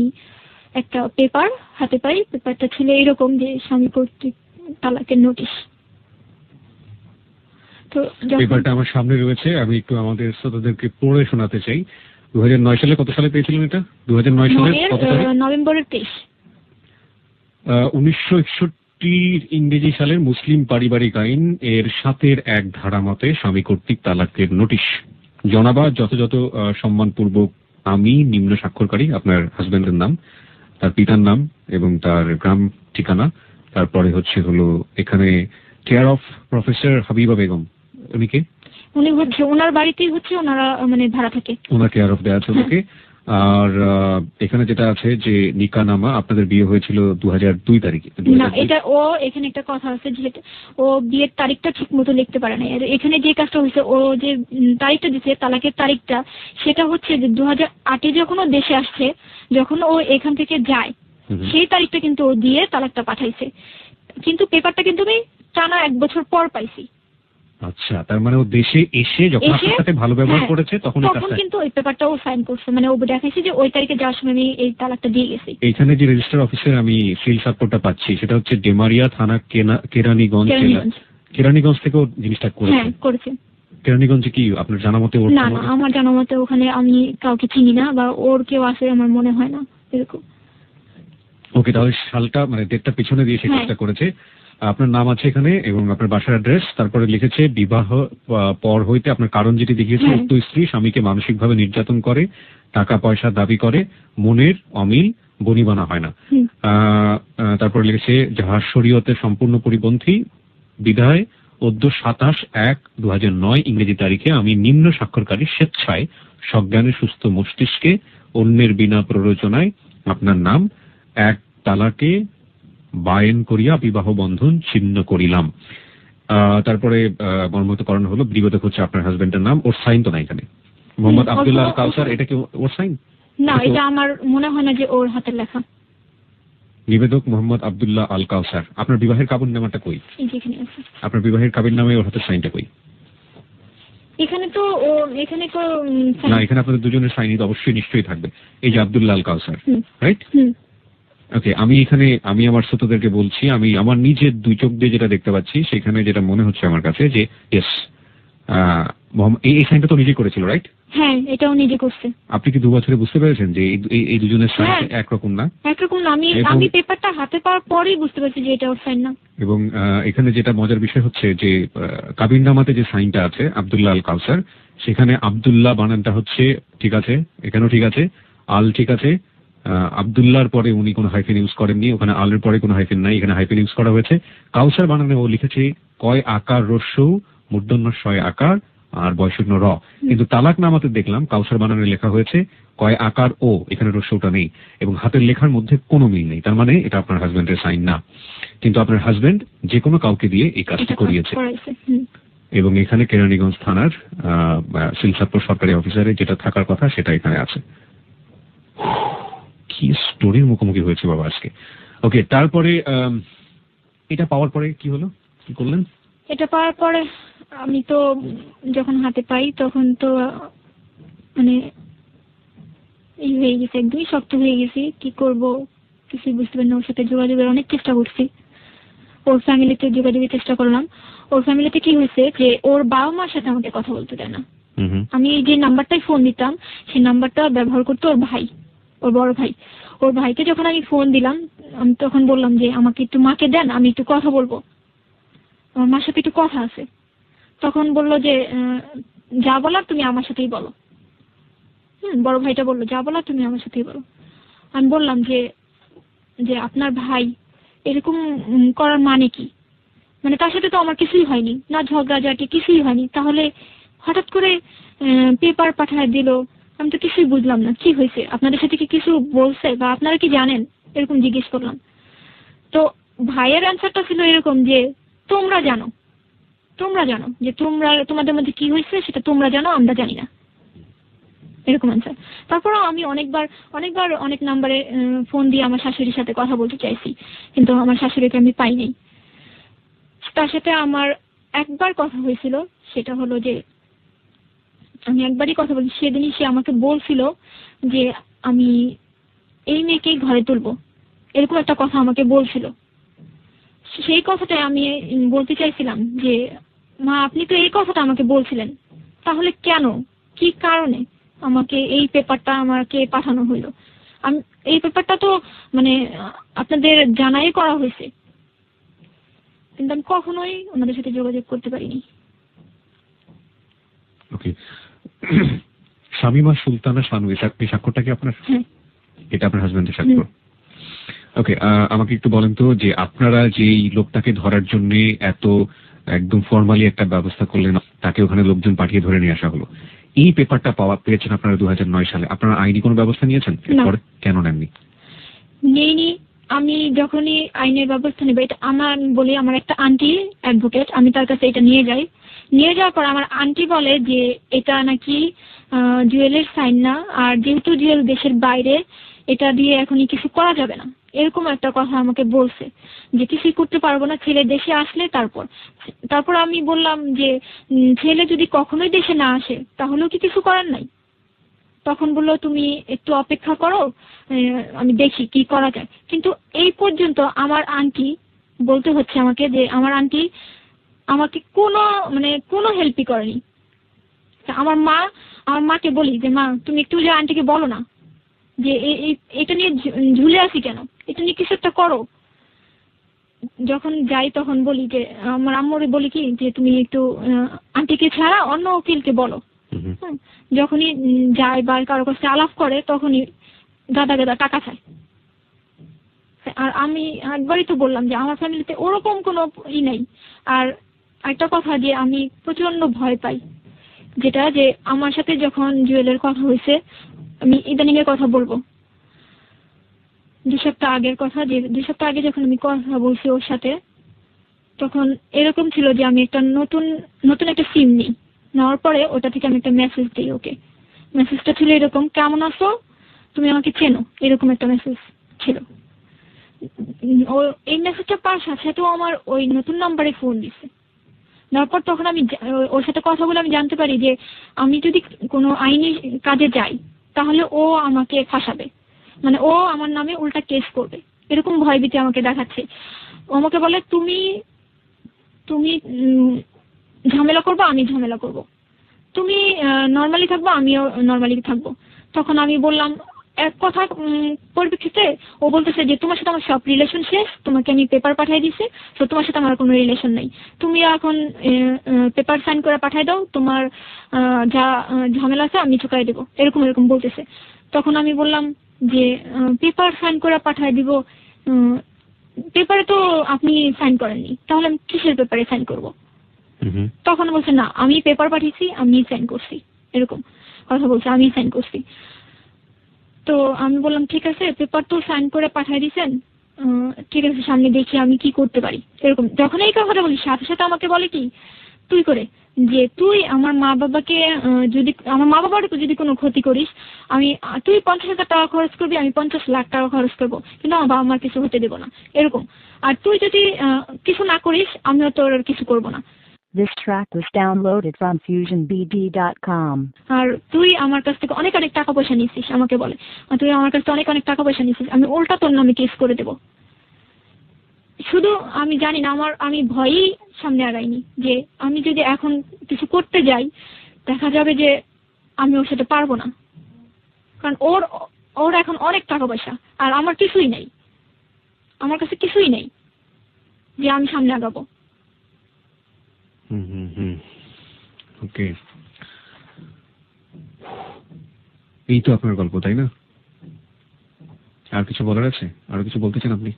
একটা পেপার হাতে পাই। পেপারটা ছিল এরকম যে স্বামী কর্তৃক তালাকের নোটিশ। তো পেপারটা আমার সামনে রয়েছে, আমি একটু আমাদের শ্রোতাদেরকে পড়ে শোনাতে চাই। 2009 সালে কত সালে পেয়েছিলেন এটা? 2009 সালের কত তারিখ? নভেম্বরের 23। 1961 ইংরেজি সালের মুসলিম পারিবারিক আইন এর 7-এর 1 ধারা মতে স্বামী কর্তৃক তালাকের নোটিশ। জনাবা যথাযথ সম্মানপূর্বক আমি নিম্ন স্বাক্ষরকারী, আপনার হাজবেন্ডের নাম, তার পিতার নাম এবং তার গ্রাম ঠিকানা, তারপরে হলো এখানে care of professor Habiba Begum. উনি কে? উনি হচ্ছে ওনার বাড়িতেই হচ্ছে ওনারা মানে ভাড়া থাকে, ওনার কেয়ার অফ দেওয়া আছে ওনাকে। আর এখানে যেটা আছে যে নিকানামা, আপনাদের বিয়ে হয়েছিল 2002 তারিখে। না, এটা ও এখানে একটা কথা আছে যে ও বিয়ের তারিখটা ঠিক মতো লিখতে পারে না। এখানে যে কাজটা হয়েছে, ও যে তারিখটা দিচ্ছে তালাকের তারিখটা, সেটা হচ্ছে যে 2008-এ যখন ও দেশে আসছে, যখন ও এখান থেকে যায়, সেই তারিখটা কিন্তু ও দিয়ে তালাকটা পাঠাইছে। কিন্তু পেপারটা কিন্তু আমি টানা 1 বছর পর পাইছি। আচ্ছা, তার মানে ও দেশে এসে যখন আপনার সাথে ভালো ব্যবহার করেছে তখন কিন্তু ওই পেপারটা ও সাইন করছে, মানে ও দেখাইছে যে ওই তারিখে যাওয়ার সময় আমি এই তালাকটা দিয়ে গেছি। এখানে যে রেজিস্টার অফিসের আমি সিল সাপোর্টটা পাচ্ছি সেটা হচ্ছে ডেমারিয়া থানা, কেরানীগঞ্জ জেলা। কেরানীগঞ্জ থেকেও জিনিসটা করেছে। কেরানীগঞ্জে কি আপনার জানা মতে? না, আমার জানা মতে ওখানে আমি কাউকে চিনি না, বা ওর কেউ আছে আমার মনে হয় না এরকম। ওকে, তাহলে সালটা মানে ডেটটা পিছনে দিয়ে সে কাজটা করেছে। আপনার নাম আছে এখানে এবং আপনার বাসার অ্যাড্রেস, তারপরে লিখেছে বিবাহ পর হইতে আপনার কারণ যেটি দেখিয়েছে, উক্ত স্ত্রী স্বামীকে মানসিকভাবে নির্যাতন করে, টাকা পয়সা দাবি করে, মনের অমিল, বনিবানা হয় না। তারপরে লিখেছে যাহা শরীয়তে সম্পূর্ণ পরিপন্থী বিধায় 27/1/2009 ইংরেজি তারিখে আমি নিম্ন স্বাক্ষরকারী স্বেচ্ছায় সজ্ঞানে সুস্থ মস্তিষ্কে অন্যের বিনা প্ররোচনায় আপনার নাম 1 তালাকে বায়েন করিয়া বিবাহ বন্ধন ছিন্ন করিলাম। তারপরে মর্মতকরণ হলো বিবাদক হচ্ছে আপনার হাজবেন্ডের নাম, ওর সাইন তো না এখানে। মোহাম্মদ আব্দুল্লাহ আল কাউসার, এটা কি ওর সাইন? না, এটা আমার মনে হয় না যে ওর হাতের লেখা। নিবেদক মোহাম্মদ আব্দুল্লাহ আল কাউসার। আপনার বিবাহের কাবিননামাটা কই? আপনার বিবাহের কাবিননামায় ওর হাতের সাইনটা কই? এখানে তো এখানে তো না, এখানে আপনাদের দুজনের সাইনই তো অবশ্যই নিশ্চয়ই থাকবে। এই যে আব্দুল্লাহ আল কাউসার, রাইট? ওকে, আমি আমার শ্রোতাদেরকে বলছি, আমি আমার নিজের 2 চোখ দিয়ে যেটা দেখতে পাচ্ছি সেখানে যেটা মনে হচ্ছে আমার কাছে যে ইয়েস, এই সাইনটা তো নিজে করেছিল, রাইট? হ্যাঁ, এটাও নিজে করছে। আপনি কি 2 বছরে বুঝতে পেরেছেন যে এই দুজনের সাইন একরকম না? একরকম না। আমি পেপারটা হাতে পাওয়ার পরেই বুঝতে পারছি যে এটা ওর সাইন না। এবং এখানে যেটা মজার বিষয় হচ্ছে যে কাবিননামাতে যে সাইনটা আছে আব্দুল্লাহ আল কাউসার, সেখানে আব্দুল্লাহ বানানটা হচ্ছে ঠিক আছে, এখানেও ঠিক আছে, আল ঠিক আছে। আব্দুল্লাহর পরে উনি কোনো হাইফেন ইউজ করেননি, ওখানে আলের পরে কোনো হাইফেন নাই, এখানে হাইফেন ইউজ করা হয়েছে। কাউসার বানানে ও লিখেছে কয় আকার রস্যৌ মূর্ধন্য শয় আকার আর বয়শূন্য র। কিন্তু তালাক নামাতে দেখলাম কাউসার বানানে লেখা হয়েছে কয় আকার ও, এখানে রস্যৌটা নেই এবং হাতের লেখার মধ্যে কোনো মিল নেই। তার মানে এটা আপনার হাজবেন্ডের সাইন না, কিন্তু আপনার হাজবেন্ড যে কোনো কাউকে দিয়ে এই কাজটি করিয়েছে। এবং এখানে কেরানীগঞ্জ থানার সিলসাপুর সরকারি অফিসারে যেটা থাকার কথা সেটা এখানে আছে। কি স্টোরির মুখোমুখি হয়েছে বাবা আজকে। ওকে, তারপরে এটা পাওয়ার পরে কি হলো, কি করলেন? এটা পাওয়ার পরে আমি তো যখন হাতে পাই তখন তো মানে এই হয়ে গেছে, একদমই শক্ত হয়ে গেছি। কি করব কিছুই বুঝতে পারি না। ওর সাথে যোগাযোগের অনেক চেষ্টা করছি, ওর ফ্যামিলিতে যোগাযোগের চেষ্টা করলাম। ওর ফ্যামিলিতে কি হয়েছে যে ওর বাবা মার সাথে আমাকে কথা বলতে দেয় না। আমি যে নাম্বারটাই ফোন দিতাম সেই নাম্বারটা ব্যবহার করতো ওর ভাই, ওর বড় ভাই। ওর ভাইকে যখন আমি ফোন দিলাম, আমি তখন বললাম যে আমাকে একটু মাকে দেন, আমি একটু কথা বলবো, আমার মার সাথে একটু কথা আছে। তখন বললো যে যা বলার তুমি আমার সাথেই বলো। বড় ভাইটা বললো যা বলার তুমি আমার সাথেই বলো। আমি বললাম যে আপনার ভাই এরকম করার মানে কি, মানে তার সাথে তো আমার কিছুই হয়নি, না ঝগড়াঝাটি কিছুই হয়নি, তাহলে হঠাৎ করে পেপার পাঠায় দিল, আমি তো কিছুই বুঝলাম না কি হয়েছে, আপনাদের সাথে কি কিছু বলছে বা আপনারা কি জানেন, এরকম জিজ্ঞেস করলাম। তো ভাইয়ের অ্যান্সারটা ছিল এরকম যে তোমরা জানো যে তোমাদের মধ্যে কি হয়েছে সেটা তোমরা জানো, আমরা জানি না, এরকম অ্যান্সার। তারপরেও আমি অনেকবার অনেক নাম্বারে ফোন দিয়ে আমার শাশুড়ির সাথে কথা বলতে চাইছি, কিন্তু আমার শাশুড়িকে আমি পাই নাই। তার সাথে আমার একবার কথা হয়েছিল, সেটা হলো যে আমি একবারই কথা বলি, সেদিনই সে আমাকে বলছিল যে আমি এই মেয়েকেই ঘরে তুলবো, এরকম একটা কথা আমাকে বলছিল। সেই কথাটাই আমি বলতে চাইছিলাম যে মা আপনি তো এই কথাটা আমাকে বলছিলেন, তাহলে কেন, কি কারণে আমাকে এই পেপারটা আমাকে পাঠানো হইলো? আমি এই পেপারটা তো মানে আপনাদের জানাই করা হয়েছে, কিন্তু আমি কখনোই ওনাদের সাথে যোগাযোগ করতে পারিনি। ওকে, শামিমা সুলতানা শানু, এই স্বাক্ষরটা কি আপনার? এটা আপনার হাজবেন্ডের স্বাক্ষর। ওকে, আমাকে একটু বলেন তো যে আপনারা যেই লোকটাকে ধরার জন্য এত একদম ফর্মালি একটা ব্যবস্থা করলেন, তাকে ওখানে লোকজন পাঠিয়ে ধরে নিয়ে আসা হলো, এই পেপারটা পেয়েছেন আপনারা 2009 সালে, আপনারা আইনি কোনো ব্যবস্থা নিয়েছেন? এরপরে কেন নেননি? নেইনি। আমি যখনই আইনের ব্যবস্থা নেব, এটা আমার একটা আন্টি অ্যাডভোকেট, আমি তার কাছে এটা নিয়ে যাওয়ার পর আমার আন্টি বলে যে এটা নাকি জুয়েলের সাইন না, আর যেহেতু জুয়েল দেশের বাইরে, এটা দিয়ে এখনই কিছু করা যাবে না, এরকম একটা কথা আমাকে বলছে, যে কিছুই করতে পারবো না, ছেলে দেশে আসলে তারপর আমি বললাম যে ছেলে যদি কখনোই দেশে না আসে তাহলেও কি কিছু করার নাই? তখন বললো তুমি একটু অপেক্ষা করো, আমি দেখি কি করা যায়। কিন্তু এই পর্যন্ত আমার আন্টি, বলতে হচ্ছে আমাকে যে আমার আন্টি আমাকে কোনো হেল্পই করেনি। আমার মাকে বলি যে মা তুমি একটু যে আন্টিকে বলো না যে এটা নিয়ে ঝুলে আছি কেন, এটা নিয়ে কিছু একটা করো। যখন যাই তখন বলি যে আমার আম্মুরে বলি কি যে তুমি একটু আন্টিকে ছাড়া অন্য উকিলকে বলো। যখনই যায় বা কারো কাছে আলাপ করে তখনই গাদা টাকা চায়। আর আমি একবারই তো বললাম যে আমার ফ্যামিলিতে ওরকম কোনো নেই। আর একটা কথা যে আমি প্রচন্ড ভয় পাই, যেটা যে আমার সাথে যখন জুয়েলের কথা হয়েছে, আমি ইদানিং এর কথা বলবো, 2 সপ্তাহ আগের কথা, যে 2 সপ্তাহ আগে যখন আমি কথা বলছি ওর সাথে, তখন এরকম ছিল যে আমি একটা নতুন একটা সিম নিই, নেওয়ার পরে ওটা থেকে আমি একটা মেসেজ দিই ওকে। মেসেজটা ছিল এরকম, কেমন আছো, তুমি আমাকে চেনো, এরকম একটা মেসেজ ছিল। ও এই মেসেজটা পাওয়ার সাথে সাথেও আমার ওই নতুন নাম্বারে ফোন দিছে। তারপর তখন আমি ওর সাথে কথা বলে আমি জানতে পারি যে আমি যদি কোনো আইনি কাজে যাই তাহলে ও আমাকে ফাঁসাবে, মানে ও আমার নামে উল্টা কেস করবে, এরকম ভয়ভীতি আমাকে দেখাচ্ছে। ও আমাকে বলে তুমি ঝামেলা করবো, আমি ঝামেলা করব, তুমি নর্মালি থাকবো, আমিও নর্মালি থাকবো। তখন আমি বললাম এক কথা পরিপ্রেক্ষিতে ও বলতেছে যে তোমার সাথে আমার সব রিলেশন শেষ, তোমাকে আমি পেপার পাঠিয়ে দিছি, তো তোমার সাথে আমার কোনো রিলেশন নেই, তুমি এখন পেপার সাইন করে পাঠিয়ে দাও, তোমার যা ঝামেলা আছে আমি চুকাই দেবো, এরকম বলতেছে। তখন আমি বললাম যে পেপার সাইন করে পাঠিয়ে দিব, পেপারে তো আপনি সাইন করেননি, তাহলে আমি কিসের পেপারে সাইন করব? তখন বলছে না আমি পেপার পাঠিয়েছি, আমি সাইন করছি, এরকম কথা বলছে, আমি সাইন করছি। তো আমি বললাম ঠিক আছে, পেপার তো সাইন করে পাঠিয়ে দিয়েছেন, ঠিক আছে সামনে দেখি আমি কি করতে পারি, এরকম। যখন এই কথাটা বলি সাথে সাথে আমাকে বলে কি তুই করে যে তুই আমার মা বাবার যদি কোনো ক্ষতি করিস, তুই 50,000 টাকা খরচ করবি, আমি 50 লাখ টাকা খরচ করবো, কিন্তু আমার বাবা মার কিছু হতে দেবো না, এরকম। আর তুই যদি কিছু না করিস আমিও তোর কিছু করবো না। This track was downloaded from FusionBD.com. আর তুই আমার কাছ থেকে অনেক টাকা পয়সা নিয়েছিস, আমাকে বলে তুই আমার কাছ থেকে অনেক টাকা পয়সা নিয়েছিস, আমি উল্টা তোর নামে কেস করে দেবো। শুধু আমি জানি না, আমি ভয়েই সামনে আগাইনি, যে আমি যদি এখন কিছু করতে যাই দেখা যাবে যে আমি ওর সাথে পারবো না, কারণ ওর এখন অনেক টাকা পয়সা আর আমার কিছুই নেই, আমার কাছে কিছুই নেই যে আমি সামনে আগাবো। ওকে, এই তো আপনার গল্প, তাই না? আর কিছু বলার আছে? আরো কিছু বলতে চান আপনি?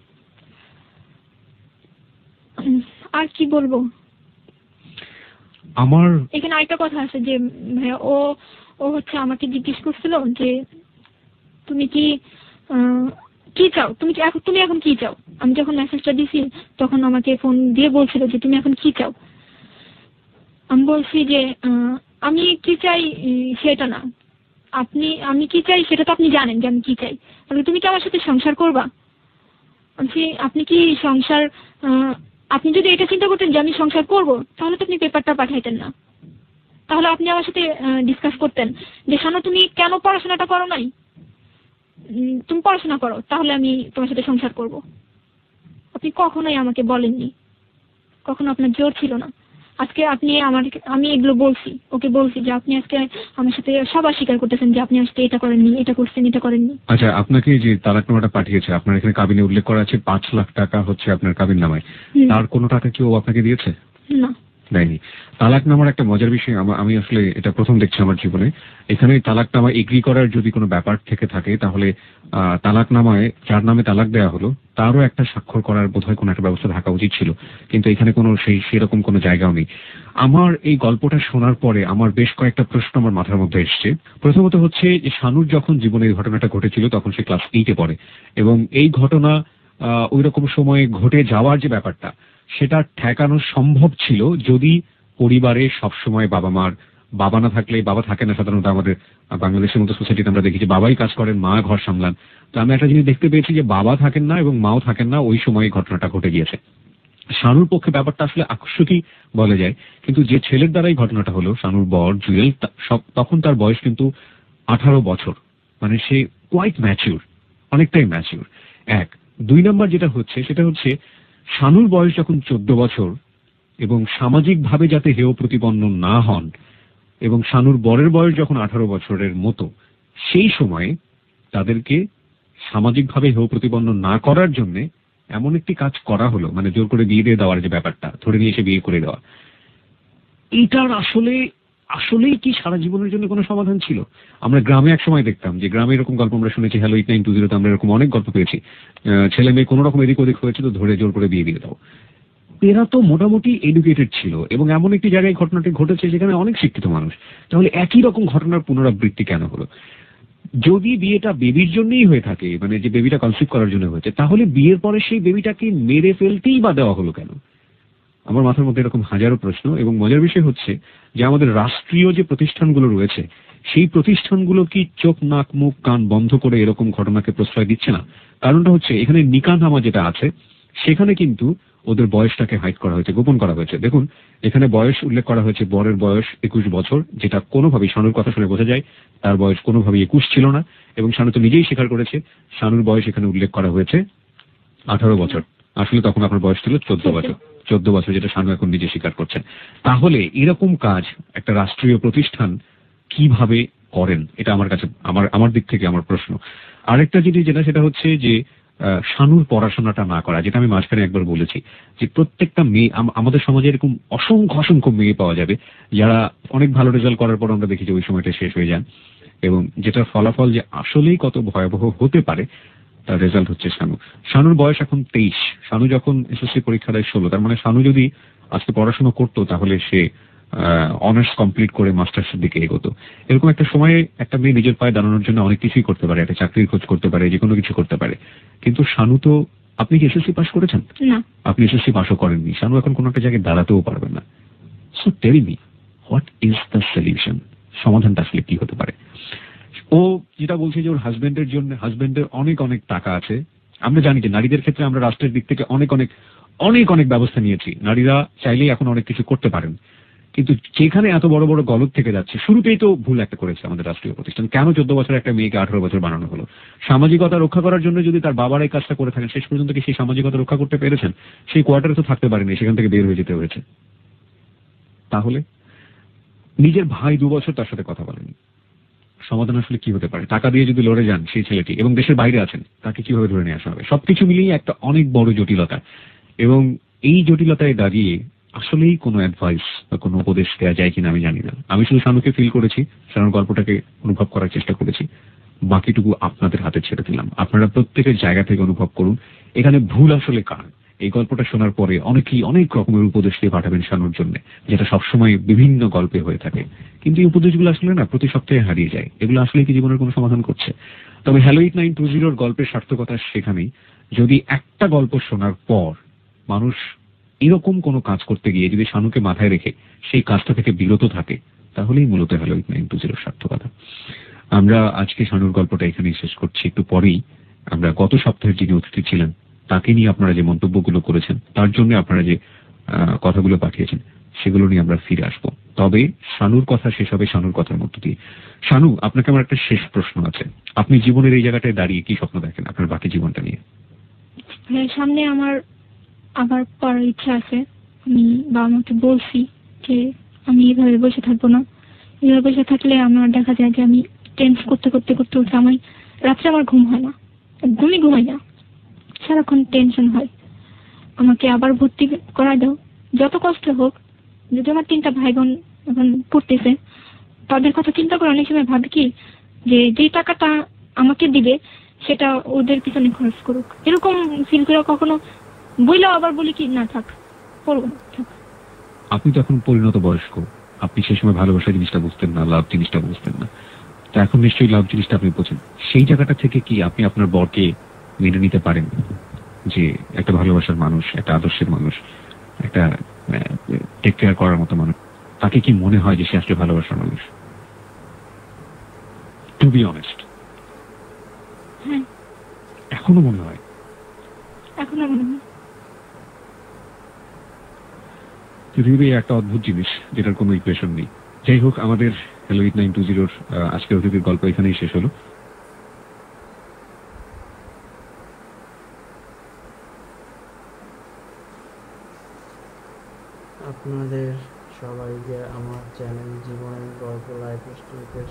আর কি বলবো, আমার এখানে আরেকটা কথা আছে যে ভাইয়া ও হচ্ছে আমাকে জিজ্ঞেস করছিল যে তুমি কি কি চাও, তুমি এখন কি চাও। আমি যখন মেসেজটা দিছি তখন আমাকে ফোন দিয়ে বলছিল যে তুমি এখন কি চাও। আমি বলছি যে আমি কি চাই সেটা না, আমি কি চাই সেটা তো আপনি জানেন যে আমি কি চাই। তুমি কি আমার সাথে সংসার করবা? বলছি আপনি কি সংসার, আপনি যদি এটা চিন্তা করতেন যে আমি সংসার করব তাহলে তো আপনি পেপারটা পাঠাইতেন না। তাহলে আপনি আমার সাথে ডিসকাস করতেন যে শানু তুমি কেন পড়াশোনাটা করো নাই, তুমি পড়াশোনা করো তাহলে আমি তোমার সাথে সংসার করব। আপনি কখনোই আমাকে বলেননি, কখনো আপনার জোর ছিল না। আজকে আপনি আমি এগুলো বলছি, ওকে বলছি যে আপনি আজকে আমার সাথে সবার স্বীকার করতেছেন যে আপনি আজকে এটা করেননি, এটা করছেন, এটা করেননি। আচ্ছা, আপনাকে যে তালাকনামাটা পাঠিয়েছে, আপনার এখানে কাবিনে উল্লেখ করা আছে 5 লাখ টাকা হচ্ছে আপনার কাবিন নামায়, তার কোনো টাকা কি ও আপনাকে দিয়েছে? না, দেয়নি। তালাকনামার একটা মজার বিষয়, আমি আসলে এটা প্রথম দেখছি আমার জীবনে। এখানে তালাকনামা এগ্রি করার যদি কোনো ব্যাপার থেকে থাকে তাহলে তালাকনামায় যার নামে তালাক দেওয়া হলো তারও একটা স্বাক্ষর করার বোধহয় কোনো একটা ব্যবস্থা থাকা উচিত ছিল, কিন্তু এখানে কোনো সেরকম কোনো জায়গাও নেই। আমার এই গল্পটা শোনার পরে আমার বেশ কয়েকটা প্রশ্ন আমার মাথার মধ্যে এসছে। প্রথমত হচ্ছে যে শানুর যখন জীবনে এই ঘটনাটা ঘটেছিল তখন সে ক্লাস 8-এ পড়ে, এবং এই ঘটনা ওই রকম সময়ে ঘটে যাওয়ার যে ব্যাপারটা সেটা ঠেকানো সম্ভব ছিল যদি পরিবারে সবসময় বাবা না থাকলে, বাবা থাকে না সাধারণত আমাদের বাংলাদেশের মতো সোসাইটিতে আমরা দেখি যে বাবাই কাজ করেন, মা ঘর সামলান। তো আমি একটা জিনিস দেখতে পেয়েছি যে বাবা থাকেন না এবং মাও থাকেন না, ওই সময় ঘটনাটা ঘটে গিয়েছে। শানুর পক্ষে ব্যাপারটা আসলে আকস্মিকই বলা যায়, কিন্তু যে ছেলের দ্বারাই ঘটনাটা হলো, শানুর বর জুয়েল, তখন তার বয়স কিন্তু 18 বছর, মানে সে কোয়াইট ম্যাচিউর, অনেকটাই ম্যাচিউর। 1, 2 নম্বর যেটা হচ্ছে সেটা হচ্ছে শানুর বয়স যখন 14 বছর এবং সামাজিকভাবে যাতে হেয় প্রতিপন্ন না হন, এবং শানুর বরের বয়স যখন 18 বছরের মতো, সেই সময়ে তাদেরকে সামাজিকভাবে হেয় প্রতিপন্ন না করার জন্য এমন একটি কাজ করা হলো, মানে জোর করে বিয়ে দিয়ে দেওয়ার যে ব্যাপারটা, ধরে নিয়ে এসে বিয়ে করে দেওয়া। এটার আসলেই কি সারা জীবনের জন্য কোনো সমাধান ছিল? আমরা গ্রামে এক সময় দেখতাম যে গ্রামে এরকম গল্প আমরা শুনেছি, হ্যালো 8920 আমরা এরকম অনেক গল্প পেয়েছি, ছেলে মেয়ে কোনো রকম এদিক ওদিক হয়েছে তো ধরে জোর করে বিয়ে দিয়ে দাও। এরা তো মোটামুটি এডুকেটেড ছিল এবং এমন একটি জায়গায় ঘটনাটি ঘটেছে যেখানে অনেক শিক্ষিত মানুষ, তাহলে একই রকম ঘটনার পুনরাবৃত্তি কেন হলো? যদি বিয়েটা বেবির জন্যই হয়ে থাকে, মানে যে বেবিটা কনসিভ করার জন্য হয়েছে, তাহলে বিয়ের পরে সেই বেবিটাকে মেরে ফেলতেই বা দেওয়া হলো কেন? আমার মাথার মধ্যে এরকম হাজারো প্রশ্ন। এবং মজার বিষয় হচ্ছে যে আমাদের রাষ্ট্রীয় যে প্রতিষ্ঠানগুলো রয়েছে সেই প্রতিষ্ঠানগুলো কি চোখ নাক মুখ কান বন্ধ করে এরকম ঘটনাকে প্রশ্রয় দিচ্ছে না? কারণটা হচ্ছে এখানে নিকাহনামা যেটা আছে সেখানে কিন্তু ওদের বয়সটাকে হাইড করা হয়েছে, গোপন করা হয়েছে। দেখুন, এখানে বয়স উল্লেখ করা হয়েছে, বরের বয়স 21 বছর, যেটা কোনোভাবেই, শানুর কথা শুনে বোঝা যায় তার বয়স কোনোভাবেই 21 ছিল না, এবং শানু তো নিজেই স্বীকার করেছে শানুর বয়স এখানে উল্লেখ করা হয়েছে 18 বছর। আসলে তখন আপনার বয়স ছিল 14 বছর, 14 বছর, যেটা শানু এখন নিজে স্বীকার করছেন। তাহলে এরকম কাজ একটা রাষ্ট্রীয় প্রতিষ্ঠান কিভাবে করেন, এটা আমার কাছে, আমার দিক থেকে আমার প্রশ্ন। আরেকটা জিনিস যেটা, সেটা হচ্ছে যে শানুর পড়াশোনাটা না করা, যেটা আমি মাঝখানে একবার বলেছি যে প্রত্যেকটা মেয়ে, আমাদের সমাজে এরকম অসংখ্য মেয়ে পাওয়া যাবে যারা অনেক ভালো রেজাল্ট করার পর আমরা দেখি যে ওই সময়টা শেষ হয়ে যান, এবং যেটার ফলাফল যে আসলেই কত ভয়াবহ হতে পারে তার রেজাল্ট হচ্ছে শানুর বয়স এখন 23, শানু যখন এসএসসি পরীক্ষা দেয় 16, তার মানে শানু যদি আজকে পড়াশোনা করতো তাহলে সে অনার্স কমপ্লিট করে মাস্টার্সের দিকে এগোতো। এরকম একটা সময়ে একটা মেয়ে নিজের পায়ে দাঁড়ানোর জন্য অনেক কিছুই করতে পারে, একটা চাকরির খোঁজ করতে পারে, যে কোনো কিছু করতে পারে। কিন্তু শানু তো, আপনি কি এসএসসি পাস করেছেন? না। আপনি এসএসসি পাসও করেননি, শানু এখন কোনো একটা জায়গায় দাঁড়াতেও পারবেন না। So tell me, what is the solution? সমাধানটা আসলে কি হতে পারে? ও যেটা বলছে যে ওর হাজবেন্ডের অনেক টাকা আছে। আমরা জানি যে নারীদের ক্ষেত্রে আমরা রাষ্ট্রের দিক থেকে অনেক ব্যবস্থা নিয়েছি, নারীরা চাইলেই এখন অনেক কিছু করতে পারেন, কিন্তু যেখানে এত বড় গলদ থেকে যাচ্ছে, শুরুতেই তো ভুল একটা করেছে আমাদের রাষ্ট্রীয় প্রতিষ্ঠান। কেন 14 বছরের একটা মেয়েকে 18 বছর বানানো হলো? সামাজিকতা রক্ষা করার জন্য যদি তার বাবার এই কাজটা করে থাকেন, শেষ পর্যন্ত কি সেই সামাজিকতা রক্ষা করতে পেরেছেন? সেই কোয়ার্টারে তো থাকতে পারেনি, সেখান থেকে বের হয়ে যেতে হয়েছে। তাহলে নিজের ভাই 2 বছর তার সাথে কথা বলেনি, সমাধান আসলে কি হতে পারে? টাকা দিয়ে যদি লড়ে যান সেই ছেলেটি, এবং দেশের বাইরে আছেন, তাকে কিভাবে ধরে নিয়ে আসা হবে? সবকিছু মিলিয়ে একটা অনেক বড় জটিলতা, এবং এই জটিলতায় দাঁড়িয়ে আসলেই কোনো অ্যাডভাইস বা কোনো উপদেশ দেওয়া যায় কিনা আমি জানি না। আমি শুধু শানুকে ফিল করেছি, শানুর গল্পটাকে অনুভব করার চেষ্টা করেছি, বাকিটুকু আপনাদের হাতে ছেড়ে দিলাম। আপনারা প্রত্যেকের জায়গা থেকে অনুভব করুন এখানে ভুল আসলে কার। এই গল্পটা শোনার পরে অনেকেই অনেক রকমের উপদেশ দিয়ে পাঠাবেন শানুর জন্য, যেটা সবসময় বিভিন্ন গল্পে হয়ে থাকে, কিন্তু এই উপদেশগুলো আসলে না প্রতি সপ্তাহে হারিয়ে যায়। এগুলো আসলে কি জীবনের কোনো সমাধান করছে? তবে হ্যালো 8920 গল্পের সার্থকতা সেখানেই, যদি একটা গল্প শোনার পর মানুষ এরকম কোনো কাজ করতে গিয়ে যদি শানুকে মাথায় রেখে সেই কাজটা থেকে বিরত থাকে, তাহলেই মূলত হ্যালো 8920 সার্থকতা। আমরা আজকে শানুর গল্পটা এখানেই শেষ করছি। একটু পরেই আমরা গত সপ্তাহের যিনি অতিথি ছিলেন তাকে নিয়ে আপনারা যে মন্তব্যগুলো করেছেন, তার জন্য আপনারা যে কথাগুলো পাঠিয়েছেন, সেগুলো নিয়ে আমরা ফিরে আসবো। তবে শানুর কথা শেষ হবে শানুর কথার মধ্য দিয়ে। শানু, আপনাকে আমার একটা শেষ প্রশ্ন আছে। আপনি জীবনের এই জায়গাটায় দাঁড়িয়ে কি স্বপ্ন দেখেন আপনার বাকি জীবনটা নিয়ে? হ্যাঁ, সামনে আমার আবার পড়ার ইচ্ছা আছে। আমি বাবা মাকে বলছি যে আমি এইভাবে বসে থাকবো না। এইভাবে বসে থাকলে আমার দেখা যায় যে আমি টেন্স করতে করতে করতে উঠে আমি রাত্রে আমার ঘুম হয় না, একদমই ঘুমাই না, সারাক্ষণ টেনশন হয়। আমাকে আবার ভর্তি করা দাও, যত কষ্ট হোক। যদি আমার 3টা ভাই বোন এখন পড়তেছে, তাদের কথা চিন্তা করে অনেক সময় ভাবি কি যে যেই টাকাটা আমাকে দিবে সেটা ওদের পিছনে খরচ করুক, এরকম ফিল করে কখনো বইলেও আবার বলি কি না থাক, পড়বো না, থাক। আপনি তো এখন পরিণত বয়স্ক, আপনি সেই সময় ভালোবাসা জিনিসটা বুঝতেন না, লাভ জিনিসটা বুঝতেন না, তো এখন নিশ্চয়ই লাভ জিনিসটা আপনি বোঝেন। সেই জায়গাটা থেকে কি আপনি আপনার বরকে মেনে নিতে পারেন যে একটা ভালোবাসার মানুষ, একটা আদর্শের মানুষ, একটা টেক কেয়ার করার মতো মানুষ, তাকে কি মনে হয় যে সে আসলে ভালোবাসার মানুষ? টু বি অনেস্ট, হ্যাঁ, এখনো মনে হয়? এখন আর মনে হয়। পৃথিবী একটা অদ্ভুত জিনিস যেটার কোনো ইকুয়েশন নেই। যাই হোক, আমাদের হ্যালো 8920 আজকের অতিথির গল্প এখানেই শেষ হলো। আপনাদের সবাইকে আমার চ্যানেল জীবনের গল্প লাইফ স্টোরিতে